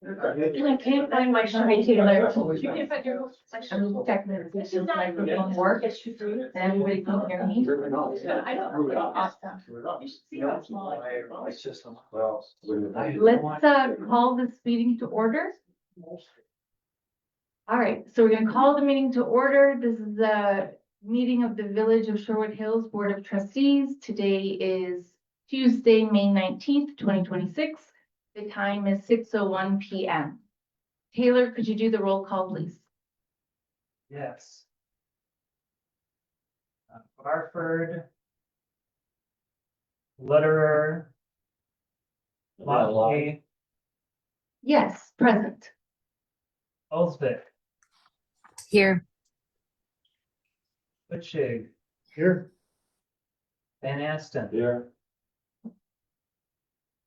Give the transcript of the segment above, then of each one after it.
And I can't find my shirt here. I'm checking it. This is my phone work. And everybody can hear me. I don't know. Awesome. You should see how small I am. It's just, well. Let's call this meeting to order. All right, so we're gonna call the meeting to order. This is the meeting of the Village of Sherwood Hills Board of Trustees. Today is Tuesday, May 19th, 2026. The time is 6:01 p.m. Taylor, could you do the roll call, please? Yes. Barford. Lutterer. Lockley. Yes, present. Osvick. Here. Butchig. Here. Van Aston. Here.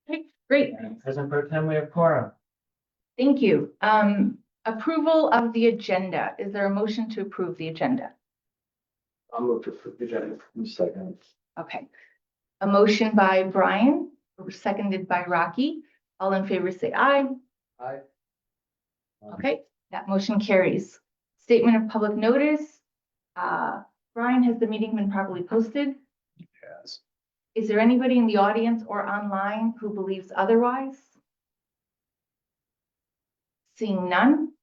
Okay, great. Present pro tem, we have quorum. Thank you. Approval of the agenda. Is there a motion to approve the agenda? I'll move to the agenda in a second. Okay. A motion by Brian, seconded by Rocky. All in favor say aye. Aye. Okay, that motion carries. Statement of public notice. Brian, has the meeting been properly posted? Yes. Is there anybody in the audience or online who believes otherwise? Seeing none,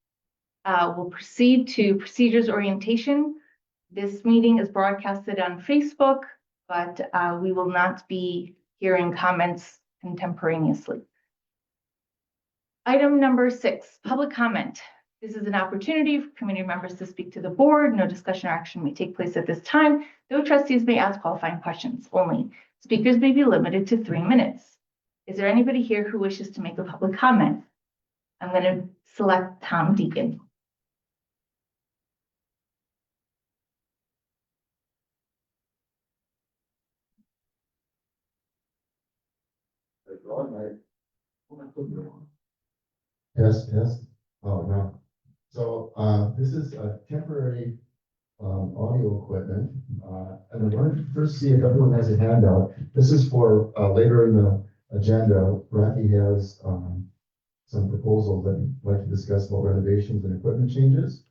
we'll proceed to procedures orientation. This meeting is broadcasted on Facebook, but we will not be hearing comments contemporaneously. Item number 6, public comment. This is an opportunity for community members to speak to the board. No discussion or action may take place at this time, though trustees may ask qualifying questions only. Speakers may be limited to 3 minutes. Is there anybody here who wishes to make a public comment? I'm going to select Tom Deacon. Test. Oh, no. So, this is a temporary, audio equipment. And I wanted to first see if everyone has a handout. This is for, later in the agenda. Rocky has, some proposals that he'd like to discuss about renovations and equipment changes.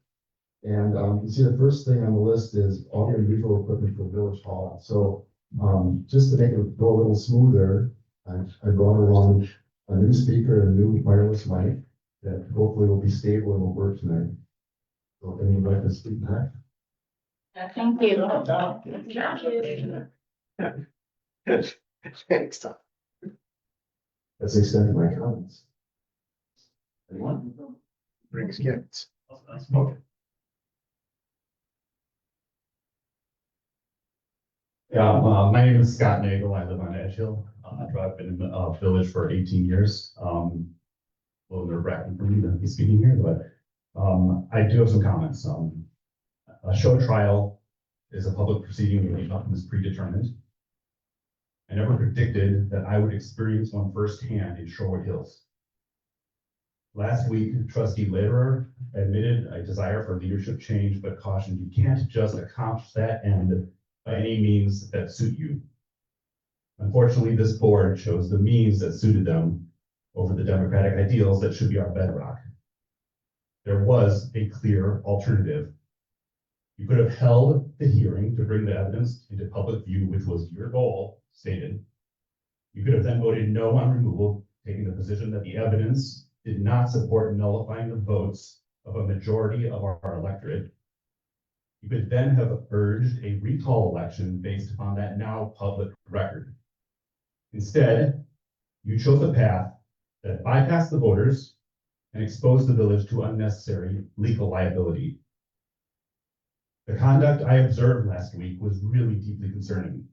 And, you see the first thing on the list is audio and visual equipment for Village Hall. So, just to make it go a little smoother, I brought along a new speaker and a new wireless mic that hopefully will be stable and will work tonight. So if anyone would like to speak to that? Thank you. Thanks, Tom. That's the extent of my comments. Anyone? Brings gifts. Okay. Yeah, my name is Scott Nagel. I live on Edge Hill. I've been in the village for 18 years. A little nerve-wracking for me to be speaking here, but I do have some comments. A show trial is a public proceeding where nothing is predetermined. I never predicted that I would experience one firsthand in Sherwood Hills. Last week, Trustee Lederer admitted a desire for leadership change, but cautioned you can't just accomplish that end by any means that suit you. Unfortunately, this board chose the means that suited them over the democratic ideals that should be our bedrock. There was a clear alternative. You could have held the hearing to bring the evidence into public view, which was your goal stated. You could have then voted no on removal, taking the position that the evidence did not support nullifying the votes of a majority of our electorate. You could then have urged a recall election based upon that now public record. Instead, you chose a path that bypassed the voters and exposed the village to unnecessary legal liability. The conduct I observed last week was really deeply concerning.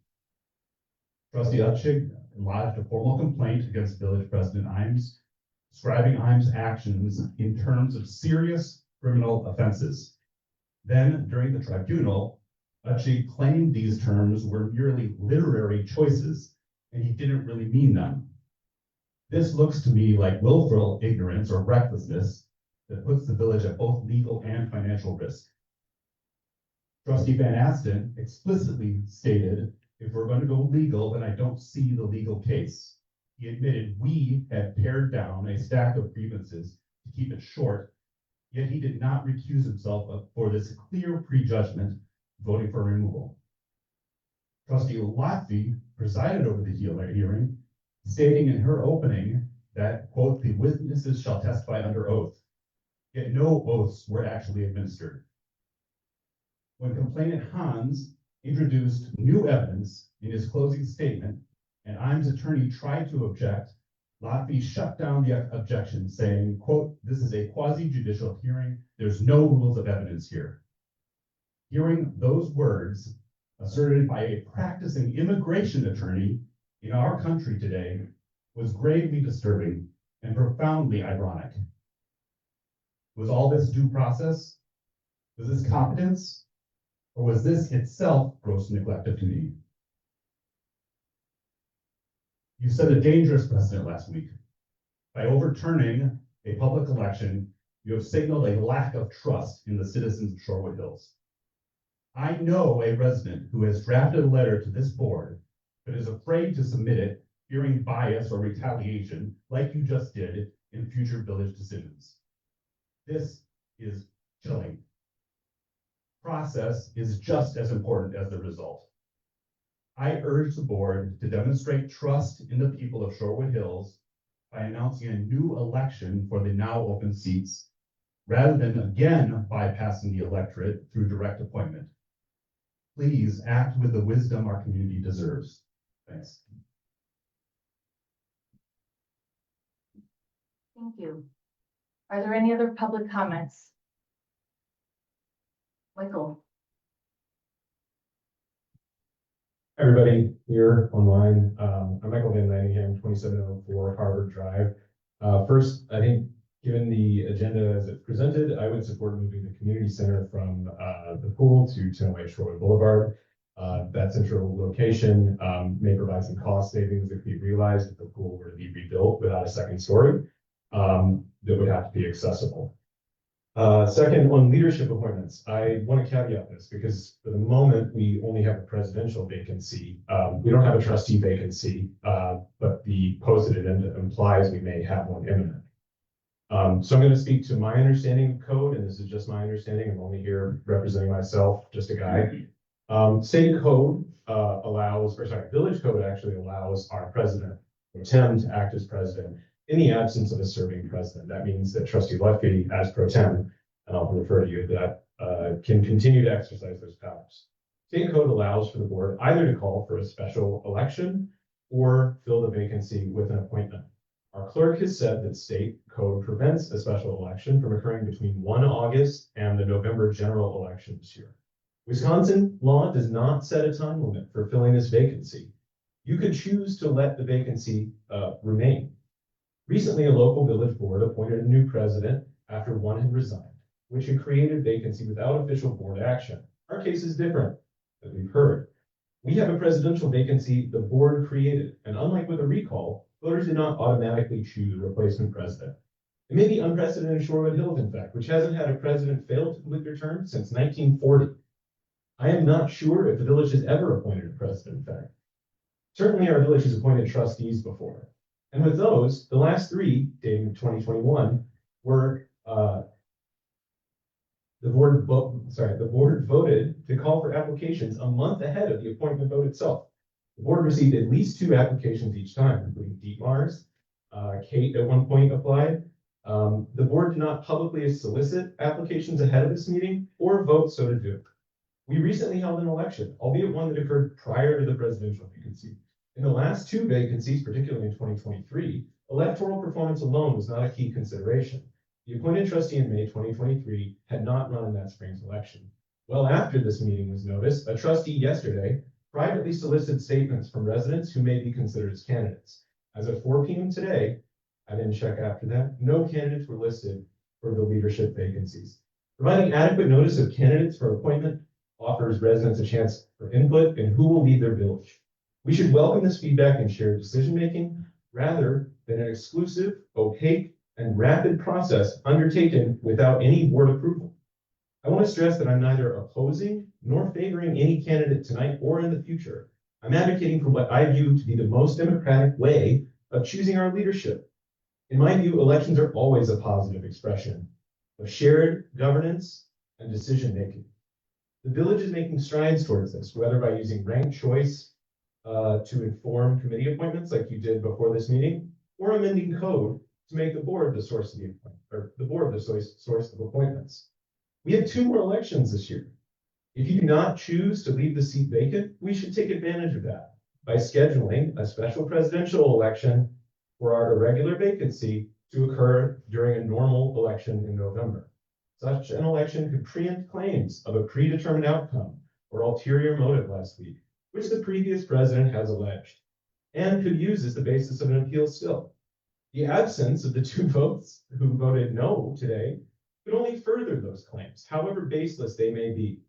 Trustee Upchig lodged a formal complaint against Village President Imes, describing Imes' actions in terms of serious criminal offenses. Then, during the tribunal, Upchig claimed these terms were merely literary choices, and he didn't really mean them. This looks to me like willful ignorance or recklessness that puts the village at both legal and financial risk. Trustee Van Aston explicitly stated, if we're going to go legal, then I don't see the legal case. He admitted we had pared down a stack of grievances to keep it short, yet he did not recuse himself for this clear prejudgment, voting for removal. Trustee Lotfi presided over the hearing, stating in her opening that, quote, the witnesses shall testify under oath, yet no oaths were actually administered. When complainant Hans introduced new evidence in his closing statement, and Imes' attorney tried to object, Lotfi shut down the objection, saying, quote, this is a quasi-judicial hearing. There's no rules of evidence here. Hearing those words asserted by a practicing immigration attorney in our country today was gravely disturbing and profoundly ironic. Was all this due process? Was this competence? Or was this itself gross neglect of duty? You set a dangerous precedent last week. By overturning a public election, you have signaled a lack of trust in the citizens of Shorewood Hills. I know a resident who has drafted a letter to this board, but is afraid to submit it, fearing bias or retaliation, like you just did in future village decisions. This is chilling. Process is just as important as the result. I urge the board to demonstrate trust in the people of Shorewood Hills by announcing a new election for the now open seats, rather than again bypassing the electorate through direct appointment. Please act with the wisdom our community deserves. Thanks. Thank you. Are there any other public comments? Michael? Everybody here online, I'm Michael Van Lanningham, 2704 Harvard Drive. First, I think given the agenda as it's presented, I would support moving the community center from the pool to 1008 Shorewood Boulevard. That central location may provide some cost savings that could be realized if the pool were to be rebuilt without a second story that would have to be accessible. Second, on leadership appointments, I want to caveat this because for the moment, we only have a presidential vacancy. We don't have a trustee vacancy, but the posted agenda implies we may have one imminent. So I'm going to speak to my understanding of code, and this is just my understanding. I'm only here representing myself, just a guy. State code village code actually allows our president, pro tem, to act as president in the absence of a serving president. That means that Trustee Lutfi, as pro tem, and I'll refer to you, that can continue to exercise those powers. State code allows for the board either to call for a special election or fill the vacancy with an appointment. Our clerk has said that state code prevents a special election from occurring between 1 August and the November general election this year. Wisconsin law does not set a time limit for filling this vacancy. You could choose to let the vacancy remain. Recently, a local village board appointed a new president after one had resigned, which had created a vacancy without official board action. Our case is different, as we've heard. We have a presidential vacancy the board created, and unlike with a recall, voters did not automatically choose a replacement president. It may be unprecedented in Shorewood Hills, in fact, which hasn't had a president fail to complete their term since 1940. I am not sure if the village has ever appointed a president, in fact. Certainly our village has appointed trustees before. And with those, the last three, dating 2021, were the board voted to call for applications a month ahead of the appointment vote itself. The board received at least 2 applications each time, including Dietmar's. Kate at one point applied. The board did not publicly solicit applications ahead of this meeting or vote so to do. We recently held an election, albeit one that occurred prior to the presidential vacancy. In the last 2 vacancies, particularly in 2023, electoral performance alone was not a key consideration. The appointed trustee in May 2023 had not run in that spring's election. Well after this meeting was noticed, a trustee yesterday privately solicited statements from residents who may be considered as candidates. As of 4 p.m. today, I didn't check after that, no candidates were listed for the leadership vacancies. Providing adequate notice of candidates for appointment offers residents a chance for input in who will lead their village. We should welcome this feedback and shared decision-making rather than an exclusive, opaque, and rapid process undertaken without any board approval. I want to stress that I'm neither opposing nor favoring any candidate tonight or in the future. I'm advocating for what I view to be the most democratic way of choosing our leadership. In my view, elections are always a positive expression of shared governance and decision-making. The village is making strides towards this, whether by using ranked choice to inform committee appointments like you did before this meeting, or amending code to make the board the source of the appointment, or the board the source of appointments. We have 2 more elections this year. If you do not choose to leave the seat vacant, we should take advantage of that by scheduling a special presidential election for our irregular vacancy to occur during a normal election in November. Such an election could preempt claims of a predetermined outcome or ulterior motive last week, which the previous president has alleged, and could use as the basis of an appeal still. The absence of the 2 votes who voted no today could only further those claims, however baseless they may be.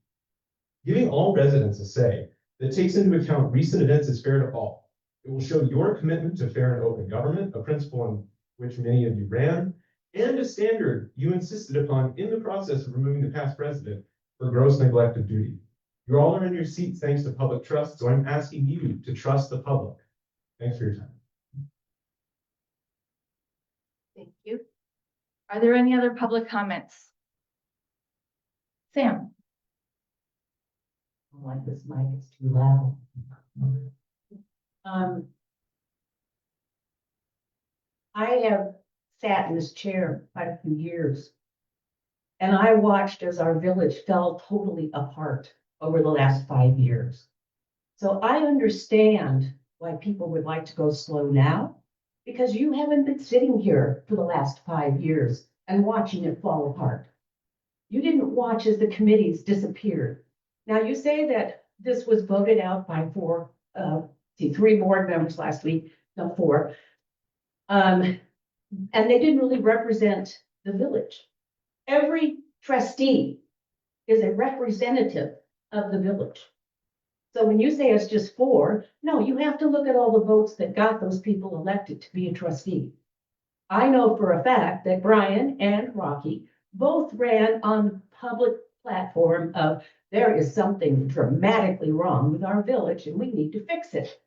Giving all residents a say that takes into account recent events is fair to all. It will show your commitment to fair and open government, a principle in which many of you ran, and a standard you insisted upon in the process of removing the past president for gross neglect of duty. You all are in your seats thanks to public trust, so I'm asking you to trust the public. Thanks for your time. Thank you. Are there any other public comments? Sam? I like this mic, it's too loud. I have sat in this chair quite a few years. And I watched as our village fell totally apart over the last 5 years. So I understand why people would like to go slow now, because you haven't been sitting here for the last 5 years and watching it fall apart. You didn't watch as the committees disappeared. Now you say that this was voted out by 3 board members last week, no 4. And they didn't really represent the village. Every trustee is a representative of the village. So when you say it's just 4, no, you have to look at all the votes that got those people elected to be a trustee. I know for a fact that Brian and Rocky both ran on public platform of there is something dramatically wrong with our village and we need to fix it.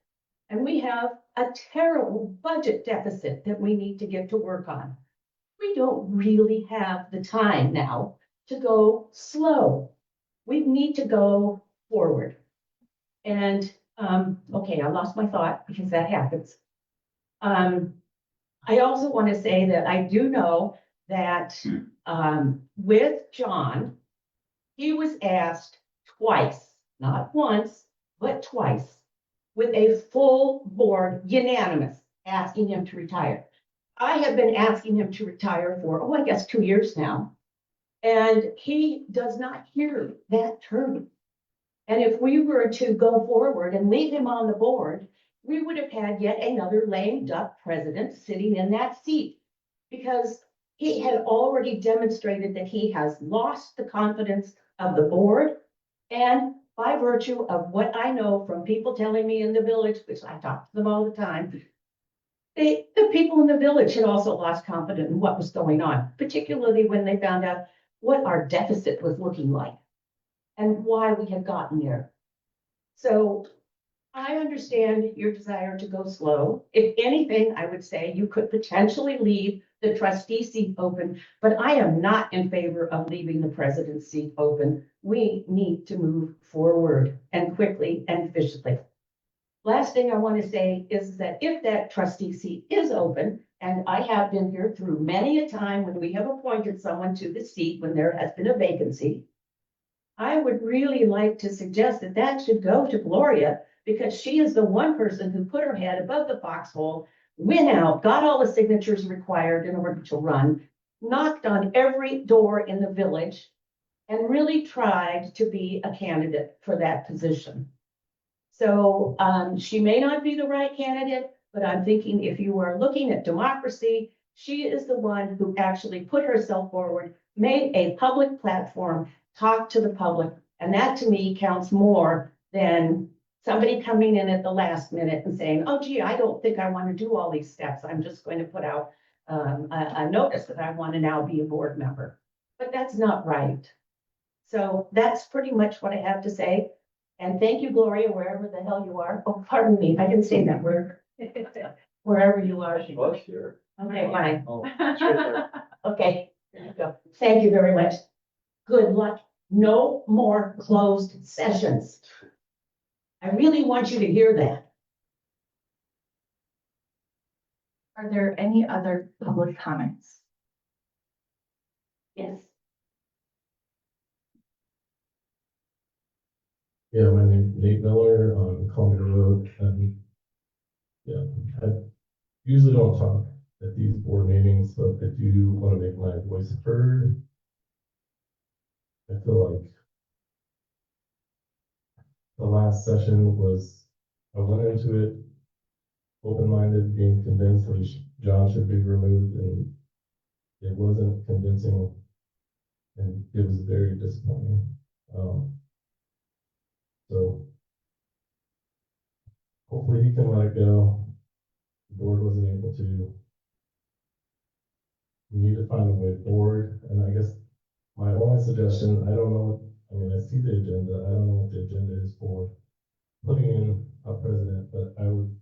And we have a terrible budget deficit that we need to get to work on. We don't really have the time now to go slow. We need to go forward. And, okay, I lost my thought because that happens. I also want to say that I do know that with John, he was asked twice, not once, but twice, with a full board, unanimous, asking him to retire. I have been asking him to retire for, I guess 2 years now. And he does not hear that term. And if we were to go forward and leave him on the board, we would have had yet another lame duck president sitting in that seat, because he had already demonstrated that he has lost the confidence of the board. And by virtue of what I know from people telling me in the village, which I talk to them all the time, the people in the village had also lost confidence in what was going on, particularly when they found out what our deficit was looking like and why we had gotten there. So I understand your desire to go slow. If anything, I would say you could potentially leave the trustee seat open, but I am not in favor of leaving the president's seat open. We need to move forward and quickly and efficiently. Last thing I want to say is that if that trustee seat is open, and I have been here through many a time when we have appointed someone to the seat when there has been a vacancy, I would really like to suggest that that should go to Gloria, because she is the one person who put her head above the foxhole, went out, got all the signatures required in order to run, knocked on every door in the village, and really tried to be a candidate for that position. So she may not be the right candidate, but I'm thinking if you are looking at democracy, she is the one who actually put herself forward, made a public platform, talked to the public, and that to me counts more than somebody coming in at the last minute and saying, oh, gee, I don't think I want to do all these steps. I'm just going to put out a notice that I want to now be a board member. But that's not right. So that's pretty much what I have to say. And thank you, Gloria, wherever the hell you are. Oh, pardon me, I didn't say that word. Wherever you are. She was here. Okay, fine. Oh, it's right there. Okay, there you go. Thank you very much. Good luck. No more closed sessions. I really want you to hear that. Are there any other public comments? Yes. Yeah, my name is Nate Miller on Columbia Road, and yeah, I usually don't talk at these board meetings, but I do want to make my voice heard. I feel like the last session was, I went into it open-minded, being convinced that John should be removed, and it wasn't convincing, and it was very disappointing. So hopefully he can let it go. The board wasn't able to. We need to find a way forward, and I guess my only suggestion, I don't know, I mean, I see the agenda, I don't know what the agenda is for putting in a president, but I would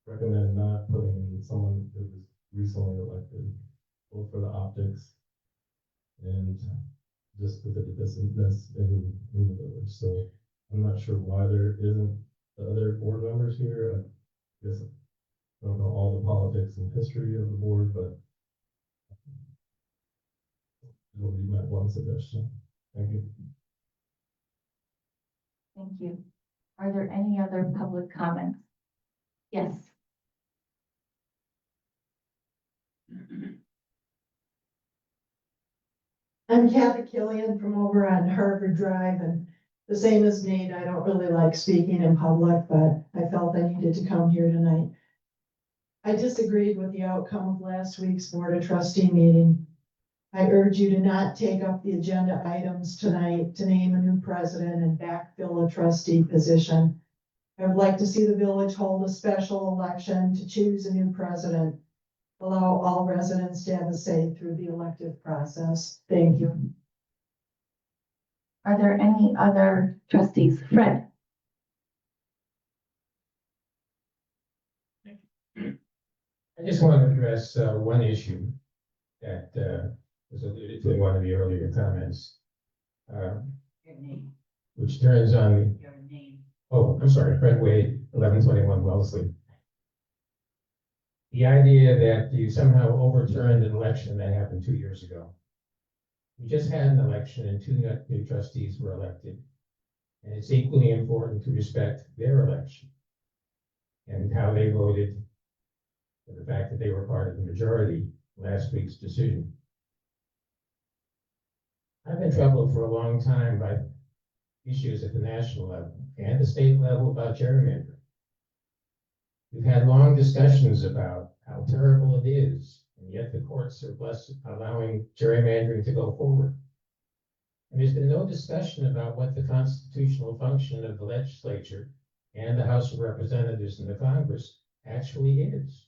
recommend not putting in someone who was recently elected, both for the optics and just for the divisiveness in the village. So I'm not sure why there isn't the other board members here. I guess I don't know all the politics and history of the board, but it will be my one suggestion. Thank you. Thank you. Are there any other public comments? Yes. I'm Kathy Killian from over on Harvard Drive, and the same as Nate, I don't really like speaking in public, but I felt I needed to come here tonight. I disagreed with the outcome of last week's Board of Trustee meeting. I urge you to not take up the agenda items tonight to name a new president and backfill a trustee position. I would like to see the village hold a special election to choose a new president. Allow all residents to have a say through the elective process. Thank you. Are there any other trustees? Fred? I just want to address one issue that was alluded to in one of the earlier comments, which turns on, oh, I'm sorry, Fred Wade, 1121 Wellesley. The idea that you somehow overturned an election that happened 2 years ago. We just had an election and two new trustees were elected. And it's equally important to respect their election and how they voted, for the fact that they were part of the majority last week's decision. I've been troubled for a long time by issues at the national level and the state level about gerrymandering. We've had long discussions about how terrible it is, and yet the courts are blessed allowing gerrymandering to go forward. And there's been no discussion about what the constitutional function of the legislature and the House of Representatives and the Congress actually is.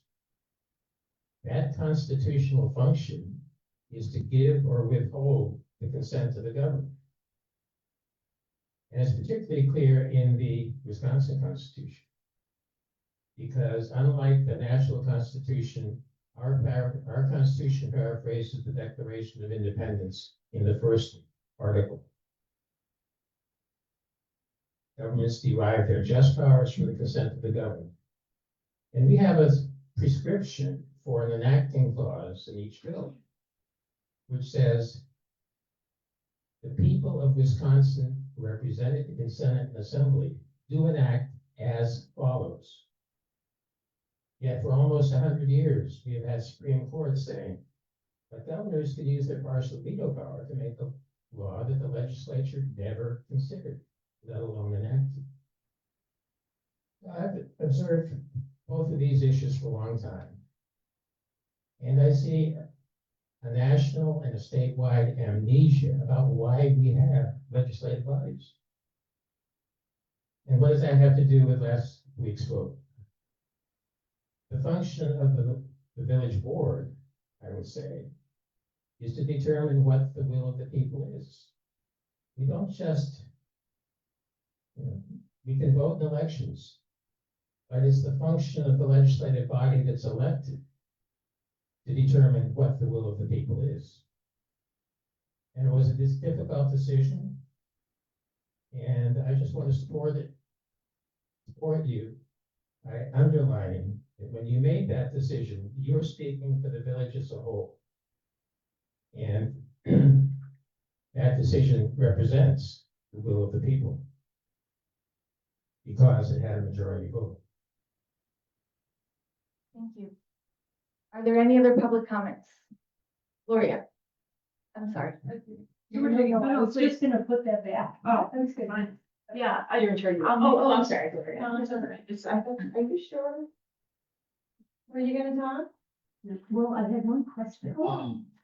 That constitutional function is to give or withhold the consent of the government. And it's particularly clear in the Wisconsin Constitution, because unlike the national Constitution, our Constitution paraphrases the Declaration of Independence in the first article. Governments derive their just powers from the consent of the governed. And we have a prescription for an enacting clause in each bill, which says the people of Wisconsin, represented in Senate and Assembly, do enact as follows. Yet for almost 100 years, we have had Supreme Court saying that governors can use their partial veto power to make a law that the legislature never considered, let alone enacted. I've observed both of these issues for a long time. And I see a national and a statewide amnesia about why we have legislative bodies. And what does that have to do with last week's vote? The function of the village board, I would say, is to determine what the will of the people is. We don't just, we can vote in elections, but it's the function of the legislative body that's elected to determine what the will of the people is. And it was a difficult decision. And I just want to support you by underlining that when you made that decision, you're speaking for the village as a whole. And that decision represents the will of the people because it had a majority vote. Thank you. Are there any other public comments? Gloria? I'm sorry. I was just gonna put that back. Oh, that's good. Yeah, I didn't turn you. Oh, I'm sorry, Gloria. No, it's all right. It's, Are you sure? Were you gonna talk? well, I had one question.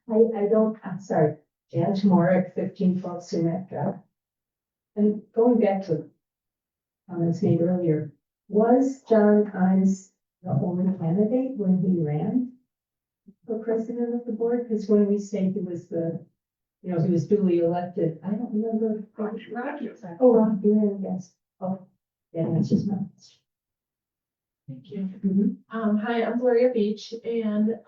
I'm sorry, Jan Tamorick, 1512 Sumac Drive. And going back to comments made earlier, was John Imes the only candidate when he ran for president of the board? Because when we say he was he was duly elected, I don't remember. Rocky. Oh, Rocky, yes. Oh, that answers my question. Thank you. Mhm. Hi, I'm Gloria Beach, and,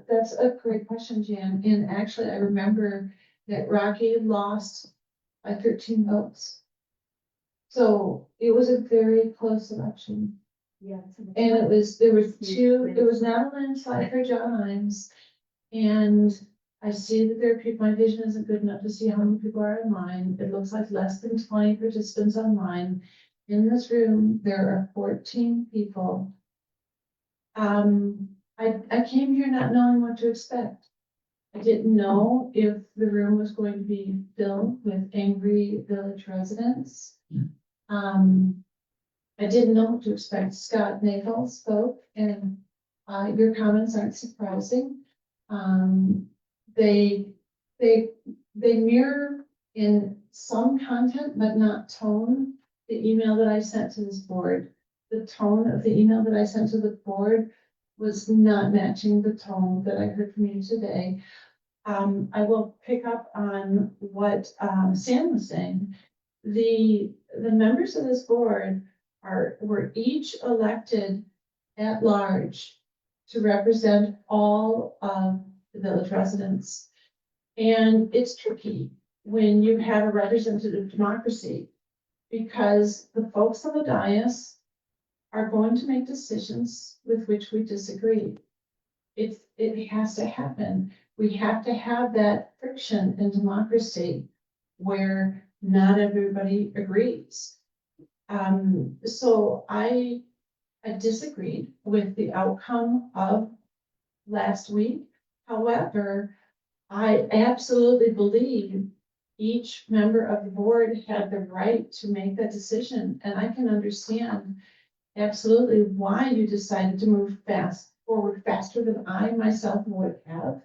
that's a great question, Jan. And actually, I remember that Rocky lost by 13 votes. So it was a very close election. Yeah. And it was not a landslide for John Imes. And I see that there are people, my vision isn't good enough to see how many people are online. It looks like less than 20 participants online. In this room, there are 14 people. I came here not knowing what to expect. I didn't know if the room was going to be filled with angry village residents. I didn't know what to expect. Scott Nagel spoke, and your comments aren't surprising. They mirror in some content, but not tone, the email that I sent to this board. The tone of the email that I sent to the board was not matching the tone that I heard from you today. I will pick up on what Sam was saying. The members of this board were each elected at large to represent all of the village residents. And it's tricky when you have a representative democracy, because the folks on the dais are going to make decisions with which we disagree. It has to happen. We have to have that friction in democracy where not everybody agrees. So I disagreed with the outcome of last week. However, I absolutely believe each member of the board had the right to make that decision, and I can understand absolutely why you decided to move forward faster than I myself would have.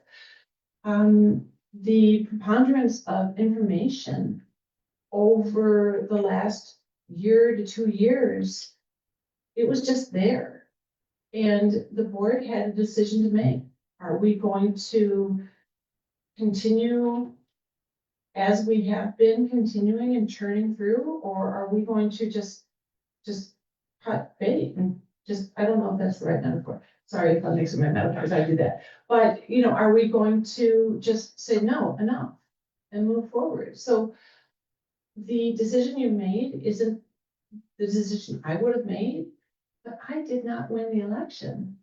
The preponderance of information over the last year to 2 years, it was just there. And the board had a decision to make. Are we going to continue as we have been continuing and churning through, or are we going to just cut bait and I don't know if that's the right metaphor. Sorry if I'm mixing my metaphors, I do that. But, are we going to just say, no, enough and move forward? So the decision you made isn't the decision I would have made, but I did not win the election.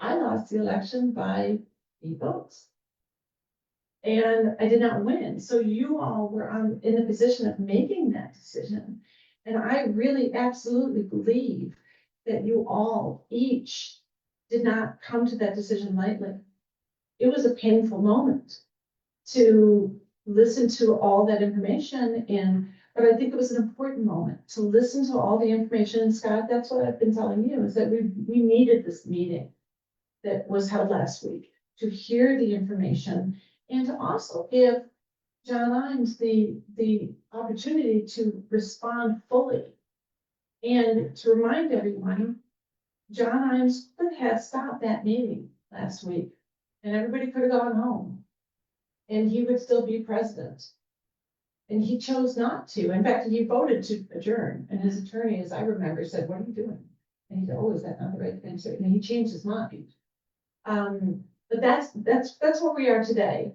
I lost the election by 8 votes. And I did not win. So you all were in the position of making that decision. And I really absolutely believe that you all each did not come to that decision lightly. It was a painful moment to listen to all that information, but I think it was an important moment to listen to all the information. And Scott, that's what I've been telling you, is that we needed this meeting that was held last week to hear the information and to also give John Imes the opportunity to respond fully. And to remind everyone, John Imes could have stopped that meeting last week and everybody could have gone home and he would still be president. And he chose not to. In fact, he voted to adjourn, and his attorney, as I remember, said, "What are you doing?" And he said, "Oh, is that not the right thing?" So, and he changed his mind. But that's where we are today.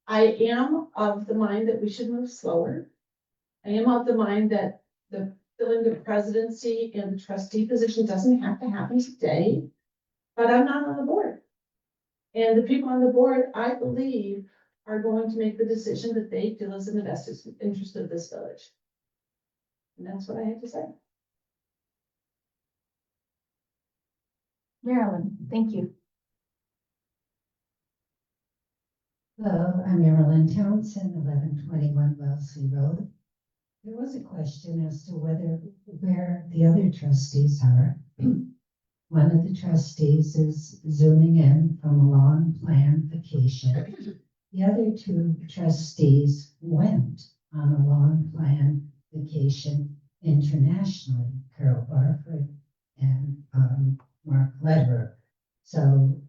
I am of the mind that we should move slower. I am of the mind that the filling the presidency and the trustee position doesn't have to happen today, but I'm not on the board. And the people on the board, I believe, are going to make the decision that they feel is in the best interest of this village. And that's what I have to say. Marilyn, thank you. Hello, I'm Marilyn Townsend, 1121 Wellesley Road. There was a question as to where the other trustees are. One of the trustees is zooming in from a long planned vacation. The other two trustees went on a long planned vacation internationally, Carol Barford and Mark Lederer. So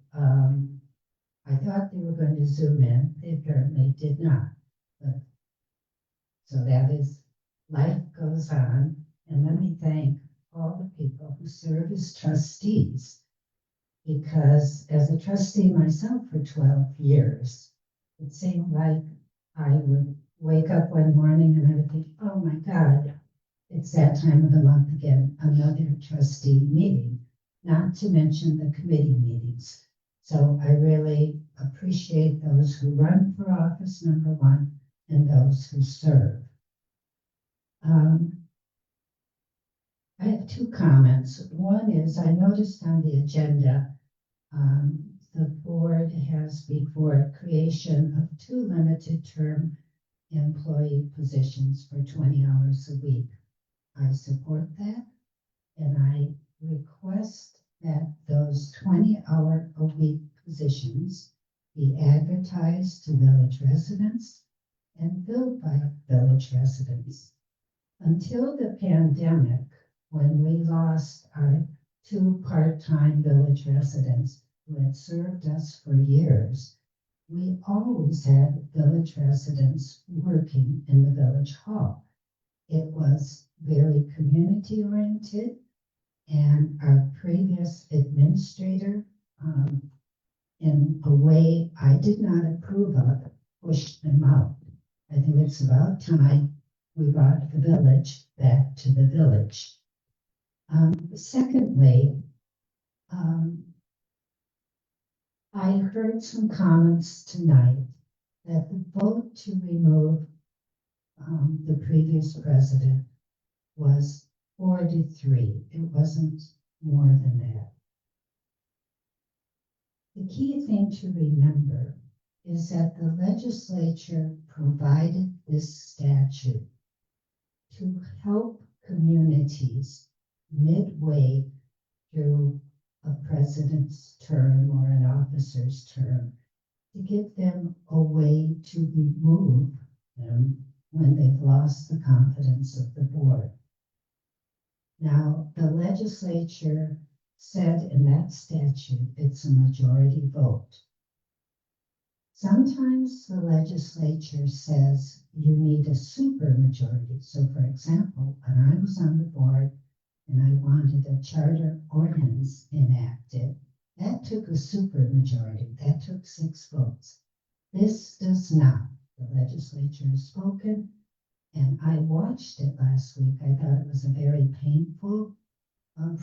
I thought they were going to zoom in. They apparently did not. But, so that is, life goes on. And let me thank all the people who serve as trustees, because as a trustee myself for 12 years, it seemed like I would wake up one morning and I would think, oh my God, it's that time of the month again, another trustee meeting, not to mention the committee meetings. So I really appreciate those who run for office, number one, and those who serve. I have two comments. One is I noticed on the agenda, the board has before creation of 2 limited term employee positions for 20 hours a week. I support that, and I request that those 20-hour-a-week positions be advertised to village residents and filled by village residents. Until the pandemic, when we lost our 2 part-time village residents who had served us for years, we always had village residents working in the village hall. It was very community-oriented, and our previous administrator, in a way I did not approve of, pushed them out. I think it's about time we brought the village back to the village. Secondly, I heard some comments tonight that the vote to remove the previous president was 4-3. It wasn't more than that. The key thing to remember is that the legislature provided this statute to help communities midway through a president's term or an officer's term, to give them a way to remove them when they've lost the confidence of the board. Now, the legislature said in that statute it's a majority vote. Sometimes the legislature says you need a supermajority. So, for example, when I was on the board and I wanted a charter ordinance enacted, that took a supermajority. That took 6 votes. This does not. The legislature has spoken, and I watched it last week. I thought it was a very painful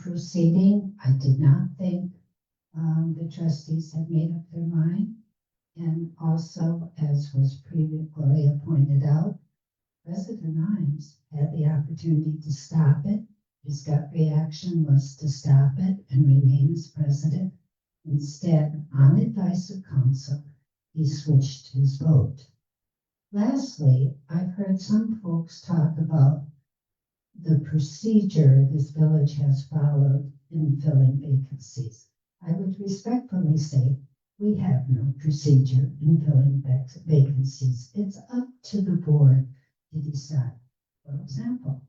proceeding. I did not think the trustees had made up their mind. And also, as was previously pointed out, President Imes had the opportunity to stop it. His gut reaction was to stop it and remain as president. Instead, on advice of council, he switched his vote. Lastly, I've heard some folks talk about the procedure this village has followed in filling vacancies. I would respectfully say we have no procedure in filling vacancies. It's up to the board to decide. For example,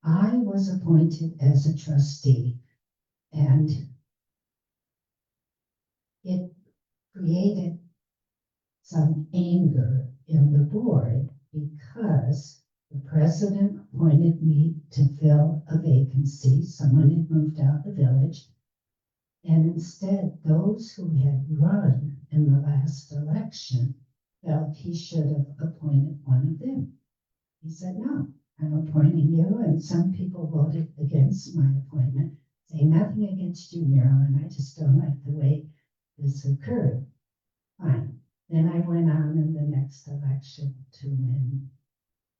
I was appointed as a trustee, and it created some anger in the board because the president appointed me to fill a vacancy. Someone had moved out of the village, And instead, those who had run in the last election felt he should have appointed one of them. He said, no, I'm appointing you, and some people voted against my appointment, saying nothing against you, Marilyn, I just don't like the way this occurred. Fine. Then I went on in the next election to win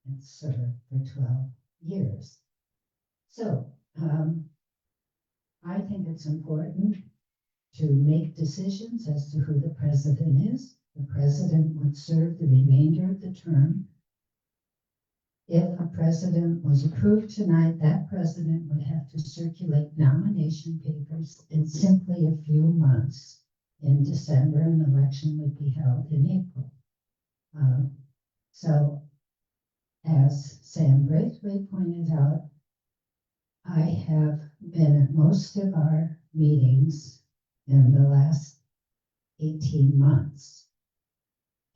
and serve for 12 years. So, I think it's important to make decisions as to who the president is. The president would serve the remainder of the term. If a president was approved tonight, that president would have to circulate nomination papers in simply a few months. In December, an election would be held in April. So, as Sam Braithwaite pointed out, I have been at most of our meetings in the last 18 months.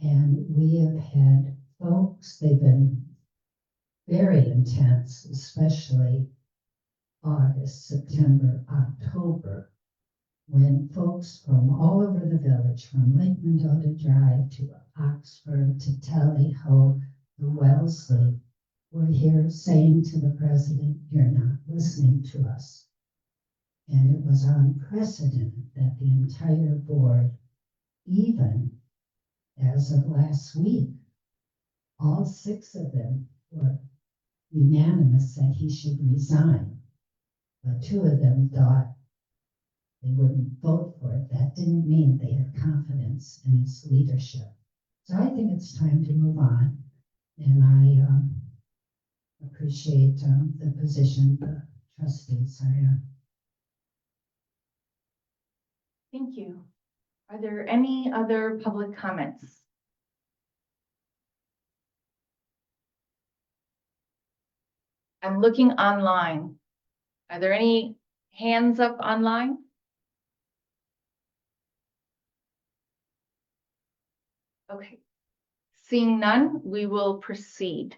And we have had folks, they've been very intense, especially August, September, October, when folks from all over the village, from Lake Mendota Drive to Oxford to Tally Ho to Wellesley, were here saying to the president, you're not listening to us. And it was unprecedented that the entire board, even as of last week, all 6 of them were unanimous that he should resign. But 2 of them thought they wouldn't vote for it. That didn't mean they had confidence in his leadership. So I think it's time to move on. And I appreciate the position the trustees are in. Thank you. Are there any other public comments? I'm looking online. Are there any hands up online? Okay. Seeing none, we will proceed.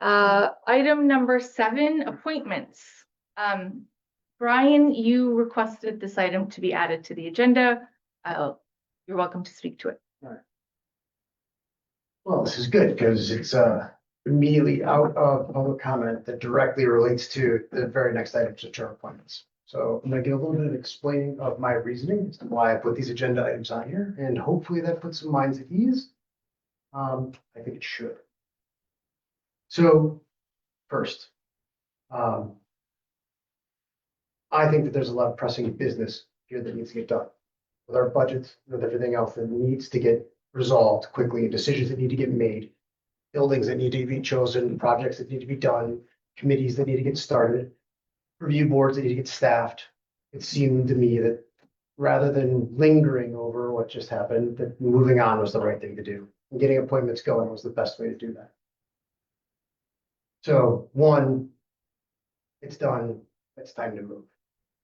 Item number 7, appointments. Brian, you requested this item to be added to the agenda. You're welcome to speak to it. Well, this is good because it's immediately out of public comment that directly relates to the very next items of term appointments. So I'm going to give a little bit of explaining of my reasoning as to why I put these agenda items on here, and hopefully that puts some minds at ease. I think it should. So first, I think that there's a lot of pressing business here that needs to get done with our budgets, with everything else that needs to get resolved quickly, decisions that need to get made, buildings that need to be chosen, projects that need to be done, committees that need to get started, review boards that need to get staffed. It seemed to me that rather than lingering over what just happened, that moving on was the right thing to do. And getting appointments going was the best way to do that. So 1, it's done, it's time to move.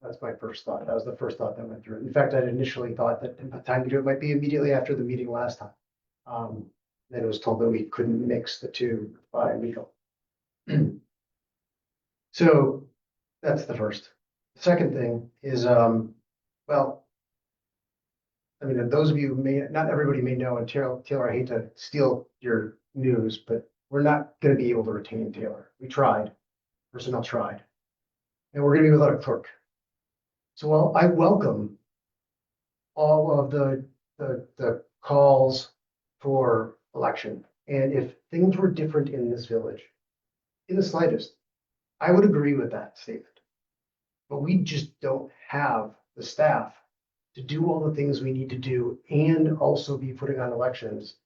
That's my first thought. That was the first thought that went through. In fact, I initially thought that the time to do it might be immediately after the meeting last time. Then it was told that we couldn't mix the 2 by legal. So that's the first. The second thing is, well, I mean, those of you not everybody may know, and Taylor, I hate to steal your news, but we're not going to be able to retain Taylor. We tried, personnel tried, and we're going to be without a clerk. So while I welcome all of the calls for election, and if things were different in this village, in the slightest, I would agree with that statement. But we just don't have the staff to do all the things we need to do and also be putting on elections,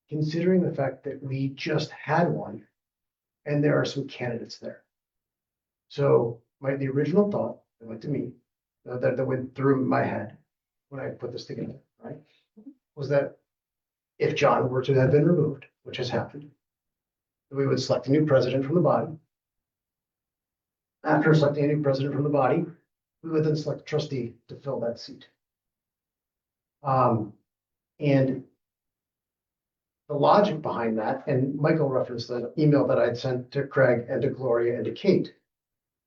considering the fact that we just had one and there are some candidates there. So the original thought that went to me, that went through my head when I put this together, right, was that if John were to have been removed, which has happened, we would select a new president from the body. After selecting a new president from the body, we would then select a trustee to fill that seat. And the logic behind that, and Michael referenced the email that I'd sent to Craig and to Gloria and to Kate,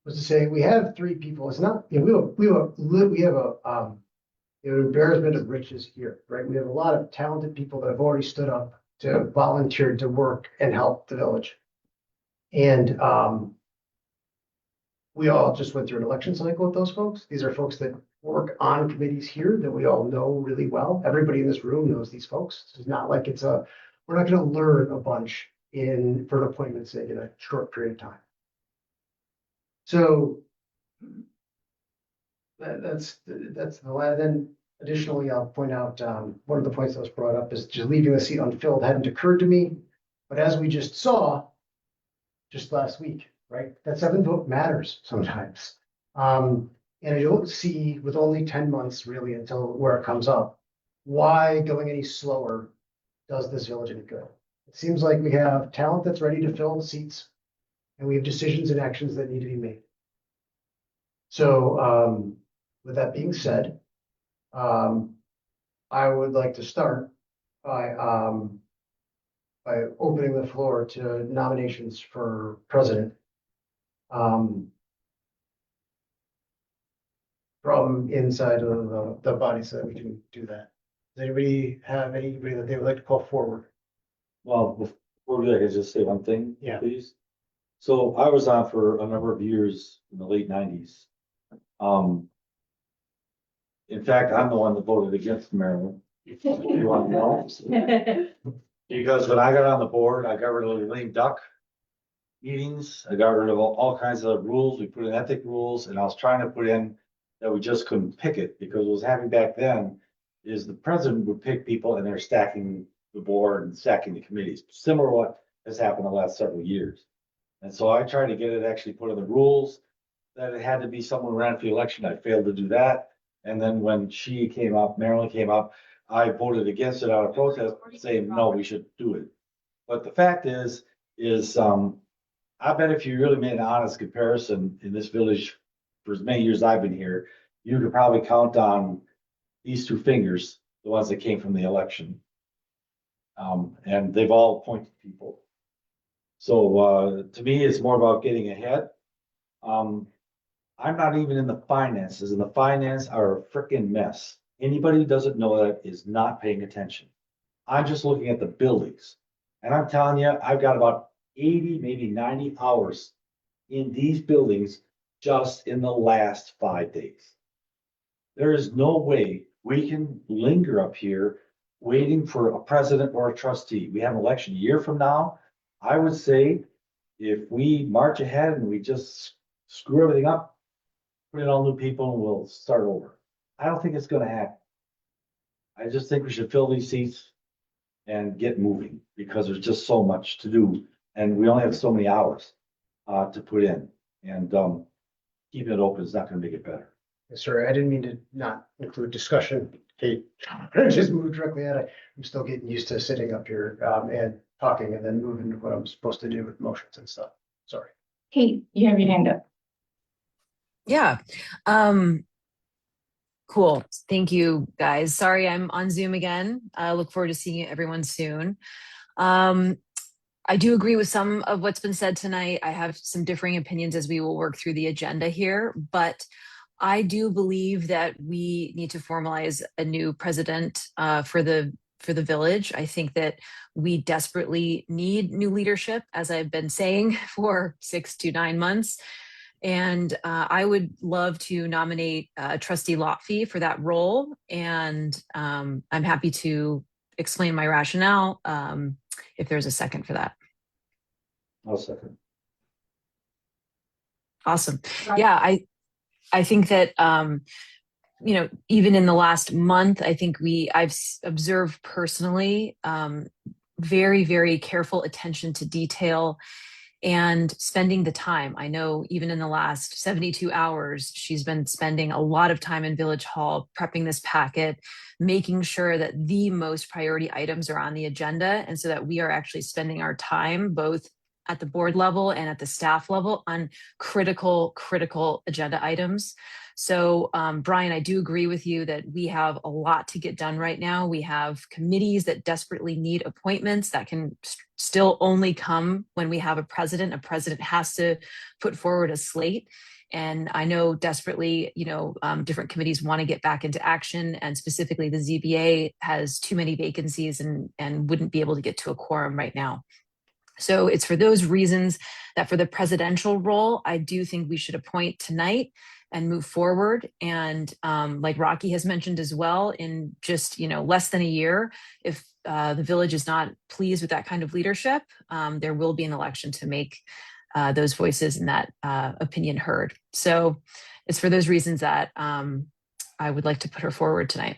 was to say, we have three people, it's not, you know, we have an embarrassment of riches here, right? We have a lot of talented people that have already stood up to volunteer to work and help the village. And, we all just went through an election cycle with those folks. These are folks that work on committees here that we all know really well. Everybody in this room knows these folks. It's not like we're not gonna learn a bunch for an appointment's sake in a short period of time. So that's the last. Then additionally, I'll point out, one of the points that was brought up is just leaving the seat unfilled hadn't occurred to me. But as we just saw, just last week, right, that 7th vote matters sometimes. And I don't see, with only 10 months really until where it comes up, why going any slower does this village any good. It seems like we have talent that's ready to fill the seats, and we have decisions and actions that need to be made. So, with that being said, I would like to start by opening the floor to nominations for president. From inside of the body, so that we can do that. Does anybody have anybody that they would like to call forward? Well, before we do that, I just say one thing, Yeah. please. So I was on for a number of years in the late 90s. In fact, I'm the one that voted against Maryland. You want to know? Because when I got on the board, I got rid of the lame duck meetings. I got rid of all kinds of rules. We put in ethic rules, and I was trying to put in that we just couldn't pick it, because what was happening back then is the president would pick people and they're stacking the board and stacking the committees, similar to what has happened the last several years. And so I tried to get it actually put in the rules that it had to be someone who ran for the election. I failed to do that. And then when Marilyn came up, I voted against it out of protest, saying, no, we should do it. But the fact is, I bet if you really made an honest comparison in this village for as many years I've been here, you could probably count on these two fingers, the ones that came from the election. And they've all appointed people. So to me, it's more about getting ahead. I'm not even in the finances, and the finance are a freaking mess. Anybody who doesn't know that is not paying attention. I'm just looking at the buildings. And I'm telling you, I've got about 80, maybe 90 hours in these buildings just in the last 5 days. There is no way we can linger up here waiting for a president or a trustee. We have an election a year from now. I would say if we march ahead and we just screw everything up, put in all new people and we'll start over. I don't think it's gonna happen. I just think we should fill these seats and get moving, because there's just so much to do. And we only have so many hours to put in, and keeping it open is not gonna make it better. Sorry, I didn't mean to not include discussion. Kate, just move directly at it. I'm still getting used to sitting up here and talking and then moving to what I'm supposed to do with motions and stuff. Sorry. Kate, you have your hand up. Yeah. Cool. Thank you, guys. Sorry, I'm on Zoom again. I look forward to seeing everyone soon. I do agree with some of what's been said tonight. I have some differing opinions as we will work through the agenda here, but I do believe that we need to formalize a new president for the village. I think that we desperately need new leadership, as I've been saying for 6 to 9 months. And I would love to nominate Trustee Lotfy for that role. And I'm happy to explain my rationale if there's a second for that. I'll second. Awesome. Yeah, I think that, even in the last month, I think I've observed personally very, very careful attention to detail and spending the time. I know even in the last 72 hours, she's been spending a lot of time in Village Hall, prepping this packet, making sure that the most priority items are on the agenda. And so that we are actually spending our time both at the board level and at the staff level on critical agenda items. So, Brian, I do agree with you that we have a lot to get done right now. We have committees that desperately need appointments that can still only come when we have a president. A president has to put forward a slate. And I know desperately, different committees want to get back into action, and specifically the ZBA has too many vacancies and wouldn't be able to get to a quorum right now. So it's for those reasons that for the presidential role, I do think we should appoint tonight and move forward. And like Rocky has mentioned as well, in just less than a year, if the village is not pleased with that kind of leadership, there will be an election to make those voices and that opinion heard. So it's for those reasons that I would like to put her forward tonight.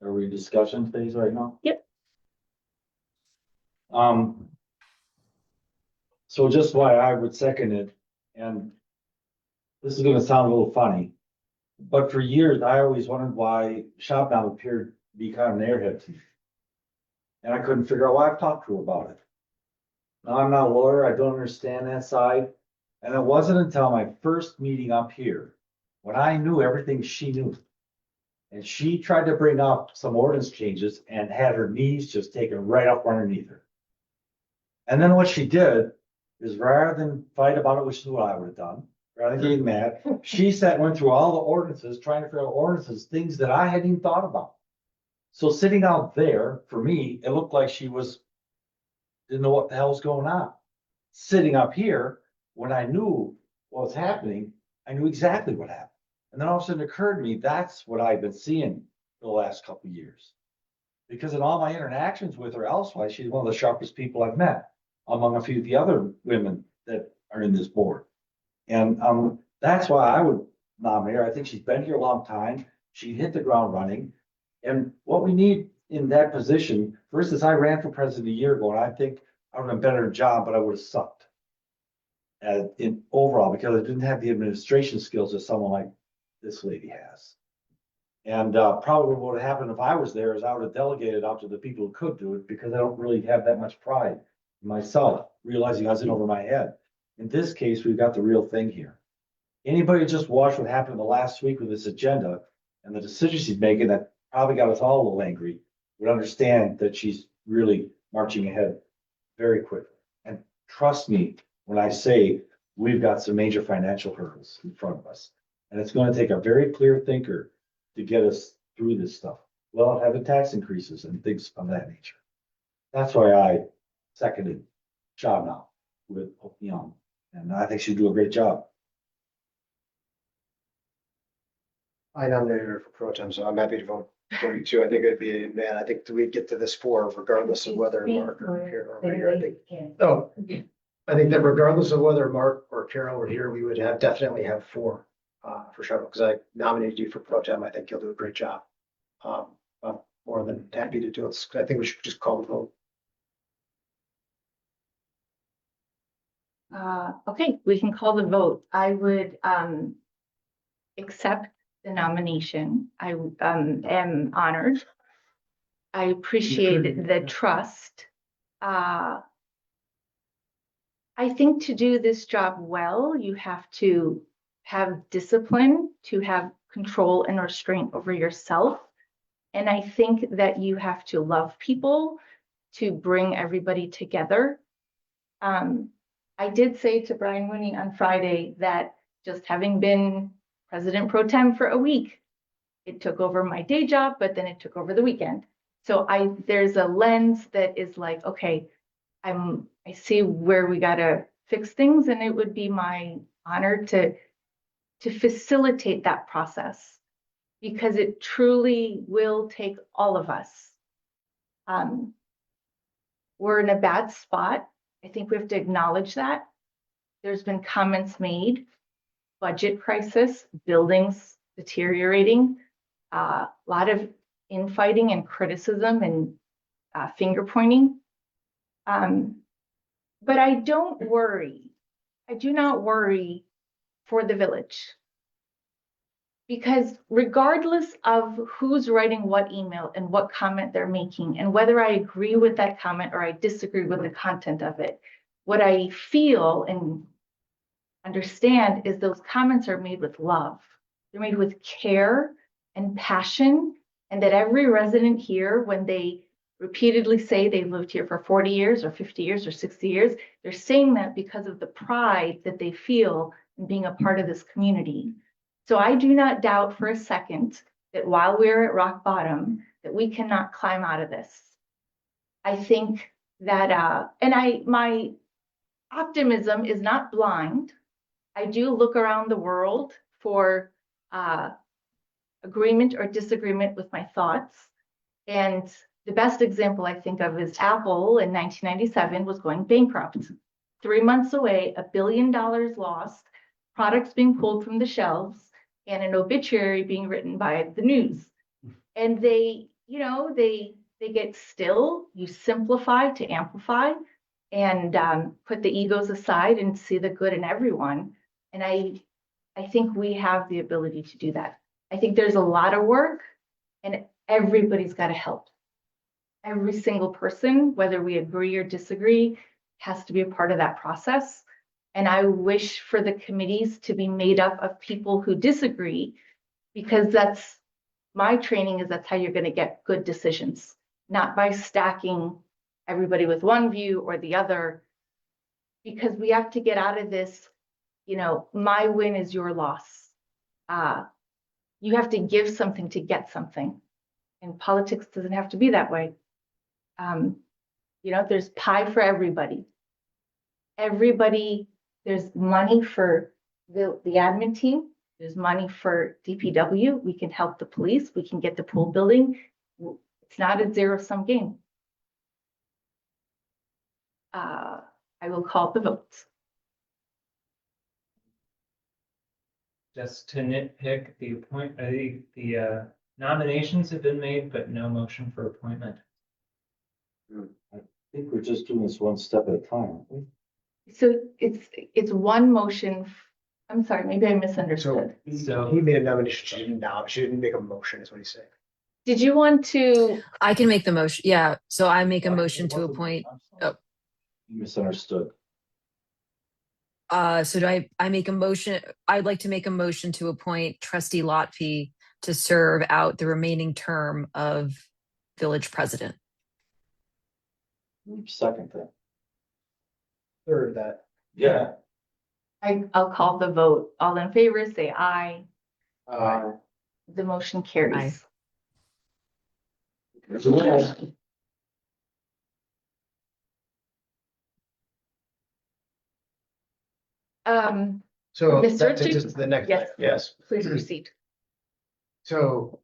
Are we discussion phase right now? Yep. So just why I would second it, and this is gonna sound a little funny, but for years, I always wondered why Shopnow appeared to be kind of an airhead to me. And I couldn't figure out why. I've talked to her about it. Now, I'm not a lawyer, I don't understand that side, and it wasn't until my first meeting up here, when I knew everything she knew. And she tried to bring up some ordinance changes and had her knees just taken right up underneath her. And then what she did is, rather than fight about it, which is what I would have done, rather than getting mad, she sat and went through all the ordinances, trying to figure out ordinances, things that I hadn't even thought about. So sitting out there, for me, it looked like she didn't know what the hell was going on. Sitting up here, when I knew what was happening, I knew exactly what happened. And then all of a sudden it occurred to me, that's what I've been seeing for the last couple of years. Because in all my interactions with her elsewise, she's one of the sharpest people I've met, among a few of the other women that are in this board. And that's why I would nominate her. I think she's been here a long time. She hit the ground running. And what we need in that position, for instance, I ran for president a year ago, and I think I would have done a better job, but I would have sucked in overall, because I didn't have the administration skills that someone like this lady has. And probably what would have happened if I was there is I would have delegated out to the people who could do it, because I don't really have that much pride in myself, realizing I was in over my head. In this case, we've got the real thing here. Anybody who just watched what happened in the last week with this agenda and the decisions she's making that probably got us all a little angry would understand that she's really marching ahead very quickly. And trust me when I say we've got some major financial hurdles in front of us. And it's going to take a very clear thinker to get us through this stuff. Well, having tax increases and things of that nature. That's why I seconded Shopnow with Young, and I think she'd do a great job. I nominated her for pro tem, so I'm happy to vote for you too. I think it'd be, man, I think we get to this four regardless of whether Mark or Carol are here. I think that regardless of whether Mark or Carol were here, we would definitely have four for sure, because I nominated you for pro tem. I think you'll do a great job. I'm more than happy to do it. I think we should just call the vote. Okay, we can call the vote. I would accept the nomination. I am honored. I appreciate the trust. I think to do this job well, you have to have discipline, to have control and restraint over yourself. And I think that you have to love people to bring everybody together. I did say to Brian Mooney on Friday that just having been president pro tem for a week, it took over my day job, but then it took over the weekend. So there's a lens that is like, okay, I see where we gotta fix things, and it would be my honor to facilitate that process, because it truly will take all of us. We're in a bad spot. I think we have to acknowledge that. There's been comments made, budget crisis, buildings deteriorating, a lot of infighting and criticism and finger pointing. But I don't worry. I do not worry for the village. Because regardless of who's writing what email and what comment they're making, and whether I agree with that comment or I disagree with the content of it, what I feel and understand is those comments are made with love. They're made with care and passion, and that every resident here, when they repeatedly say they've lived here for 40 years or 50 years or 60 years, they're saying that because of the pride that they feel in being a part of this community. So I do not doubt for a second that while we're at rock bottom, that we cannot climb out of this. I think that, my optimism is not blind. I do look around the world for agreement or disagreement with my thoughts. And the best example I think of is Apple in 1997 was going bankrupt. 3 months away, $1 billion lost, products being pulled from the shelves, and an obituary being written by the news. And they get still, you simplify to amplify, and put the egos aside and see the good in everyone. And I think we have the ability to do that. I think there's a lot of work, and everybody's got to help. Every single person, whether we agree or disagree, has to be a part of that process. And I wish for the committees to be made up of people who disagree, because that's my training, is that's how you're going to get good decisions, not by stacking everybody with one view or the other, because we have to get out of this, my win is your loss. You have to give something to get something. And politics doesn't have to be that way. There's pie for everybody. There's money for the admin team. There's money for DPW. We can help the police. We can get the pool building. It's not a zero-sum game. I will call the votes. Just to nitpick, the nominations have been made, but no motion for appointment. I think we're just doing this one step at a time, aren't we? So it's one motion. I'm sorry, maybe I misunderstood. So He made a nomination, she didn't make a motion, is what he's saying. Did you want to? I can make the motion. Yeah. So I make a motion to appoint. Oh. You misunderstood. So do I make a motion? I'd like to make a motion to appoint Trustee Lotfy to serve out the remaining term of village president. Second that. Third that. Yeah. I'll call the vote. All in favor, say aye. The motion carries. So The that search- takes us to the next. Yes. Yes. Please proceed. So,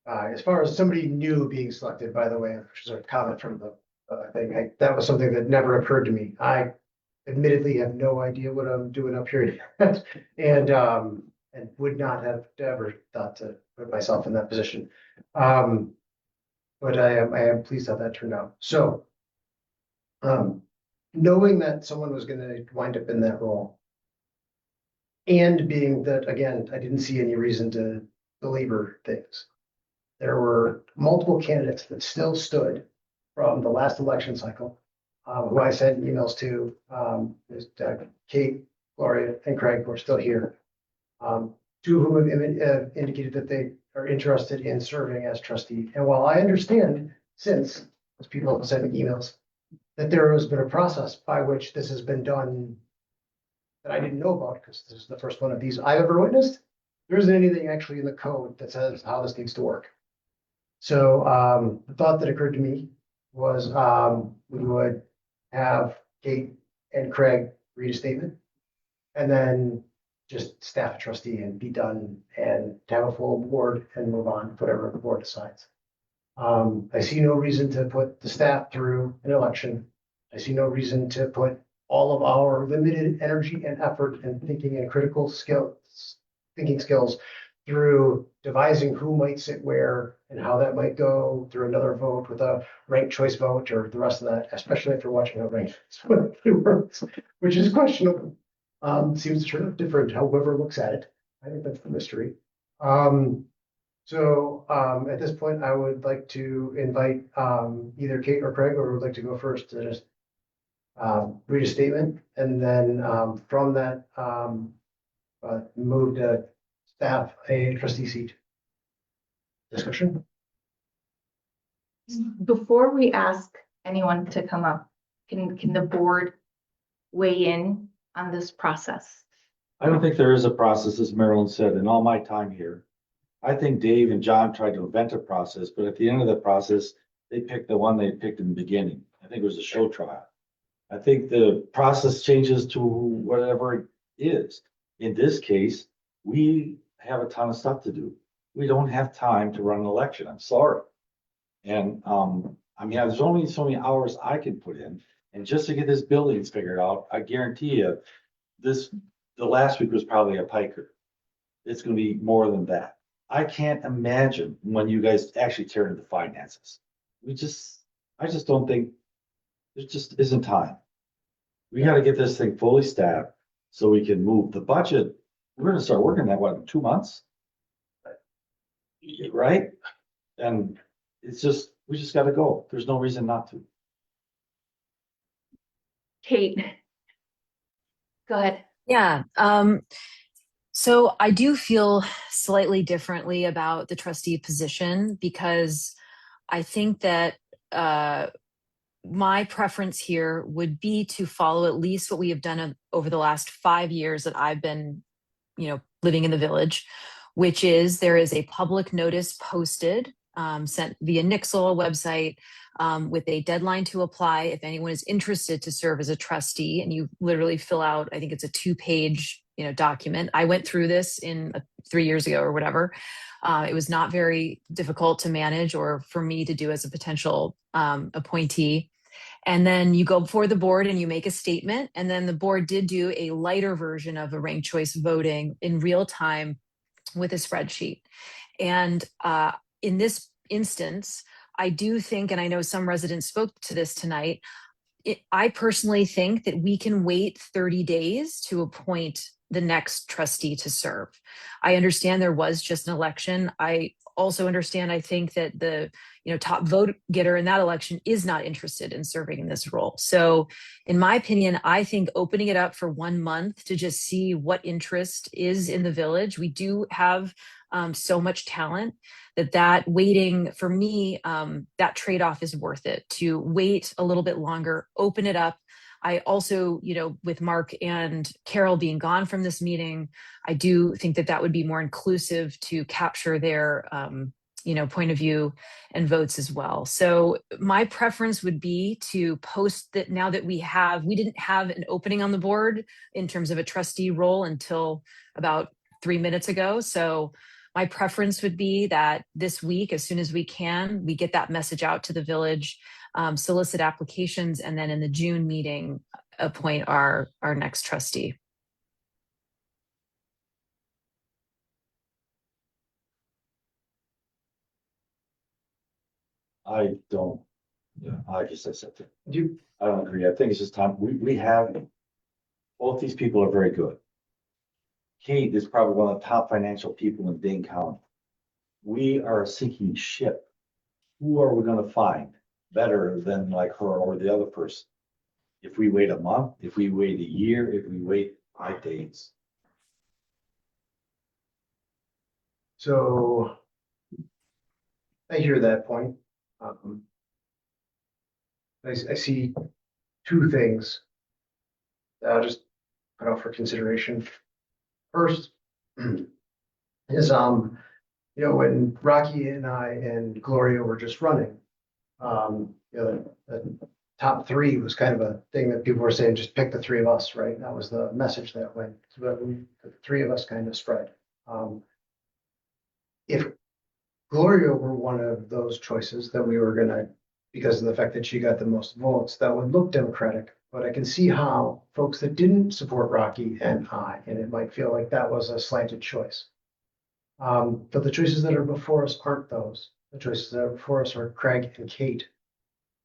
as far as somebody new being selected, by the way, which is a comment from the thing, that was something that never occurred to me. I admittedly have no idea what I'm doing up here yet, and would not have ever thought to put myself in that position. But I am pleased how that turned out. So, knowing that someone was going to wind up in that role, and being that, again, I didn't see any reason to belabor things. There were multiple candidates that still stood from the last election cycle, who I sent emails to. Kate, Gloria, and Craig were still here. Two of whom have indicated that they are interested in serving as trustee. And while I understand since, as people have sent me emails, that there has been a process by which this has been done that I didn't know about, because this is the first one of these I've ever witnessed. There isn't anything actually in the code that says how this needs to work. So the thought that occurred to me was we would have Kate and Craig read a statement, and then just staff a trustee and be done, and have a full board and move on, whatever the board decides. I see no reason to put the staff through an election. I see no reason to put all of our limited energy and effort and thinking and critical thinking skills through devising who might sit where and how that might go through another vote with a ranked choice vote or the rest of that, especially if you're watching how ranked it works, which is questionable. Seems to turn out different, however looks at it. I think that's the mystery. At this point, I would like to invite, either Kate or Craig, or would like to go first to just read a statement, and then, from that, move to staff a trustee seat. Discussion? Before we ask anyone to come up, can the board weigh in on this process? I don't think there is a process, as Marilyn said, in all my time here. I think Dave and John tried to invent a process, but at the end of the process, they picked the one they picked in the beginning. I think it was a show trial. I think the process changes to whatever it is. In this case, we have a ton of stuff to do. We don't have time to run an election. I'm sorry. And, I mean, there's only so many hours I can put in, and just to get this buildings figured out, I guarantee you, the last week was probably a piker. It's gonna be more than that. I can't imagine when you guys actually tear into the finances. I just don't think, there just isn't time. We gotta get this thing fully staffed so we can move the budget. We're gonna start working that, what, in 2 months? Right? And we just gotta go. There's no reason not to. Kate? Go ahead. Yeah, so I do feel slightly differently about the trustee position because I think that my preference here would be to follow at least what we have done over the last 5 years that I've been, living in the village, which is there is a public notice posted, sent via Nixle website, with a deadline to apply if anyone is interested to serve as a trustee, and you literally fill out, I think it's a 2-page, document. I went through this 3 years ago or whatever. It was not very difficult to manage or for me to do as a potential appointee. And then you go before the board and you make a statement. And then the board did do a lighter version of a ranked choice voting in real time with a spreadsheet. And in this instance, I do think, and I know some residents spoke to this tonight, I personally think that we can wait 30 days to appoint the next trustee to serve. I understand there was just an election. I also understand, I think that the top vote getter in that election is not interested in serving in this role. So in my opinion, I think opening it up for 1 month to just see what interest is in the village. We do have so much talent that waiting for me, that trade-off is worth it to wait a little bit longer, open it up. I also, with Mark and Carol being gone from this meeting, I do think that would be more inclusive to capture their, point of view and votes as well. So my preference would be to post that now that we didn't have an opening on the board in terms of a trustee role until about 3 minutes ago. So my preference would be that this week, as soon as we can, we get that message out to the village, solicit applications, and then in the June meeting, appoint our next trustee. I don't, I guess I said that. I don't agree. I think it's just time. We have, both these people are very good. Kate is probably one of the top financial people in Dane County. We are a sinking ship. Who are we gonna find better than like her or the other person? If we wait a month, if we wait a year, if we wait 5 days. So I hear that point. I see 2 things that I'll just put out for consideration. First is, when Rocky and I and Gloria were just running, the top 3 was kind of a thing that people were saying, just pick the 3 of us, right? That was the message that went, so that the 3 of us kind of spread. If Gloria were one of those choices, then we were gonna, because of the fact that she got the most votes, that would look Democratic. But I can see how folks that didn't support Rocky and it might feel like that was a slanted choice. But the choices that are before us aren't those. The choices that are before us are Craig and Kate.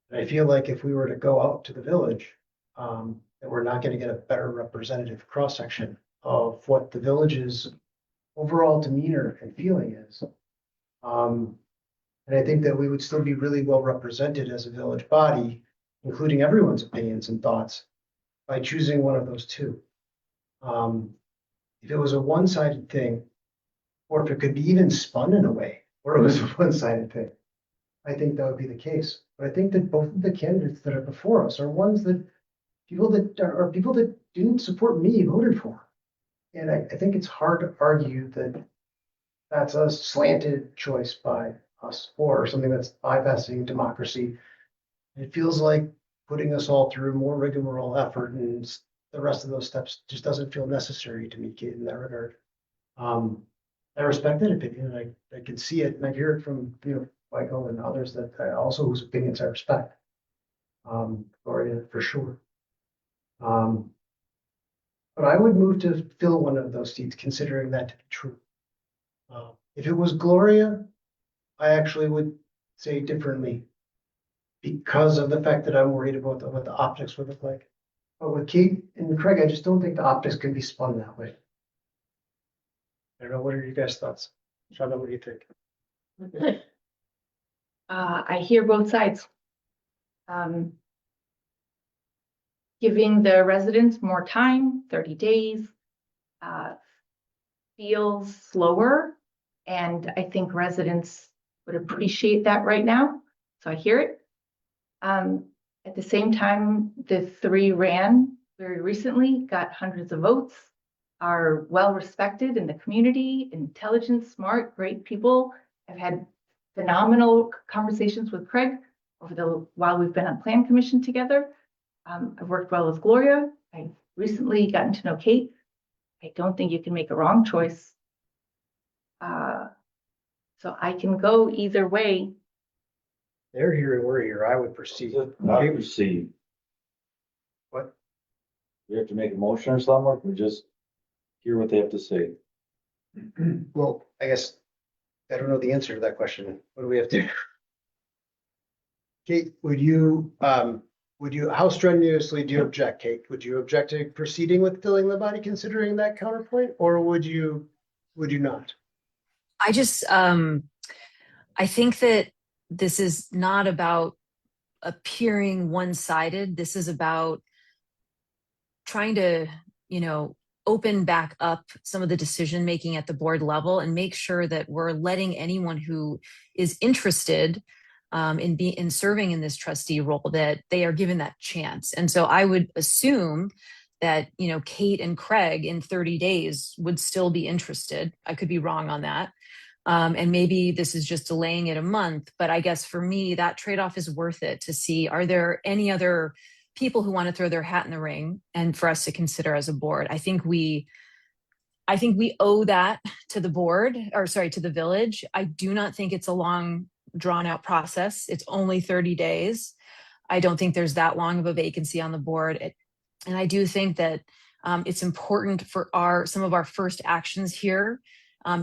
And I feel like if we were to go out to the village, that we're not gonna get a better representative cross-section of what the village's overall demeanor and feeling is. And I think that we would still be really well represented as a village body, including everyone's opinions and thoughts, by choosing one of those two. If it was a one-sided thing, or if it could be even spun in a way, where it was a one-sided thing, I think that would be the case. But I think that both of the candidates that are before us are ones that people that didn't support me voted for. And I think it's hard to argue that that's a slanted choice by us or something that's bypassing democracy. It feels like putting us all through more rigmarole effort, and the rest of those steps just doesn't feel necessary to me, Kate, in that regard. I respect that opinion, and I can see it, and I hear it from, Michael and others that I also whose opinions I respect. Gloria, for sure. But I would move to fill one of those seats, considering that to be true. If it was Gloria, I actually would say differently because of the fact that I'm worried about what the optics would look like. But with Kate and Craig, I just don't think the optics can be spun that way. I don't know, what are your guys' thoughts? Shawna, what do you think? I hear both sides. Giving the residents more time, 30 days, feels slower. And I think residents would appreciate that right now. So I hear it. At the same time, the three ran very recently, got hundreds of votes, are well respected in the community, intelligent, smart, great people. I've had phenomenal conversations with Craig while we've been on Plan Commission together. I've worked well with Gloria. I've recently gotten to know Kate. I don't think you can make a wrong choice. So I can go either way. They're here and we're here. I would proceed. I proceed. What? We have to make a motion or something, or we just hear what they have to say? Well, I guess I don't know the answer to that question. What do we have to do? Kate, how strenuously do you object, Kate? Would you object to proceeding with filling the body considering that counterpoint, or would you not? I just, I think that this is not about appearing one-sided. This is about trying to, open back up some of the decision-making at the board level and make sure that we're letting anyone who is interested in serving in this trustee role, that they are given that chance. And so I would assume that, Kate and Craig in 30 days would still be interested. I could be wrong on that. And maybe this is just delaying it a month, but I guess for me, that trade-off is worth it to see, are there any other people who want to throw their hat in the ring and for us to consider as a board? I think we owe that to the board, or sorry, to the village. I do not think it's a long drawn out process. It's only 30 days. I don't think there's that long of a vacancy on the board. And I do think that it's important for some of our first actions here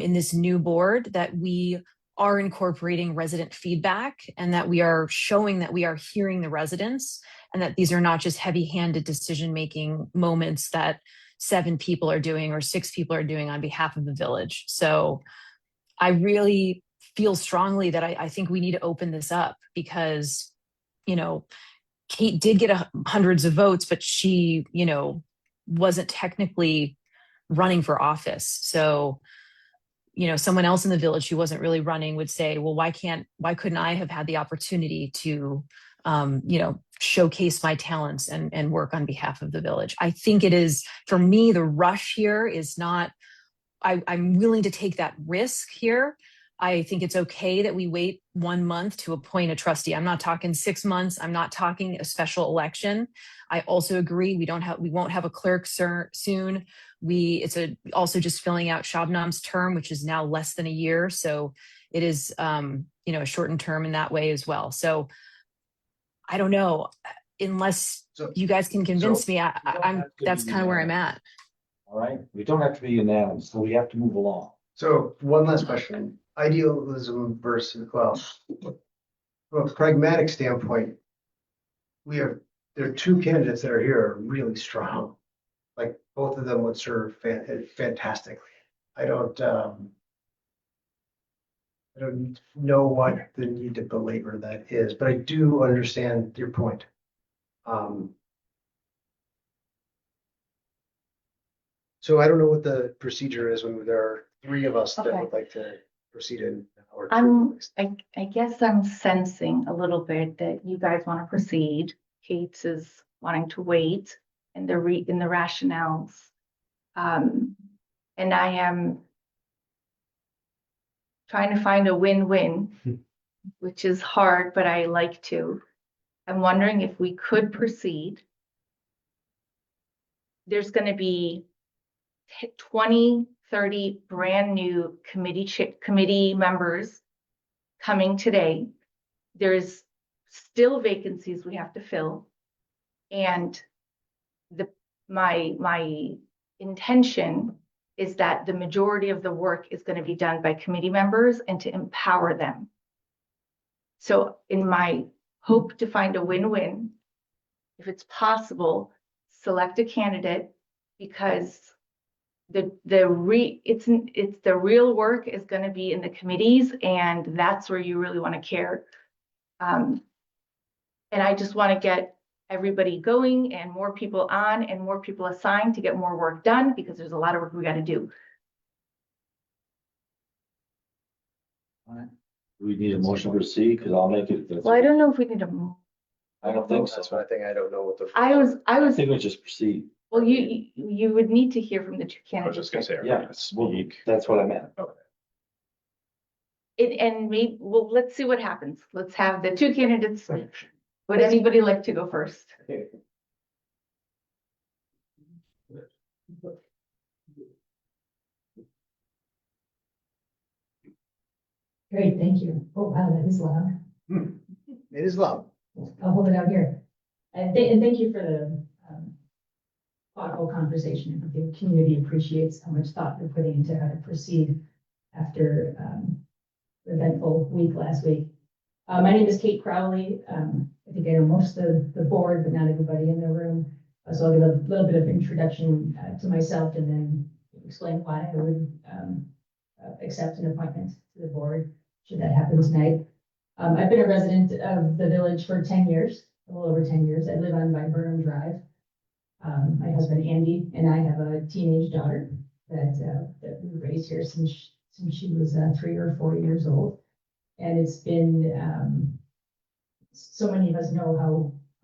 in this new board that we are incorporating resident feedback and that we are showing that we are hearing the residents and that these are not just heavy-handed decision-making moments that 7 people are doing or 6 people are doing on behalf of the village. So I really feel strongly that I think we need to open this up because, Kate did get hundreds of votes, but she, wasn't technically running for office. So, someone else in the village who wasn't really running would say, well, why couldn't I have had the opportunity to, showcase my talents and work on behalf of the village? I think it is, for me, the rush here is not, I'm willing to take that risk here. I think it's okay that we wait 1 month to appoint a trustee. I'm not talking 6 months. I'm not talking a special election. I also agree we won't have a clerk soon. It's also just filling out Shabnam's term, which is now less than a year. So it is, a shortened term in that way as well. So I don't know, unless you guys can convince me, that's kind of where I'm at. All right, we don't have to be unanimous, so we have to move along. So one last question, idealism versus, well, from a pragmatic standpoint, there are 2 candidates that are here are really strong. Like both of them would serve fantastically. I don't know what the need to belabor that is, but I do understand your point. So I don't know what the procedure is when there are three of us that Okay. would like to proceed in. Or I guess I'm sensing a little bit that you guys want to proceed. Kate's is wanting to wait and in the rationales. And I am trying to find a win-win, which is hard, but I like to. I'm wondering if we could proceed. There's going to be 20, 30 brand new committee members coming today. There's still vacancies we have to fill. And my intention is that the majority of the work is going to be done by committee members and to empower them. So in my hope to find a win-win, if it's possible, select a candidate, because it's the real work is going to be in the committees, and that's where you really want to care. And I just want to get everybody going and more people on and more people assigned to get more work done, because there's a lot of work we got to do. We need a motion to proceed, because I'll make it. Well, I don't know if we need I don't think so. That's what I think. I don't know what the. I think we just proceed. well, you would need to hear from the two candidates. Yeah, well, that's what I meant. And maybe, well, let's see what happens. Let's have the two candidates. Would anybody like to go first? Great, thank you. Oh, wow, that is loud. It is loud. I'll hold it out here. And thank you for the thoughtful conversation. The community appreciates how much thought you're putting into how to proceed after the eventful week last week. My name is Kate Crowley. I think I know most of the board, but not everybody in the room. So I'll give a little bit of introduction to myself and then explain why I would accept an appointment to the board, should that happen tonight. I've been a resident of the village for 10 years, a little over 10 years. I live on Viburnum Drive. My husband Andy and I have a teenage daughter that we raised here since she was 3 or 4 years old. And it's been, so many of us know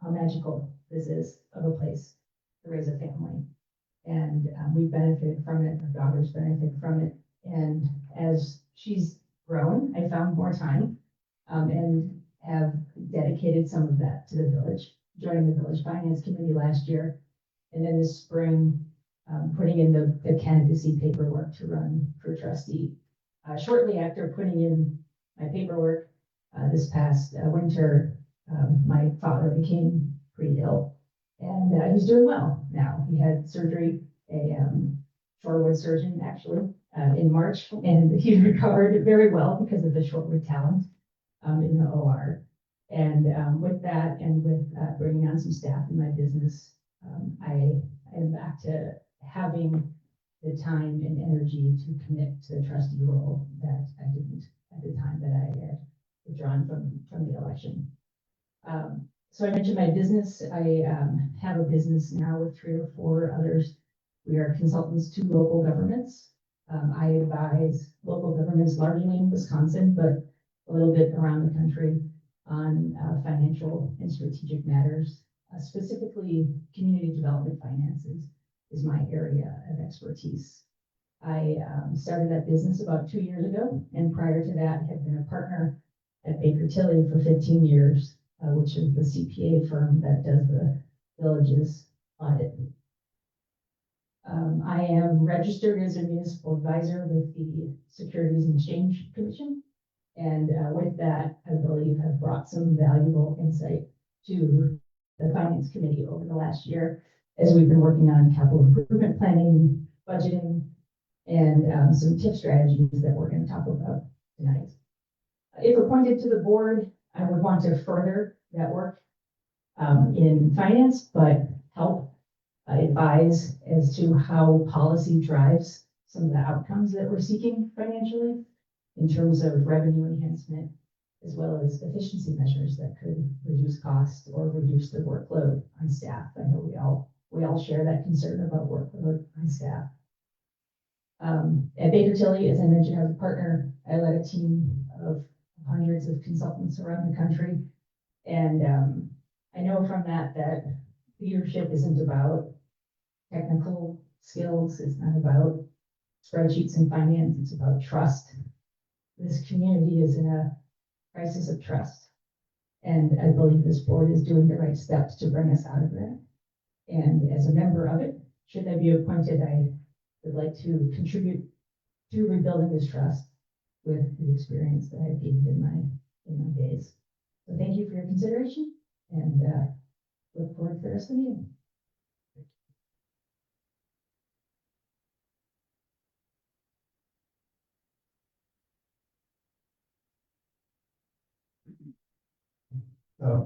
how magical this is of a place to raise a family. And we've benefited from it, our daughters benefit from it. And as she's grown, I found more time and have dedicated some of that to the village, joining the village finance committee last year. And then this spring, putting in the candidacy paperwork to run for trustee. Shortly after putting in my paperwork this past winter, my father became pretty ill, and he's doing well now. He had surgery, a shorewood surgeon actually, in March, and he's recovered very well because of the shorewood talent in the OR. And with that, and with bringing on some staff in my business, I am back to having the time and energy to commit to the trustee role that I didn't at the time that I had withdrawn from the election. So I mentioned my business. I have a business now with 3 or 4 others. We are consultants to local governments. I advise local governments largely in Wisconsin, but a little bit around the country on financial and strategic matters. Specifically, community development finances is my area of expertise. I started that business about 2 years ago, and prior to that had been a partner at Baker Tilly for 15 years, which is the CPA firm that does the village's audit. I am registered as a municipal advisor with the Securities and Exchange Commission, and with that, I believe have brought some valuable insight to the Finance Committee over the last year as we've been working on capital improvement planning, budgeting, and some tip strategies that we're going to talk about tonight. If appointed to the board, I would want to further that work in finance, but help advise as to how policy drives some of the outcomes that we're seeking financially in terms of revenue enhancement, as well as efficiency measures that could reduce costs or reduce the workload on staff. I know we all share that concern about workload on staff. At Baker Tilly, as I mentioned, I was a partner. I led a team of hundreds of consultants around the country. And I know from that leadership isn't about technical skills. It's not about spreadsheets and finance. It's about trust. This community is in a crisis of trust. And I believe this board is doing the right steps to bring us out of that. And as a member of it, should I be appointed, I would like to contribute to rebuilding this trust with the experience that I've gained in my days. So thank you for your consideration and look forward to the rest of the meeting.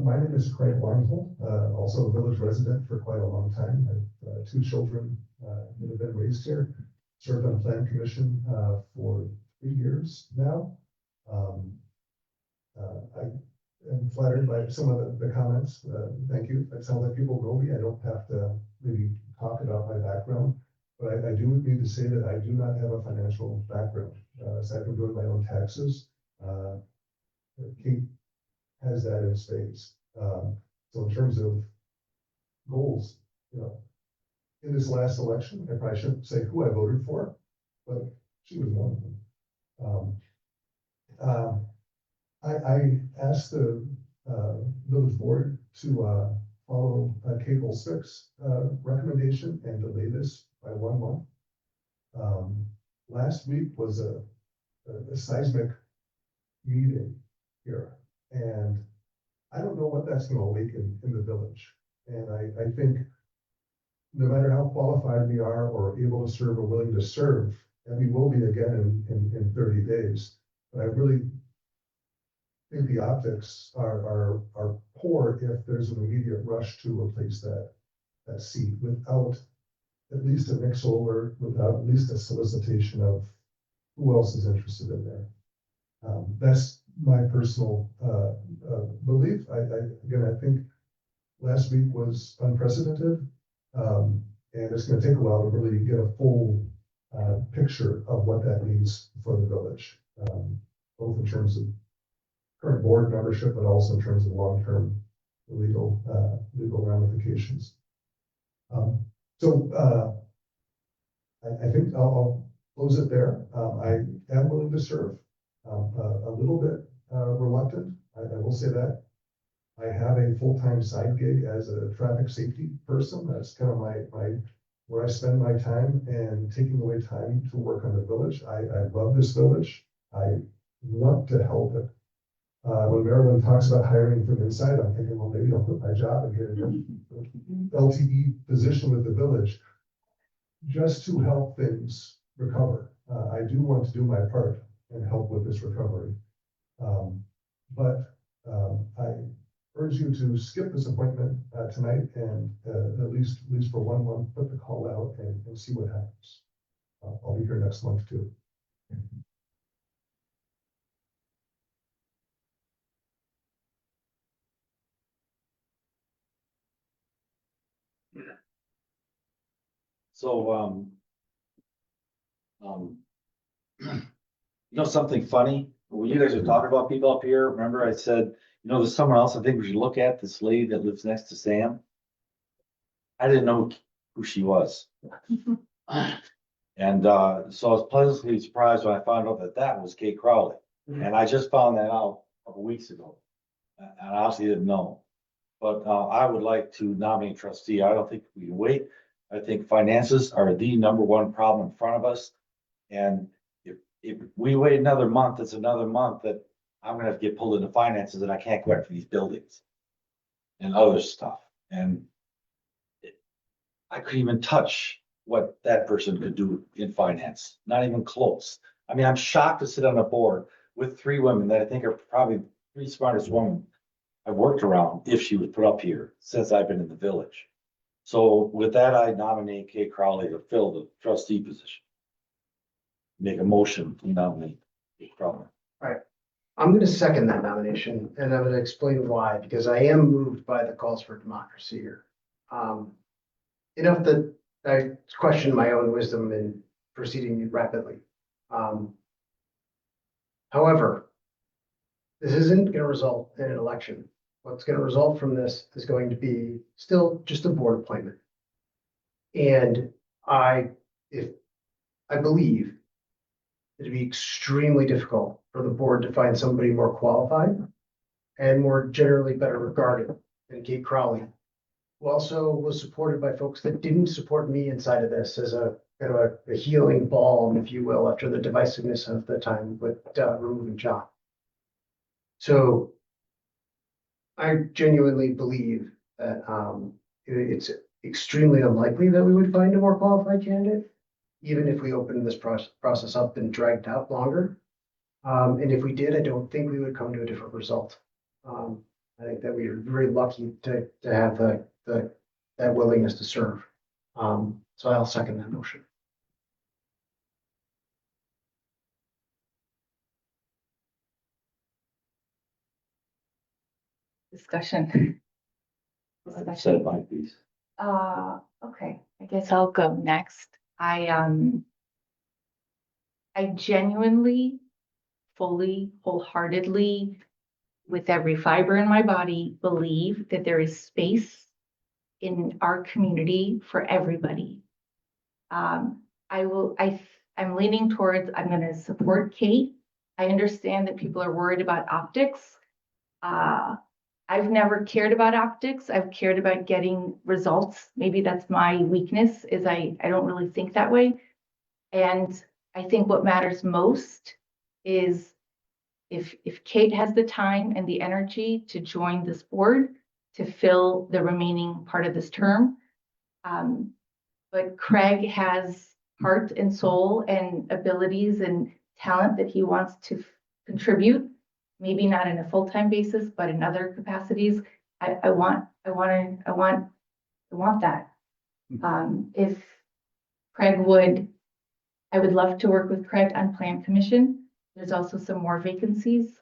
My name is Craig Weinhold, also a village resident for quite a long time. I have 2 children that have been raised here. Served on Plan Commission for 3 years now. I am flattered by some of the comments. Thank you. It sounds like people know me. I don't have to maybe talk about my background, but I do need to say that I do not have a financial background. Aside from doing my own taxes, Kate has that in spades. So in terms of goals, in this last election, I probably shouldn't say who I voted for, but she was one of them. I asked the village board to follow Kate Holstick's recommendation and delay this by 1 month. Last week was a seismic meeting here. And I don't know what that's going to awaken in the village. And I think no matter how qualified we are or able to serve or willing to serve, and we will be again in 30 days, but I really think the optics are poor if there's an immediate rush to replace that seat without at least a mixel or without at least a solicitation of who else is interested in there. That's my personal belief. I think last week was unprecedented, and it's going to take a while to really get a full picture of what that means for the village, both in terms of current board membership, but also in terms of long-term legal ramifications. I think I'll close it there. I am willing to serve. A little bit reluctant, I will say that. I have a full-time side gig as a traffic safety person. That's kind of where I spend my time, and taking away time to work on the village. I love this village. I want to help it. When Marilyn talks about hiring from inside, I'm thinking, well, maybe I'll quit my job and get an LTE position with the village just to help things recover. I do want to do my part and help with this recovery. But I urge you to skip this appointment tonight and at least for 1 month, put the call out and see what happens. I'll be here next month too. So, something funny, when you guys are talking about people up here, remember I said, there's someone else I think we should look at, this lady that lives next to Sam. I didn't know who she was. And so I was pleasantly surprised when I found out that was Kate Crowley. And I just found that out a couple weeks ago. And I honestly didn't know. But I would like to nominate a trustee. I don't think we can wait. I think finances are the #1 problem in front of us. And if we wait another month, it's another month that I'm gonna have to get pulled into finances and I can't go after these buildings and other stuff. And I couldn't even touch what that person could do in finance, not even close. I mean, I'm shocked to sit on a board with 3 women that I think are probably the 3 smartest women I've worked around if she was put up here since I've been in the village. So with that, I nominate Kate Crowley to fill the trustee position. make a motion to nominate Kate Crowley. I'm gonna second that nomination, and I'm gonna explain why, because I am moved by the calls for democracy here. Enough that I question my own wisdom in proceeding rapidly. However, this isn't gonna result in an election. What's gonna result from this is going to be still just a board appointment. And I believe it'd be extremely difficult for the board to find somebody more qualified and more generally better regarded than Kate Crowley, who also was supported by folks that didn't support me inside of this as a kind of a healing balm, if you will, after the divisiveness of the time with removing John. So I genuinely believe that it's extremely unlikely that we would find a more qualified candidate, even if we opened this process up and dragged out longer. And if we did, I don't think we would come to a different result. I think that we are very lucky to have that willingness to serve. So I'll second that motion. Discussion. I said my piece. Okay, I guess I'll go next. I genuinely, fully, wholeheartedly, with every fiber in my body, believe that there is space in our community for everybody. I'm leaning towards, I'm gonna support Kate. I understand that people are worried about optics. I've never cared about optics. I've cared about getting results. Maybe that's my weakness, is I don't really think that way. And I think what matters most is if Kate has the time and the energy to join this board to fill the remaining part of this term. But Craig has heart and soul and abilities and talent that he wants to contribute. Maybe not in a full-time basis, but in other capacities. I want that. If Craig would, I would love to work with Craig on Plan Commission. There's also some more vacancies.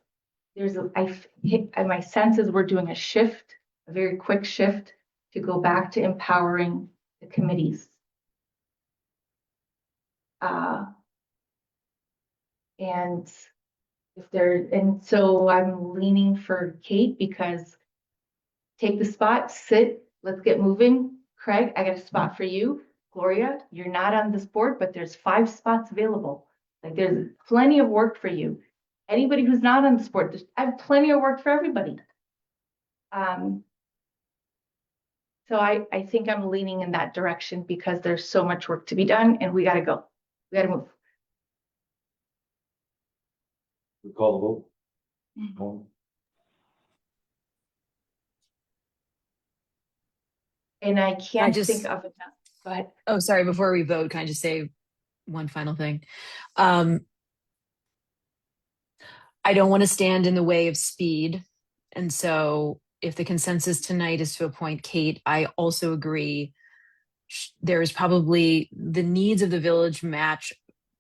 My sense is we're doing a shift, a very quick shift to go back to empowering the committees. And so I'm leaning for Kate because take the spot, sit, let's get moving. Craig, I got a spot for you. Gloria, you're not on this board, but there's 5 spots available. Like there's plenty of work for you. Anybody who's not on this board, I have plenty of work for everybody. So I think I'm leaning in that direction because there's so much work to be done and we gotta go. We gotta move. We call the vote. And I can't just- think of it now. Go ahead. Oh, sorry. Before we vote, can I just say one final thing? I don't want to stand in the way of speed. And so if the consensus tonight is to appoint Kate, I also agree there is probably the needs of the village match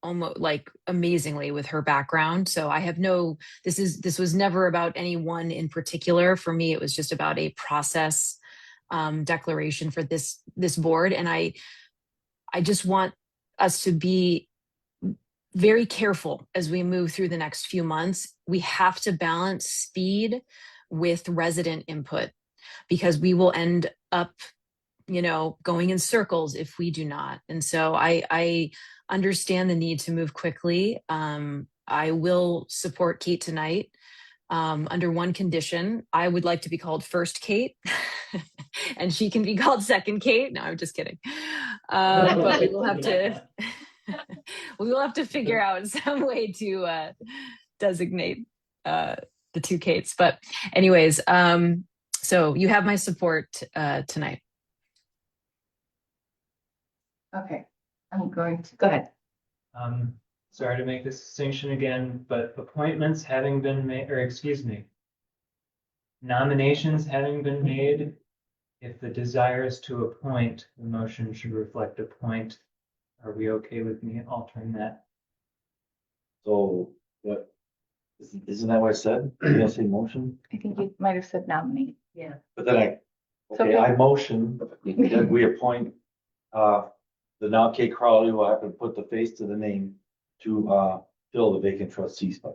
almost like amazingly with her background. So I have this was never about anyone in particular. For me, it was just about a process declaration for this board. And I just want us to be very careful as we move through the next few months. We have to balance speed with resident input because we will end up, going in circles if we do not. And so I understand the need to move quickly. I will support Kate tonight. Under one condition, I would like to be called First Kate and she can be called Second Kate. No, I'm just kidding. But we will have to figure out some way to designate the 2 Kates. But anyways, so you have my support tonight. Okay, I'm going to go ahead. Sorry to make this distinction again, but appointments having been made, or excuse me, nominations having been made, if the desire is to appoint, the motion should reflect appoint. Are we okay with me altering that? So what? Isn't that what I said? Did I say motion? I think you might have said nominate. Yeah. But then It's okay, okay. I motion that we appoint, the now Kate Crowley will have to put the face to the name to, fill the vacant trustee spot.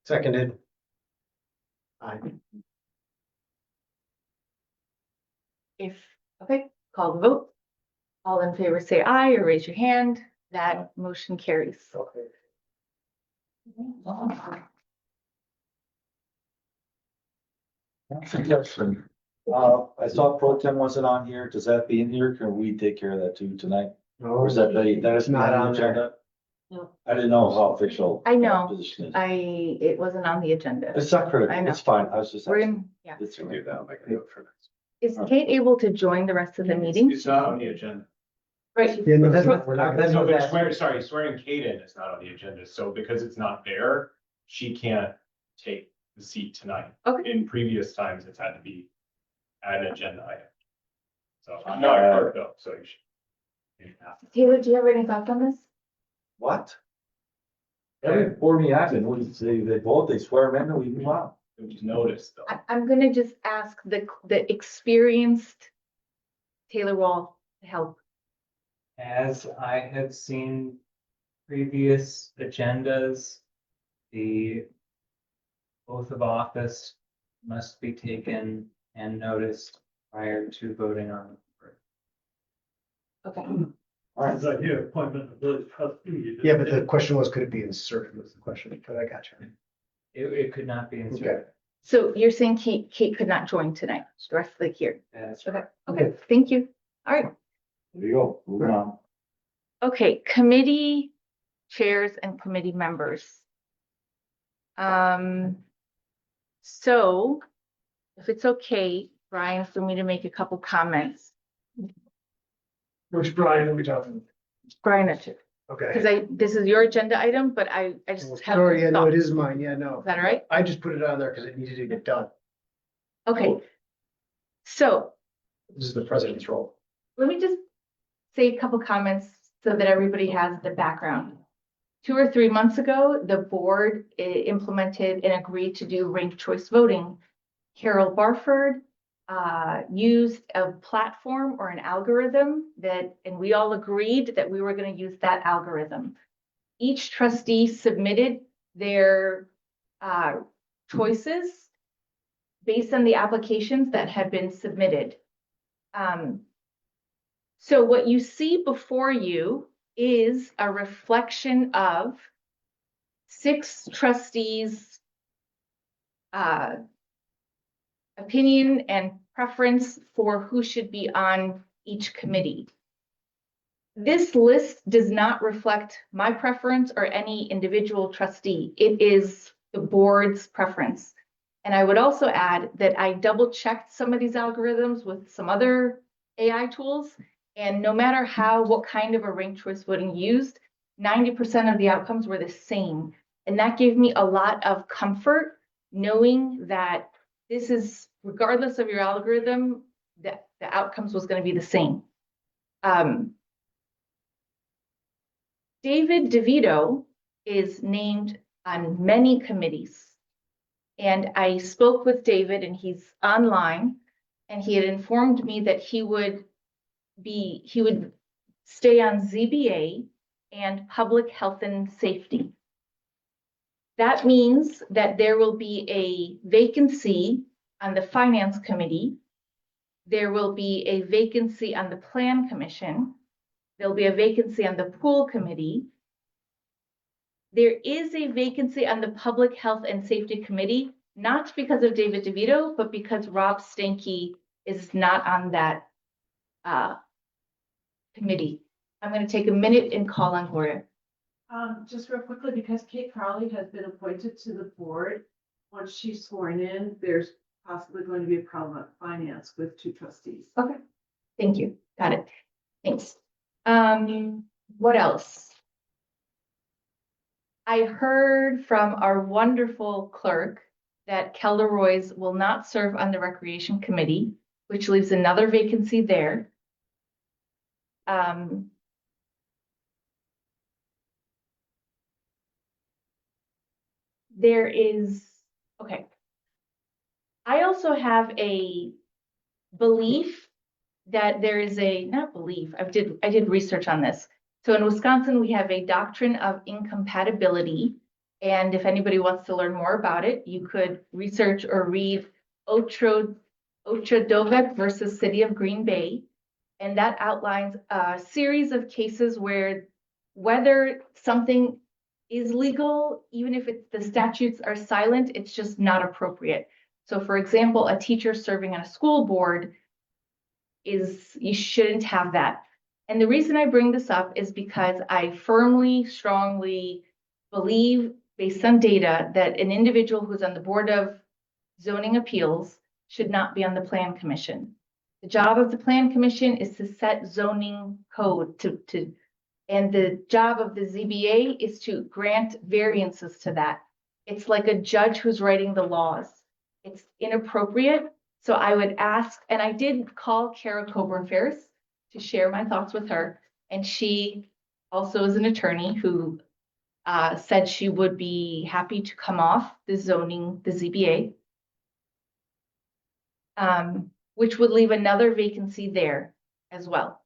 Seconded. Aye. Okay, call the vote. All in favor, say aye or raise your hand. That motion carries. Okay. Suggestion. I saw Pro Tem wasn't on here. Does that be in here? Can we take care of that too tonight? Or is that that is Not on there. agenda? No. I didn't know how official. I know. Position is. It wasn't on the agenda. It's not I critical. know. It's fine. I was just. We're asking. in, yeah. It's We can do that, I'll make a note for next. Is Kate able to join the rest of the meeting? It's not on the agenda. Right. Yeah, no, that's not, we're not No, gonna. but swearing Kate in is not on the agenda, so because it's not there, she can't take the seat tonight. Okay. In previous times, it's had to be an agenda item. So I'm not a clerk though, so you should. Taylor, do you have any thoughts on this? What? Every board meeting I've been, we say they vote, they swear them in, and we move on. It was noticed though. I'm gonna just ask the experienced Taylor Wall to help. As I have seen previous agendas, the oath of office must be taken and noticed prior to voting on it. Okay. All right. idea appointment of village trustee. Yeah, but the question was, could it be inserted was the question, but I got you. It could not be inserted. So you're saying Kate could not join tonight, the rest of the here. That's Okay, okay, thank you. All right. There you go. Moving on. Okay, committee chairs and committee members. So if it's okay, Brian, for me to make a couple comments. Which Brian are we talking? Brian, because Okay. this is your agenda item, but I just have. Sorry, yeah, no, it thoughts. is mine. Yeah, no. Is that all right? I just put it on there because it needed to get done. Okay. So This is the president's role. let me just say a couple comments so that everybody has the background. 2 or 3 months ago, the board implemented and agreed to do ranked choice voting. Carol Barford used a platform or an algorithm and we all agreed that we were going to use that algorithm. Each trustee submitted their choices based on the applications that had been submitted. So what you see before you is a reflection of 6 trustees' opinion and preference for who should be on each committee. This list does not reflect my preference or any individual trustee. It is the board's preference. And I would also add that I double checked some of these algorithms with some other AI tools. And no matter what kind of a ranked choice voting used, 90% of the outcomes were the same. And that gave me a lot of comfort knowing that this is, regardless of your algorithm, that the outcomes was going to be the same. David DeVito is named on many committees. And I spoke with David and he's online and he had informed me that he would stay on ZBA and public health and safety. That means that there will be a vacancy on the finance committee. There will be a vacancy on the plan commission. There'll be a vacancy on the pool committee. There is a vacancy on the public health and safety committee, not because of David DeVito, but because Rob Stanky is not on that committee. I'm going to take a minute and call on Gloria. Just real quickly, because Kate Crowley has been appointed to the board, once she's sworn in, there's possibly going to be a problem at finance with 2 trustees. Okay, thank you. Got it. Thanks. What else? I heard from our wonderful clerk that Kelda Roy's will not serve on the Recreation Committee, which leaves another vacancy there. there is, okay. I also have a belief that there is a, not belief, I did research on this. So in Wisconsin, we have a doctrine of incompatibility. And if anybody wants to learn more about it, you could research or read Ochodovec versus City of Green Bay. And that outlines a series of cases where whether something is legal, even if the statutes are silent, it's just not appropriate. So for example, a teacher serving on a school board you shouldn't have that. And the reason I bring this up is because I firmly, strongly believe, based on data, that an individual who's on the Board of Zoning Appeals should not be on the Plan Commission. The job of the Plan Commission is to set zoning code and the job of the ZBA is to grant variances to that. It's like a judge who's writing the laws. It's inappropriate. So I would ask, and I did call Kara Coburn Ferris to share my thoughts with her. And she also is an attorney who said she would be happy to come off the ZBA, which would leave another vacancy there as well.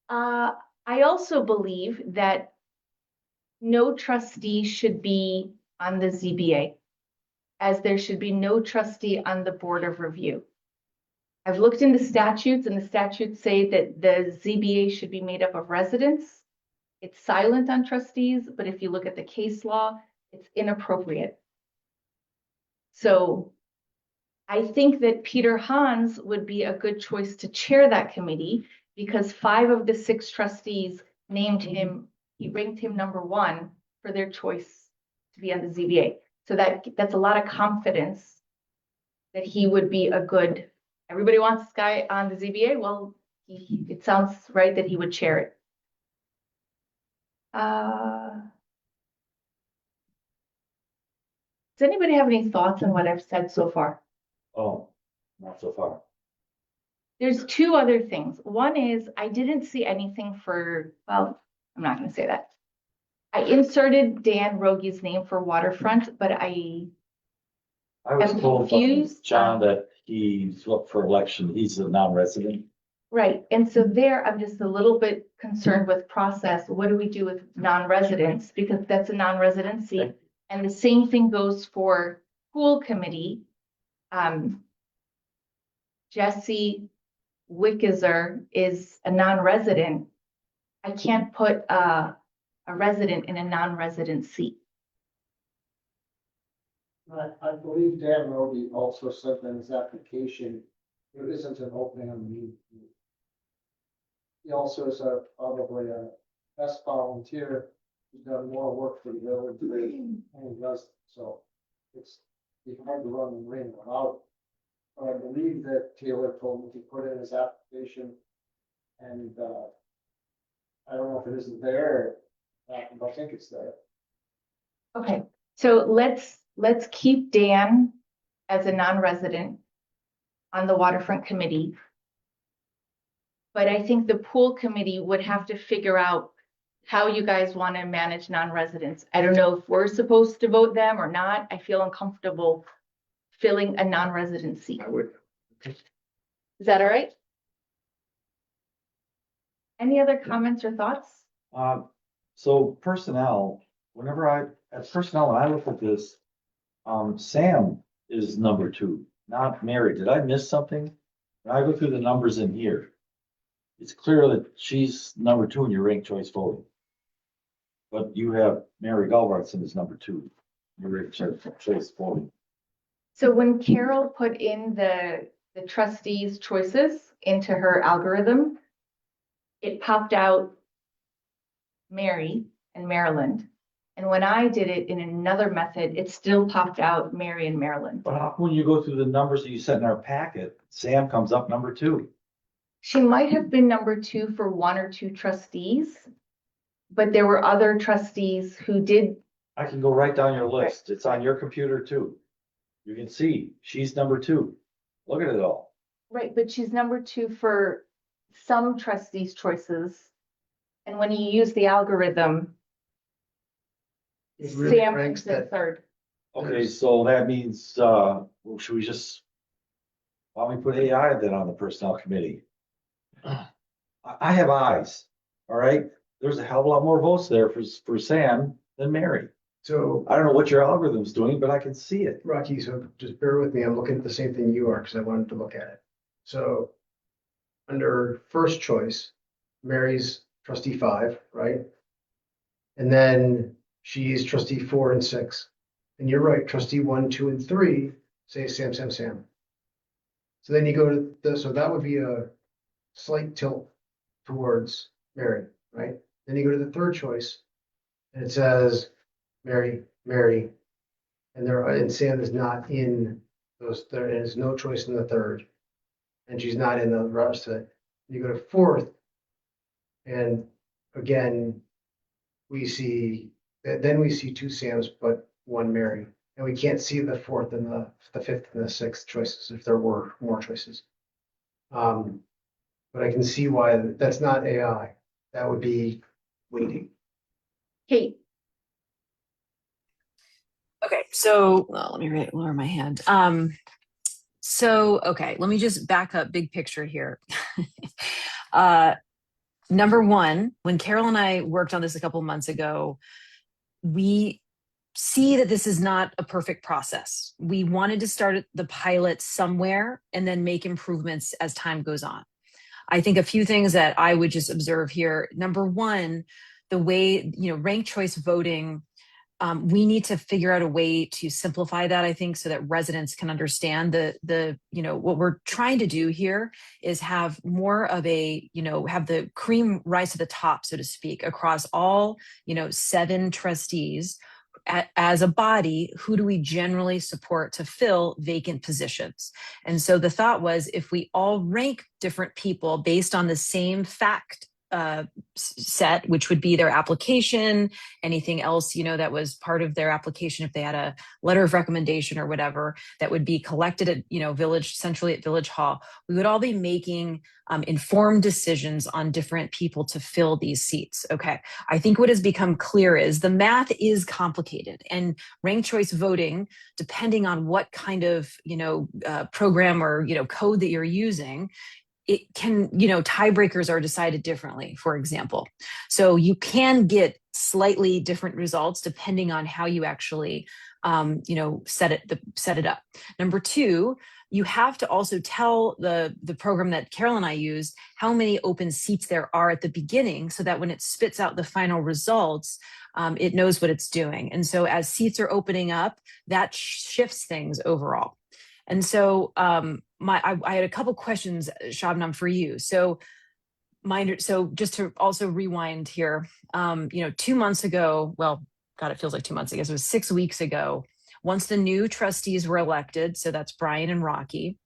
I also believe that no trustee should be on the ZBA, as there should be no trustee on the Board of Review. I've looked in the statutes, and the statutes say that the ZBA should be made up of residents. It's silent on trustees, but if you look at the case law, it's inappropriate. So I think that Peter Hans would be a good choice to chair that committee, because 5 of the 6 trustees named him, he ranked him #1 for their choice to be on the ZBA. So that's a lot of confidence that he would be a good, everybody wants this guy on the ZBA. Well, it sounds right that he would chair it. Does anybody have any thoughts on what I've said so far? Oh, not so far. There's 2 other things. One is I didn't see anything for, well, I'm not going to say that. I inserted Dan Rogi's name for waterfront, but I was I'm told by confused. John that he's up for election. He's a non-resident. Right, and so there, I'm just a little bit concerned with process. What do we do with non-residents? Because that's a non-residency. And the same thing goes for pool committee. Jesse Wickizer is a non-resident. I can't put a resident in a non-resident seat. I believe Dan Roby also said in his application, there isn't an opening on the meeting. He also is probably a best volunteer, who's done more work for the village than he does, so it's hard to run the ring without. But I believe that Taylor told me to put in his application, and I don't know if it isn't there, but I think it's there. Okay, so let's keep Dan as a non-resident on the waterfront committee. But I think the pool committee would have to figure out how you guys want to manage non-residents. I don't know if we're supposed to vote them or not. I feel uncomfortable filling a non-resident seat. I would. Is that all right? Any other comments or thoughts? So personnel, when I look at this, Sam is #2, not Mary. Did I miss something? When I go through the numbers in here, it's clear that she's #2 in your ranked choice voting. But you have Mary Galvartson as #2, your ranked choice voting. So when Carol put in the trustees' choices into her algorithm, it popped out Mary and Maryland. And when I did it in another method, it still popped out Mary and Maryland. But how come when you go through the numbers that you set in our packet, Sam comes up #2? She might have been #2 for 1 or 2 trustees, but there were other trustees who did. I can go right down your list. It's on your computer too. You can see she's #2. Look at it all. Right, but she's #2 for some trustees' choices. And when you use the algorithm, It really Sam ranks comes in that. third. Okay, so that means, well, should we just, why don't we put AI then on the personnel committee? I have eyes, all right? There's a hell of a lot more votes there for Sam than Mary. So I don't know what your algorithm's doing, but I can see it. Rocky, so just bear with me. I'm looking at the same thing you are because I wanted to look at it. So under first choice, Mary's trustee 5, right? And then she's trustee 4 and 6. And you're right, trustee 1, 2, and 3 say Sam, Sam, Sam. So then you go to so that would be a slight tilt towards Mary, right? Then you go to the third choice and it says Mary, Mary, and Sam is not in those. There is no choice in the third, and she's not in the rest of it. You go to fourth, and again, we see then we see 2 Sams but 1 Mary, and we can't see the fourth and the fifth and the sixth choices if there were more choices. But I can see why that's not AI. That would be waiting. Kate, Okay, so let me lower my hand. Okay, let me just back up big picture here. Number one, when Carol and I worked on this a couple months ago, we see that this is not a perfect process. We wanted to start the pilot somewhere and then make improvements as time goes on. I think a few things that I would just observe here. Number one, the way, ranked choice voting, we need to figure out a way to simplify that, I think, so that residents can understand what we're trying to do here is have more of have the cream rise to the top, so to speak, across all, 7 trustees. As a body, who do we generally support to fill vacant positions? And so the thought was, if we all rank different people based on the same fact set, which would be their application, anything else, that was part of their application, if they had a letter of recommendation or whatever, that would be collected at, centrally at Village Hall, we would all be making informed decisions on different people to fill these seats. Okay. I think what has become clear is the math is complicated, and ranked choice voting, depending on what kind of, program or, code that you're using, it can, tiebreakers are decided differently, for example. So you can get slightly different results depending on how you actually, set it up. Number two, you have to also tell the program that Carol and I used how many open seats there are at the beginning, so that when it spits out the final results, it knows what it's doing. And so as seats are opening up, that shifts things overall. And so I had a couple questions, Shabnam, for you. So just to also rewind here, 2 months ago, well, God, it feels like 2 months, I guess it was 6 weeks ago, once the new trustees were elected, so that's Brian and Rocky,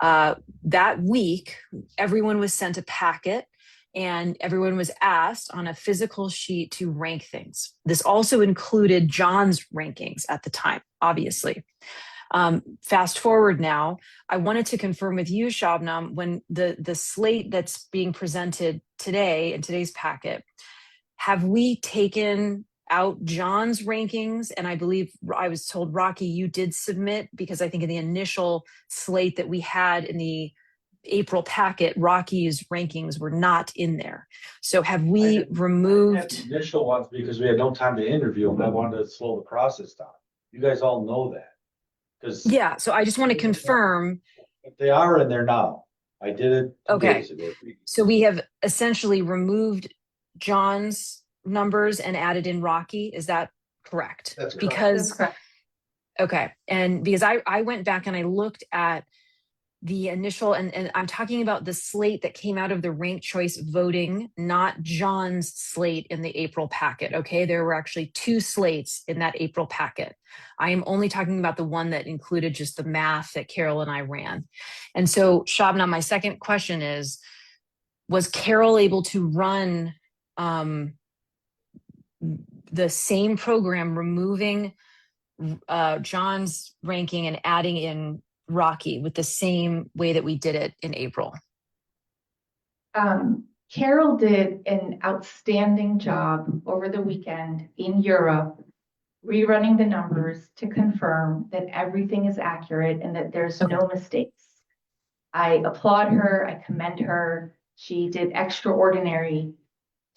that week, everyone was sent a packet and everyone was asked on a physical sheet to rank things. This also included John's rankings at the time, obviously. Fast forward now, I wanted to confirm with you, Shabnam, when the slate that's being presented today in today's packet, have we taken out John's rankings? And I believe I was told, Rocky, you did submit, because I think in the initial slate that we had in the April packet, Rocky's rankings were not in there. So have we removed Initial ones because we had no time to interview them. I wanted to slow the process down. You guys all know that. Yeah, so I just want to confirm. They are in there now. I did it 2 days ago. So we have essentially removed John's numbers and added in Rocky. Is that correct? That's correct. Because, that's correct. okay. And because I went back and I looked at the initial, and I'm talking about the slate that came out of the ranked choice voting, not John's slate in the April packet. Okay. There were actually 2 slates in that April packet. I am only talking about the one that included just the math that Carol and I ran. And so, Shabnam, my second question is, was Carol able to run the same program, removing John's ranking and adding in Rocky with the same way that we did it in April? Carol did an outstanding job over the weekend in Europe, rerunning the numbers to confirm that everything is accurate and that there's no mistakes. I applaud her, I commend her. She did extraordinary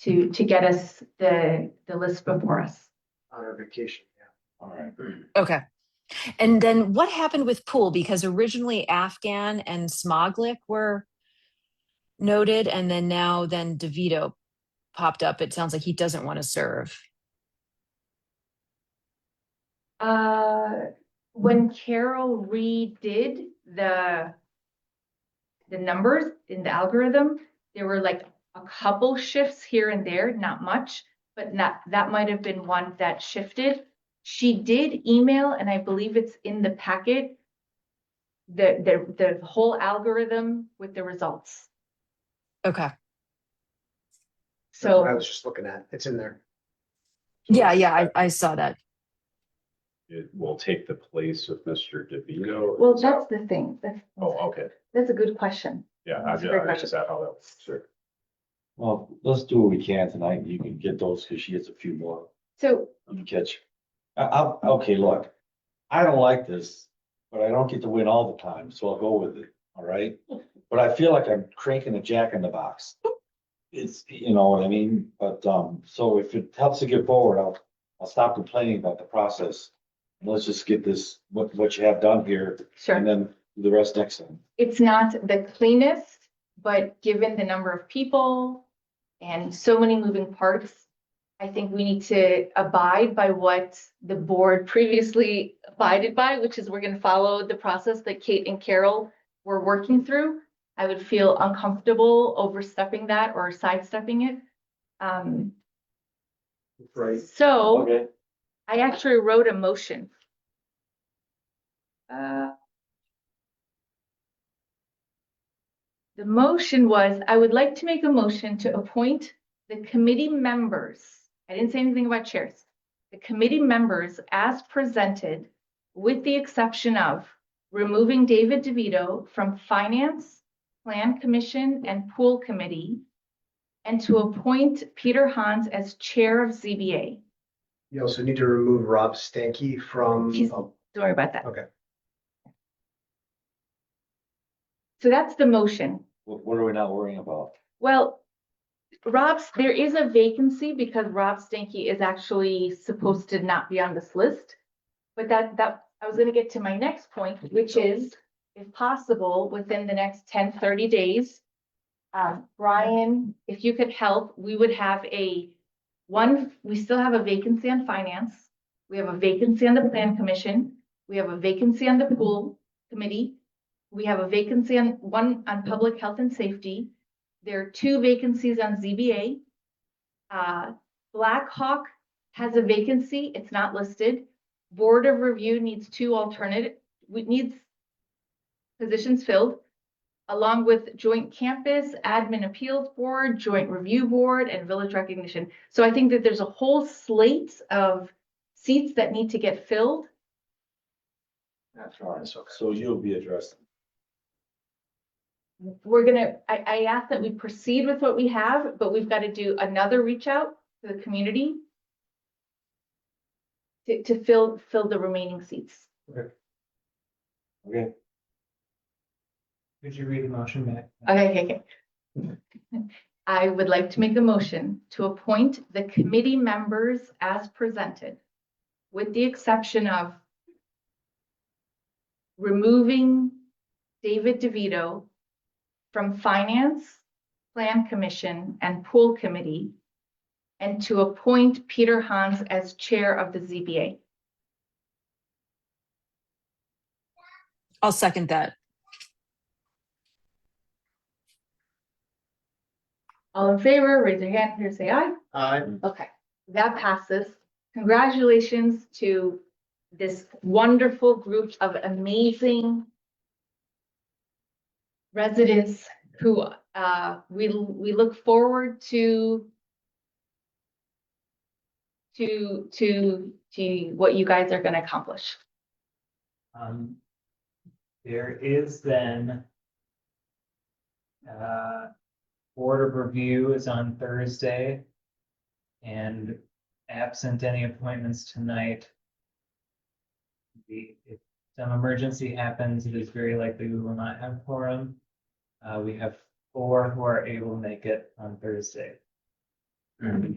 to get us the list before us. On our vacation, yeah. All right. Okay. And then what happened with Pool? Because originally Afghan and Smoglik were noted, and then now DeVito popped up. It sounds like he doesn't want to serve. When Carol redid the numbers in the algorithm, there were like a couple shifts here and there, not much, but that might have been one that shifted. She did email, and I believe it's in the packet, the whole algorithm with the results. Okay. That's So what I was just looking at. It's in there. Yeah, I saw that. It will take the place of Mr. DeVito. well, that's the thing. Oh, okay. That's a good question. Yeah, That's a great question. is that how that works? Sure. Well, let's do what we can tonight. You can get those because she gets a few more. So You can catch. Okay, look, I don't like this, but I don't get to win all the time, so I'll go with it, all right? But I feel like I'm cranking a jack in the box. It's, you know what I mean? But, so if it helps to get forward, I'll stop complaining about the process. Let's just get this, what you have done here, sure. and then do the rest next time. It's not the cleanest, but given the number of people and so many moving parts, I think we need to abide by what the board previously abided by, which is we're going to follow the process that Kate and Carol were working through. I would feel uncomfortable overstepping that or sidestepping it. Right. So Okay. I actually wrote a motion. The motion was, I would like to make a motion to appoint the committee members. I didn't say anything about chairs. The committee members as presented, with the exception of removing David DeVito from Finance, Plan Commission, and Pool Committee, and to appoint Peter Hans as chair of ZBA. You also need to remove Rob Stanky from. Don't worry about that. Okay. So that's the motion. What are we not worrying about? Well, there is a vacancy because Rob Stanky is actually supposed to not be on this list. But that I was gonna get to my next point, which is, if possible, within the next 10, 30 days, Brian, if you could help, we would have we still have a vacancy on finance. We have a vacancy on the plan commission. We have a vacancy on the pool committee. We have a vacancy on public health and safety. There are 2 vacancies on ZBA. Blackhawk has a vacancy. It's not listed. Board of Review needs 2 needs positions filled, along with Joint Campus, Admin Appeals Board, Joint Review Board, and Village Recognition. So I think that there's a whole slate of seats that need to get filled. That's right. So you'll be addressing. I ask that we proceed with what we have, but we've got to do another reach out to the community to fill the remaining seats. Okay. Could you read the motion back? Okay. I would like to make a motion to appoint the committee members as presented, with the exception of removing David DeVito from Finance, Plan Commission, and Pool Committee, and to appoint Peter Hans as chair of the ZBA. I'll second that. All in favor, raise your hand here, say aye. Aye. Okay, that passes. Congratulations to this wonderful group of amazing residents who we look forward to what you guys are going to accomplish. There is then Board of Review is on Thursday, and absent any appointments tonight, If some emergency happens, it is very likely we will not have quorum. We have 4 who are able to make it on Thursday.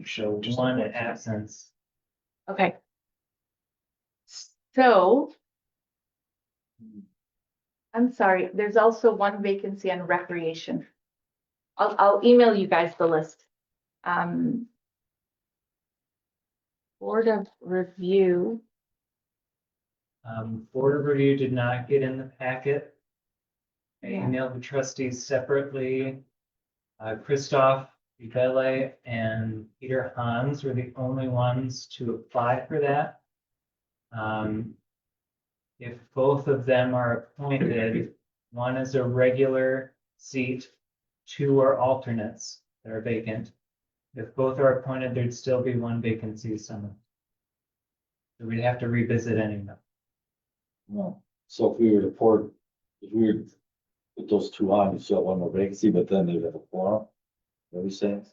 Show Just one unfortunate. absence. Okay. So. I'm sorry, there's also one vacancy on recreation. I'll email you guys the list. Board of Review. Board of Review did not get in the packet. I Yeah. emailed the trustees separately. Christoph Bele and Peter Hans were the only ones to apply for that. If both of them are appointed, one is a regular seat, 2 are alternates that are vacant. If both are appointed, there'd still be 1 vacancy somewhere. So we'd have to revisit any of them. No, so if we were to if we were to put those 2 on, you still have 1 more vacancy, but then they'd have a quorum. What are you saying?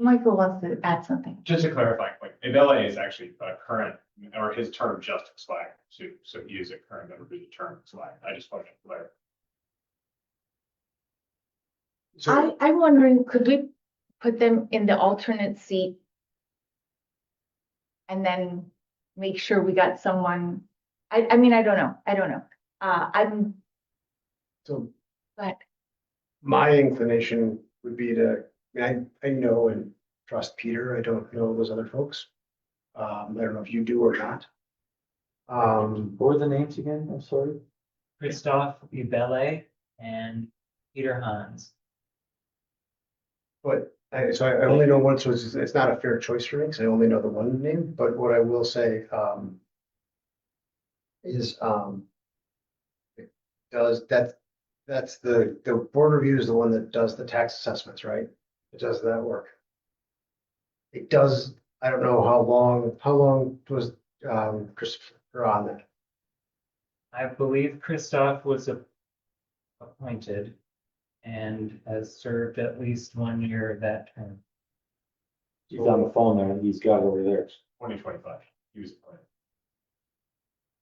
Michael wants to add something. Just to clarify, like, Ibele is actually a current, or his term just expired, so he is a current member whose term expired. I just wanted to clarify. So, I'm wondering, could we put them in the alternate seat? And then make sure we got someone, I mean, I don't know. I'm, so but my inclination would be to, I know and trust Peter. I don't know those other folks. I don't know if you do or not. What were the names again? I'm sorry. Christoph Bele and Peter Hans. But I only know one, so it's not a fair choice for me because I only know the one name. But what I will say is that's the board review is the one that does the tax assessments, right? It does that work. It does. I don't know how long was Christopher on that? I believe Christoph was appointed and has served at least 1 year of that term. He's on the phone there. He's got it over there. 2025, he was appointed.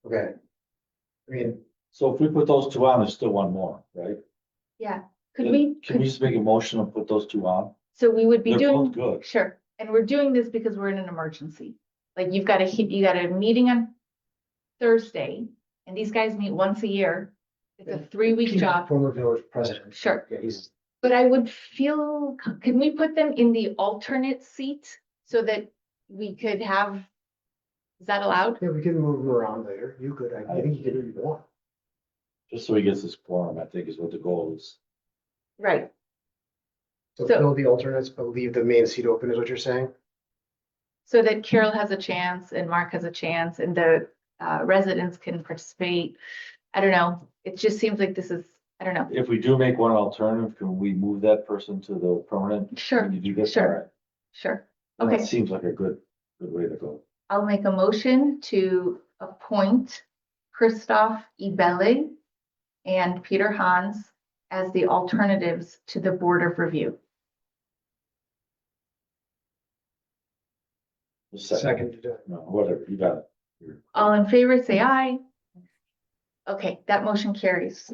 Okay. I mean, So if we put those 2 on, there's still 1 more, right? yeah, could Then we? Can we just make a motion and put those 2 on? So we would be They're doing, both good. sure, and we're doing this because we're in an emergency. Like you got a meeting on Thursday, and these guys meet once a year. It's a 3-week Pete's job, former village president. sure. Yeah, he's But I would feel, can we put them in the alternate seat so that we could have, is that allowed? Yeah, we can move him around later. You could, I think you could do what you want. Just so he gets his quorum, I think is what the goal is. Right, So So- fill the alternates, but leave the main seat open is what you're saying? so that Carol has a chance and Mark has a chance and the residents can participate. I don't know, it just seems like this is, I don't know. If we do make 1 alternative, can we move that person to the permanent? Sure, Can you do this? sure. All right. Sure, That okay. seems like a good way to go. I'll make a motion to appoint Christoph Ibele and Peter Hans as the alternatives to the Board of Review. Second. No, whatever, you got it. All in favor, say aye. Okay, that motion carries.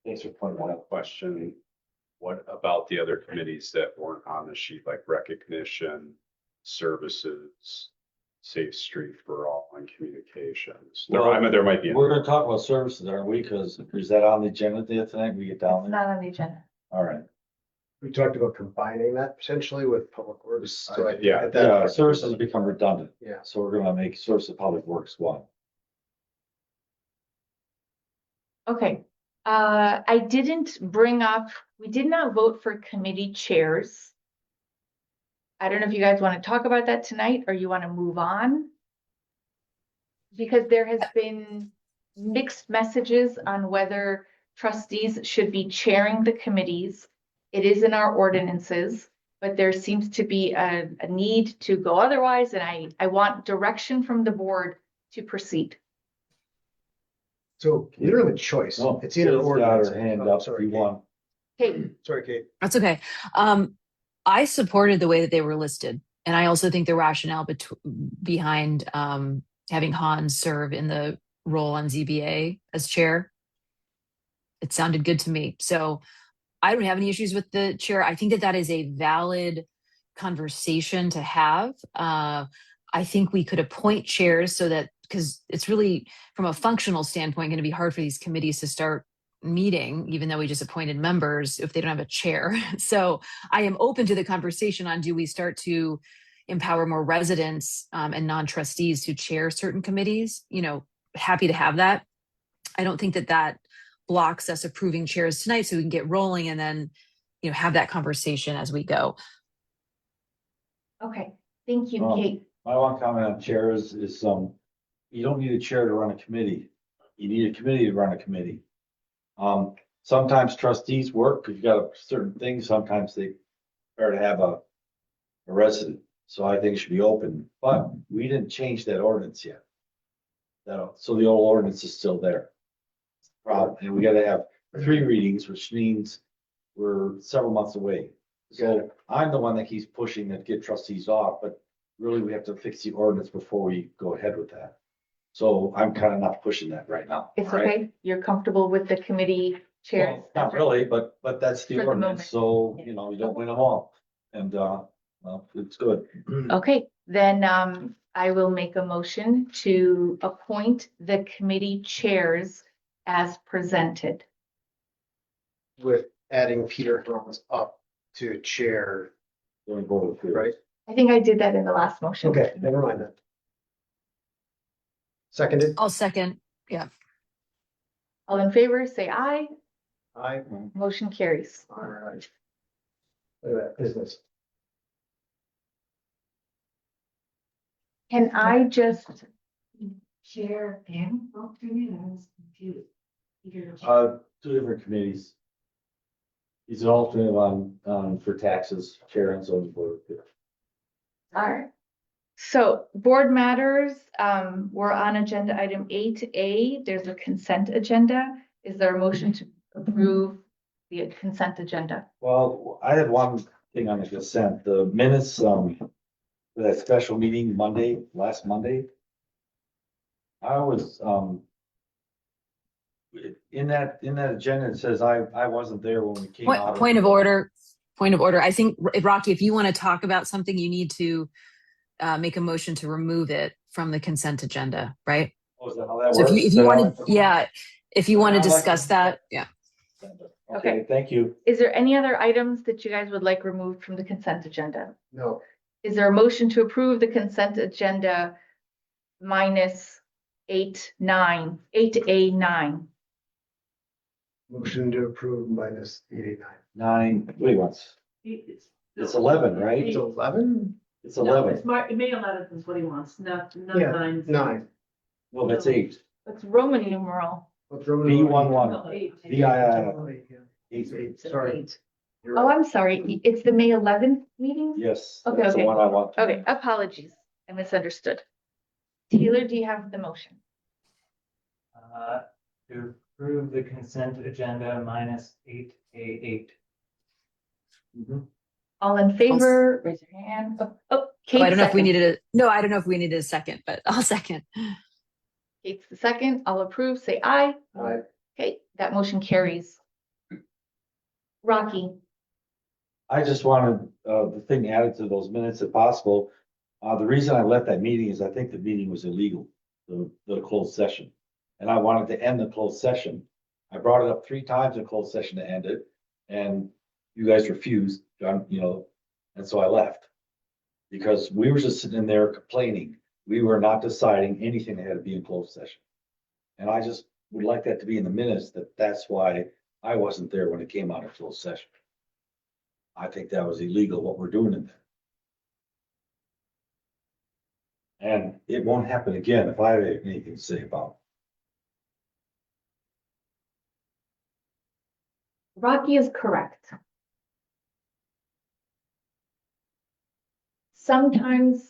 Thanks for pointing that One out. question, what about the other committees that weren't on the sheet, like recognition, services, Safe Street for All, and communications? Well, I mean, there might be. We're gonna talk about services, aren't we? Because is that on the agenda there tonight? We get down It's there? not on the agenda. All right. We talked about combining that potentially with public works. So Yeah. at that Yeah, point- services become redundant. Yeah. So we're gonna make source of public works 1. Okay, I didn't bring up, we did not vote for committee chairs. I don't know if you guys want to talk about that tonight or you want to move on. Because there has been mixed messages on whether trustees should be chairing the committees. It is in our ordinances, but there seems to be a need to go otherwise, and I want direction from the board to proceed. So you don't have a choice. No, It's either Kay's or. got her hand Oh, up. sorry, You Kate. want? Okay, Sorry, Kate. That's okay. I supported the way that they were listed. And I also think the rationale behind having Hans serve in the role on ZBA as chair. It sounded good to me. So I don't have any issues with the chair. I think that that is a valid conversation to have. I think we could appoint chairs so that, because it's really, from a functional standpoint, going to be hard for these committees to start meeting, even though we just appointed members, if they don't have a chair. So I am open to the conversation on, do we start to empower more residents and non-trustees to chair certain committees? You know, happy to have that. I don't think that that blocks us approving chairs tonight, so we can get rolling and then, you know, have that conversation as we go. Okay, thank you, Um, Kate. My one comment on chairs is, you don't need a chair to run a committee. You need a committee to run a committee. Sometimes trustees work because you got a certain thing. Sometimes they prefer to have a resident. So I think it should be open, but we didn't change that ordinance yet. So the old ordinance is still there. Problem, and we gotta have 3 readings, which means we're several months away. So I'm the one that keeps pushing to get trustees off, but really we have to fix the ordinance before we go ahead with that. So I'm kind of not pushing that right now. It's all right? okay. You're comfortable with the committee chairs? Well, not really, but that's the For the ordinance, so, you know, you don't win them all. And, well, it's good. Okay, then, I will make a motion to appoint the committee chairs as presented. With adding Peter Helms up to chair, Going forward, right? I think I did that in the last motion. Okay, never mind then. Seconded? I'll second. Yeah. All in favor, say aye. Aye. Motion carries. All right. Look at that business. Can I just, Chair and alternate, I was confused. Peter- 2 different committees. He's an alternate on, for taxes, chair and zoning board. all right. So board matters, we're on agenda item 8A. There's a consent agenda. Is there a motion to approve the consent agenda? Well, I had one thing on the consent, the minutes, for that special meeting Monday, last Monday. I was, in that agenda, it says I wasn't there when we came out. Point of order. Point of order. I think, Rocky, if you want to talk about something, you need to make a motion to remove it from the consent agenda, right? Oh, is that how that So works? if you want to, yeah, if you want to I'd like discuss that, yeah. Okay, thank you. Is there any other items that you guys would like removed from the consent agenda? No, Is there a motion to approve the consent agenda minus 8A9? motion to approve minus 89. 9, wait, what's, it's 11, right? It's 11? It's 11. May 11th is what he wants, not Yeah, 9. 9. Well, that's 8. It's Roman numeral. What's Roman? B11. VII. 8, sorry. You're Oh, right. I'm sorry. It's the May 11th meeting? Yes, Okay, that's the okay. one I want. Okay, apologies. I misunderstood. Taylor, do you have the motion? To approve the consent agenda minus 8A8. All in favor, raise your hand. Kate I don't know if we second. needed I don't know if we needed a second, but I'll second. Kate's the second. All approve, say aye. Aye. Okay, that motion carries. Rocky, I just wanted, the thing added to those minutes if possible. The reason I left that meeting is I think the meeting was illegal, the closed session. And I wanted to end the closed session. I brought it up 3 times in closed session to end it, and you guys refused, you know, and so I left. Because we were just sitting in there complaining. We were not deciding anything that had to be in closed session. And I just would like that to be in the minutes, that's why I wasn't there when it came out of closed session. I think that was illegal, what we're doing in there. And it won't happen again if I have anything to say about Rocky is correct. Sometimes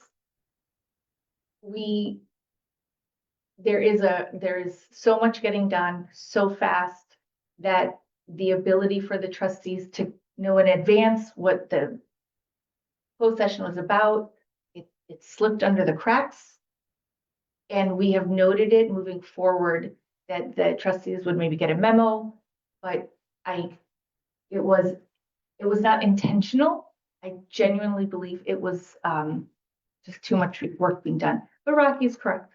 there is so much getting done so fast that the ability for the trustees to know in advance what the closed session was about, it slipped under the cracks. And we have noted it moving forward that the trustees would maybe get a memo, but it was not intentional. I genuinely believe it was, just too much work being done, but Rocky is correct.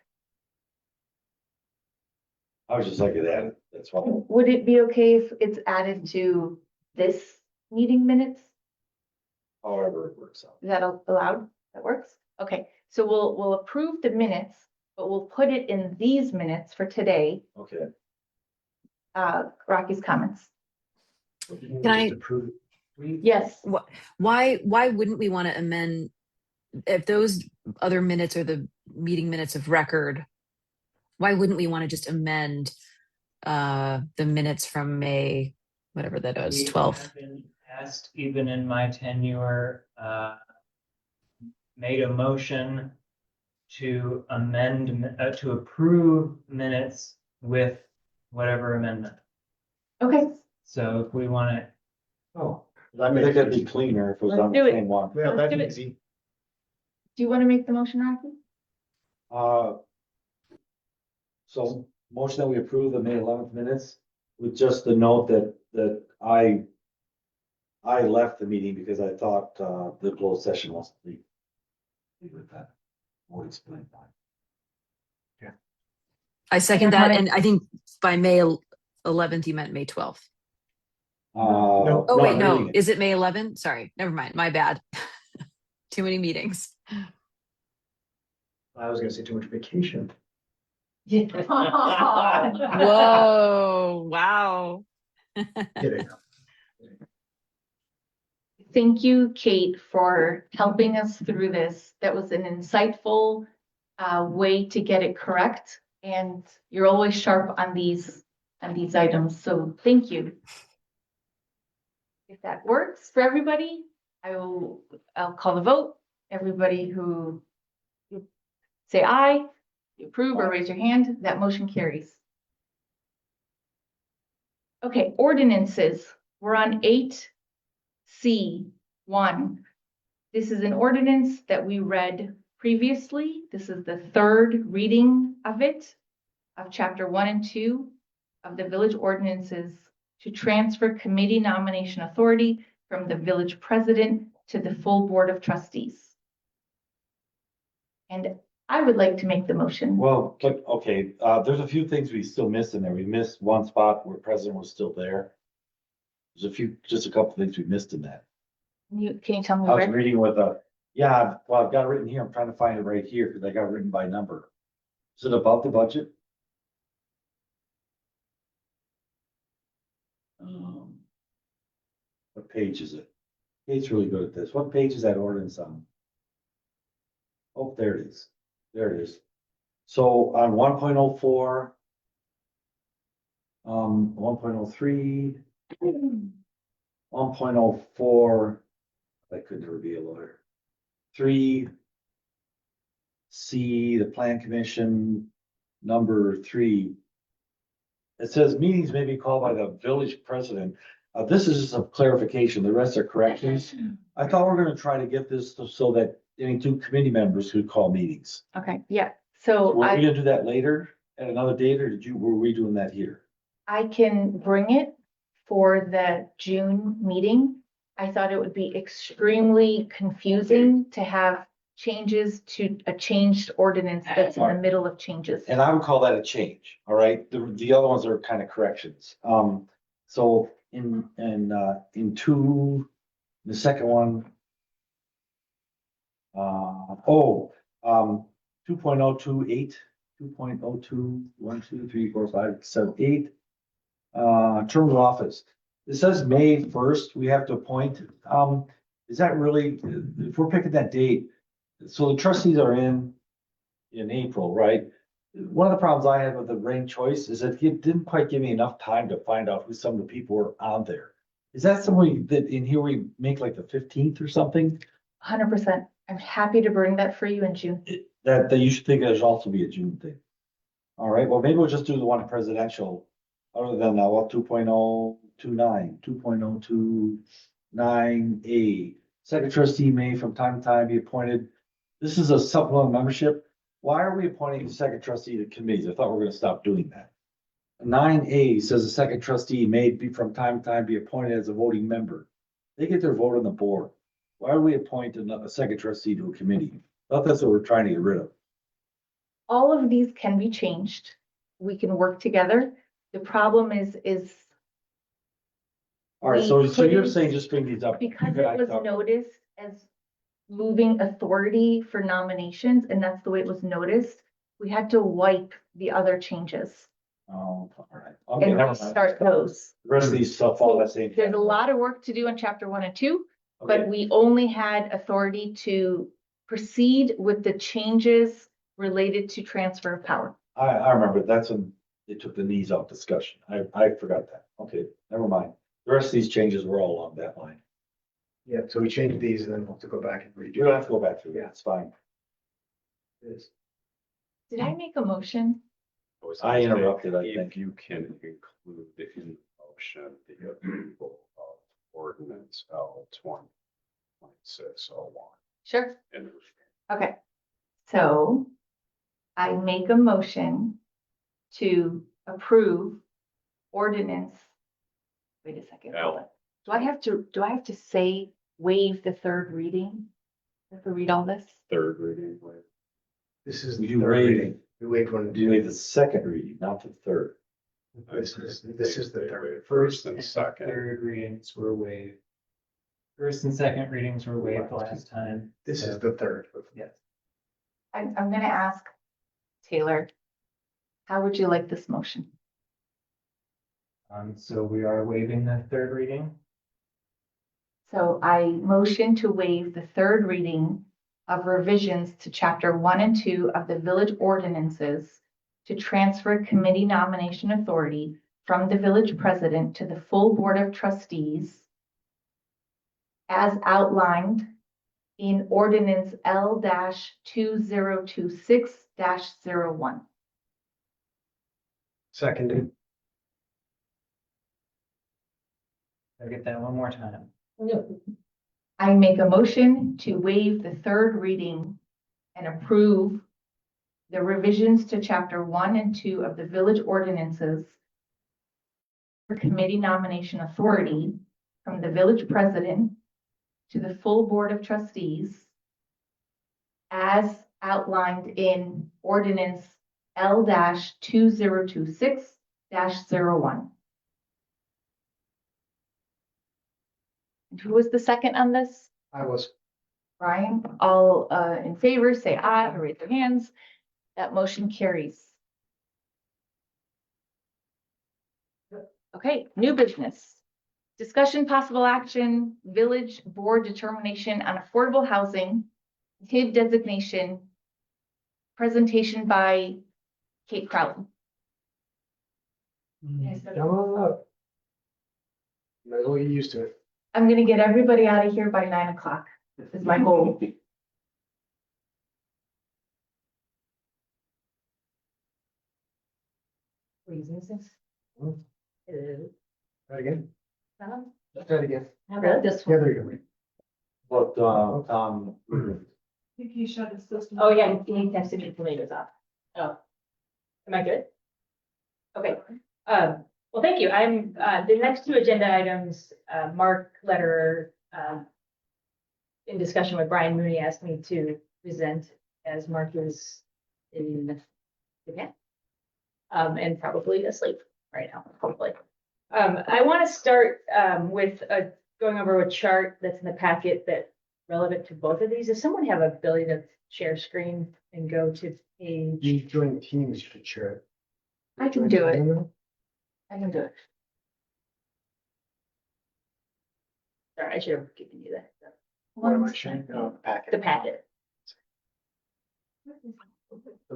I was just looking at it, that's why. Would it be okay if it's added to this meeting minutes? However it works out. Is that allowed? That works? Okay, so we'll approve the minutes, but we'll put it in these minutes for today, Okay. Rocky's comments. Can I- Just approve it. Yes, Why wouldn't we want to amend if those other minutes are the meeting minutes of record? Why wouldn't we want to just amend the minutes from May, whatever that was, We 12th? have been asked, even in my tenure, made a motion to amend, to approve minutes with whatever amendment. okay, So if we want to, Oh, I think that'd be cleaner if it was on the Let's do it. same one. well, Let's that's do it. easy. do you want to make the motion, Rocky? So motion that we approve the May 11th minutes with just the note that I left the meeting because I thought, the closed session was complete. Leave it at that. We'll explain that. I second And that, my- and I think by May 11th, you meant May 12th. No. Oh, wait, no, reading it. is it May 11th? Sorry, never mind, my bad. Too many meetings. I was gonna say too much vacation. Whoa, wow. Kidding. Thank you, Kate, for helping us through this. That was an insightful way to get it correct. And you're always sharp on these items, so thank you. If that works for everybody, I'll call the vote. Everybody who say aye, you approve or raise your hand, that motion carries. Okay, ordinances. We're on 8C1. This is an ordinance that we read previously. This is the third reading of it, of chapter 1 and 2 of the village ordinances to transfer committee nomination authority from the village president to the full board of trustees. And I would like to make the motion. Well, okay, there's a few things we still missed in there. We missed one spot where president was still there. There's just a couple things we missed in that. Can you tell me I was where? reading well, I've got it written here. I'm trying to find it right here because I got it written by number. Is it about the budget? What page is it? Kate's really good at this. What page is that ordinance on? Oh, there it is. There it is. So on 1.04, 1.03, 1.04, I could never be a lawyer. 3C, the plan commission, number 3. It says meetings may be called by the village president. This is just a clarification. The rest are corrections. I thought we were gonna try to get this so that any two committee members could call meetings. Okay, yeah, so Were we gonna do that later at another date, or were we doing that here? I can bring it for the June meeting. I thought it would be extremely confusing to have changes to a changed ordinance that's in the middle of changes. And I would call that a change, all right? The other ones are kind of corrections. So in two, the second one. 2.028, 2.02, 1, 2, 3, 4, 5, 7, 8. Term of office. It says May 1st, we have to appoint. Is that really, if we're picking that date, so the trustees are in April, right? One of the problems I had with the ranked choice is that it didn't quite give me enough time to find out who some of the people were on there. Is that something that in here we make like the 15th or something? 100%. I'm happy to bring that for you in June. That you should think it should also be a June thing. All right, well, maybe we'll just do the one presidential, other than what 2.029, 2.029A. Second trustee may from time to time be appointed. This is a supplemental membership. why are we appointing the second trustee to committees? I thought we were gonna stop doing that. 9A says the second trustee may be from time to time be appointed as a voting member. They get their vote on the board. Why would we appoint a second trustee to a committee? I thought that's what we're trying to get rid of. All of these can be changed. We can work together. The problem is All right, so you're couldn't- saying just bring these up. because You it was guys- noticed as moving authority for nominations, and that's the way it was noticed, we had to wipe the other changes Oh, all right. Okay, and never mind. restart those. The rest of these stuff all that same. There's a lot of work to do in chapter 1 and 2, but Okay. we only had authority to proceed with the changes related to transfer of power. I remember, that's when they took the knees off discussion. I forgot that. Okay, never mind. The rest of these changes were all along that line. Yeah, so we changed these and then we'll have to go back and redo. You don't have to go back through, yeah, it's fine. this. Did I make a motion? was I gonna say, interrupted, I if think. you can include in the motion the approval of ordinance L 202601. Sure. And Okay, so I make a motion to approve ordinance. Wait a second, hold on. Do I have to say waive the third reading? I have to read all this? third reading, wait. This is We the do third reading. reading. We waived one. You made the second reading, not the third. This is the They third. wait First and and second. Third readings were waived. First and second readings were waived last time. This is so- the third. Yes. I'm gonna ask Taylor, how would you like this motion? So we are waiving the third reading. So I motion to waive the third reading of revisions to chapter 1 and 2 of the village ordinances to transfer committee nomination authority from the village president to the full board of trustees as outlined in ordinance L 2026 01. Seconded. I'll get that one more time. I make a motion to waive the third reading and approve the revisions to chapter 1 and 2 of the village ordinances for committee nomination authority from the village president to the full board of trustees as outlined in ordinance L 2026 01. And who was the second on this? I was. Brian, all in favor, say aye or raise their hands. That motion carries. Okay, new business. Discussion possible action, village board determination on affordable housing, TID designation. Presentation by Kate Crowley. Come on up. Might as well get used to it. I'm gonna get everybody out of here by 9 o'clock. Is my goal. Reasons. Try it again. How Try it again. about this Yeah, one? there you go. But, Think he shut his system. Oh, yeah, he texted me to leave us off. Oh. Am I good? Okay, Well, thank you. I'm, the next two agenda items, Mark Letterer, in discussion with Brian Mooney, asked me to present as Mark is in Japan. And probably asleep right now, hopefully. I want to start, with, going over a chart that's in the packet that relevant to both of these. Does someone have a ability to share screen and go to page? You join Teams, you should share it. I can do it. I can do it. Sorry, I should have given you that. What am I sharing? Oh, the packet. The packet.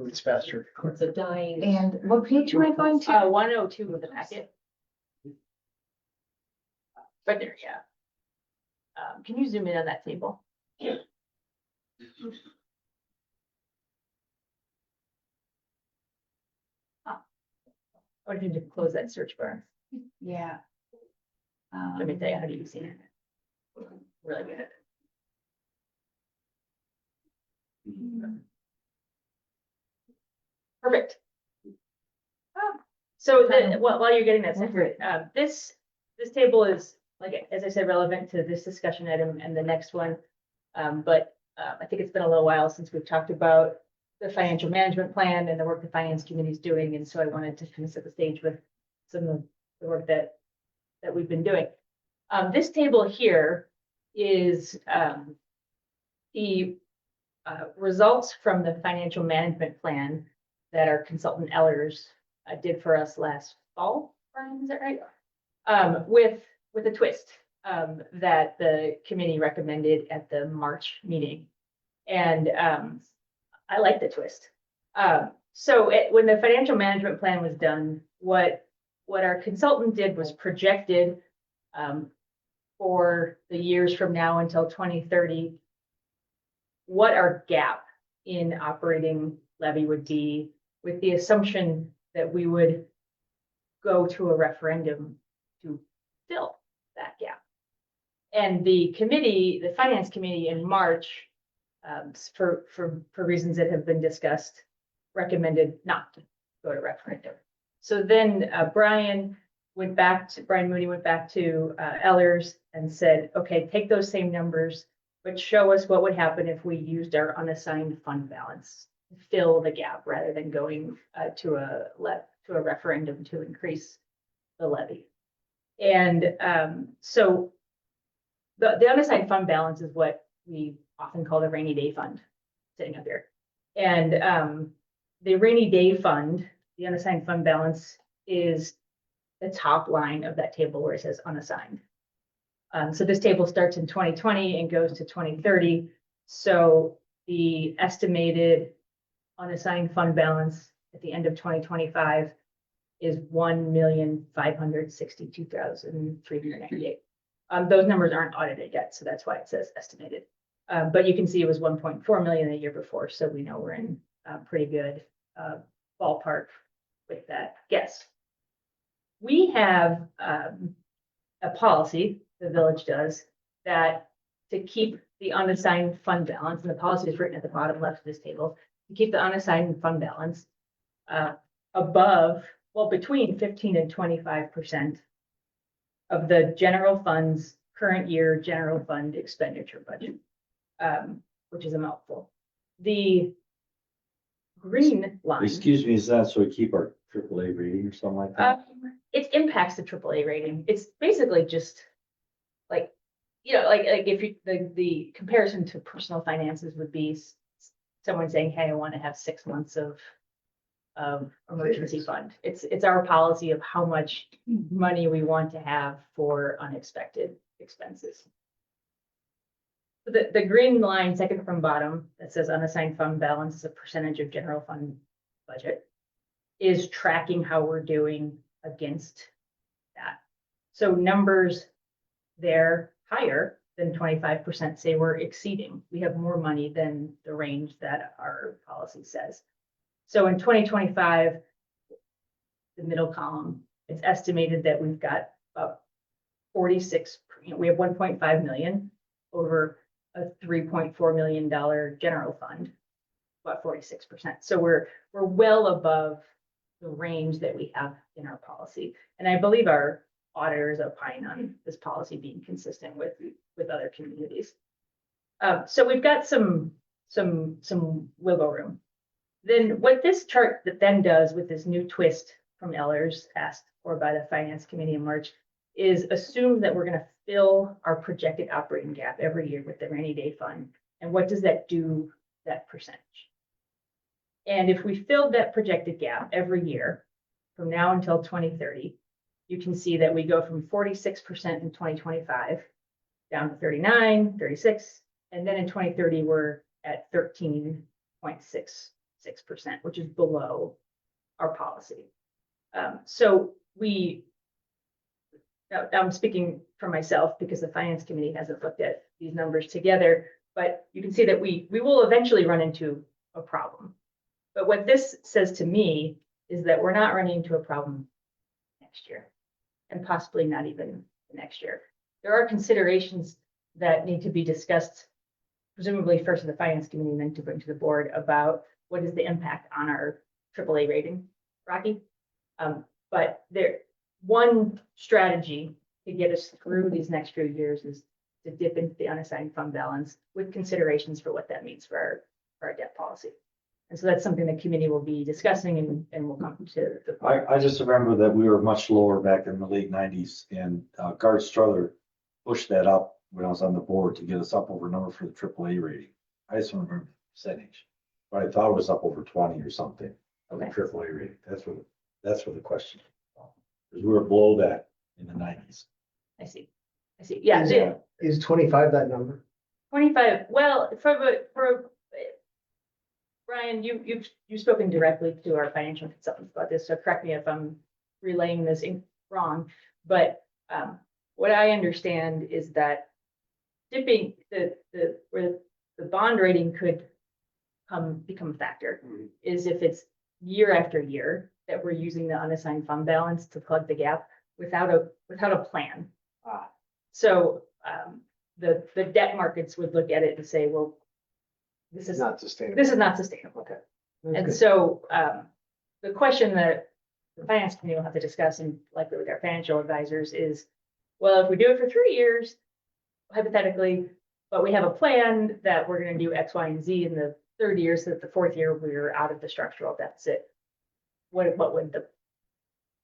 It's faster. It's a dying. And what page am I going to? 102 of the packet. Right there, yeah. Can you zoom in on that table? Or did you close that search bar? Yeah. Let me tell you, how do you see it? Really good. Perfect. So while you're getting that separate, this table is, like, as I said, relevant to this discussion item and the next one. But I think it's been a little while since we've talked about the financial management plan and the work the finance committee is doing. And so I wanted to kind of set the stage with some of the work that we've been doing. This table here is the results from the financial management plan that our consultant Ellers did for us last fall. Brian, is that right? With a twist that the committee recommended at the March meeting. And I like the twist. So when the financial management plan was done, what our consultant did was projected for the years from now until 2030, what our gap in operating levy would be, with the assumption that we would go to a referendum to fill that gap. And the committee, the finance committee in March, for reasons that have been discussed, recommended not to go to referendum. So then Brian Mooney went back to Ellers and said, okay, take those same numbers, but show us what would happen if we used our unassigned fund balance to fill the gap rather than going to a referendum to increase the levy. And so the unassigned fund balance is what we often call the rainy day fund, sitting up here. And the rainy day fund, the unassigned fund balance, is the top line of that table where it says unassigned. So this table starts in 2020 and goes to 2030. So the estimated unassigned fund balance at the end of 2025 is 1,562,398. Those numbers aren't audited yet, so that's why it says estimated. But you can see it was 1.4 million the year before, so we know we're in a pretty good ballpark with that guess. We have a policy, the village does, that to keep the unassigned fund balance, and the policy is written at the bottom left of this table, to keep the unassigned fund balance above, well, between 15 and 25% of the general fund's current year general fund expenditure budget, which is a mouthful. The green line. Excuse me, is that so we keep our AAA rating or something like that? It impacts the AAA rating. It's basically just like, like if you, the comparison to personal finances would be someone saying, hey, I want to have 6 months of emergency fund. It's our policy of how much money we want to have for unexpected expenses. The green line, second from bottom, that says unassigned fund balance as a percentage of general fund budget, is tracking how we're doing against that. So numbers there higher than 25% say we're exceeding. We have more money than the range that our policy says. So in 2025, the middle column, it's estimated that we've got about 46, we have 1.5 million over a $3.4 million general fund, about 46%. So we're well above the range that we have in our policy. And I believe our auditors opine on this policy being consistent with other communities. So we've got some wiggle room. Then what this chart that then does with this new twist from Ellers, asked for by the finance committee in March, is assume that we're going to fill our projected operating gap every year with the rainy day fund. And what does that do, that percentage? And if we filled that projected gap every year from now until 2030, you can see that we go from 46% in 2025 down to 39, 36, and then in 2030, we're at 13.66%, which is below our policy. So I'm speaking for myself because the finance committee hasn't looked at these numbers together, but you can see that we will eventually run into a problem. But what this says to me is that we're not running into a problem next year, and possibly not even next year. There are considerations that need to be discussed, presumably first in the finance committee and then to bring to the board, about what is the impact on our AAA rating, Rocky. But one strategy to get us through these next few years is to dip into the unassigned fund balance with considerations for what that means for our debt policy. And so that's something the committee will be discussing and will come to the. I just remember that we were much lower back in the late nineties and Guard Strother pushed that up when I was on the board to get us up over number for the AAA rating. I just don't remember the percentage, but I thought it was up over 20 or something of the Okay. AAA rating. That's where the question. Because we were below that in the nineties. I see. Yeah, Is 25 that number? 25, well, for Brian, you've spoken directly to our financial consultants about this, so correct me if I'm relaying this wrong. But what I understand is that dipping where the bond rating could become a factor is if it's year after year that we're using the unassigned fund balance to plug the gap without a plan. So the debt markets would look at it and say, well, this is Not sustainable. This is not sustainable. Okay. And good. so the question that the finance committee will have to discuss and likely with our financial advisors is, well, if we do it for 3 years, hypothetically, but we have a plan that we're going to do X, Y, and Z in the third year, so that the fourth year we're out of the structural deficit. What would the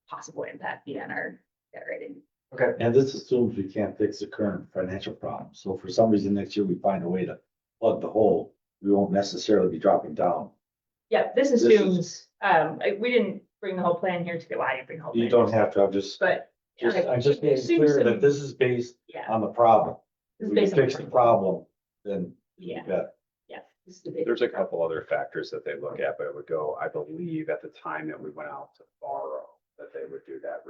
possible impact be on our debt rating? Okay. And this assumes we can't fix the current financial problem. So for some reason next year we find a way to plug the hole, we won't necessarily be dropping down. Yeah, this is- assumes, we didn't bring the whole plan here to, well, I didn't bring the whole plan. You don't have to, I'm just making clear that this is based Yeah. on the problem. This If is we can based on the fix the problem, then Yeah. you bet. This is the big- There's a couple other factors that they look at, but it would go, I believe, at the time that we went out to borrow, that they would do that.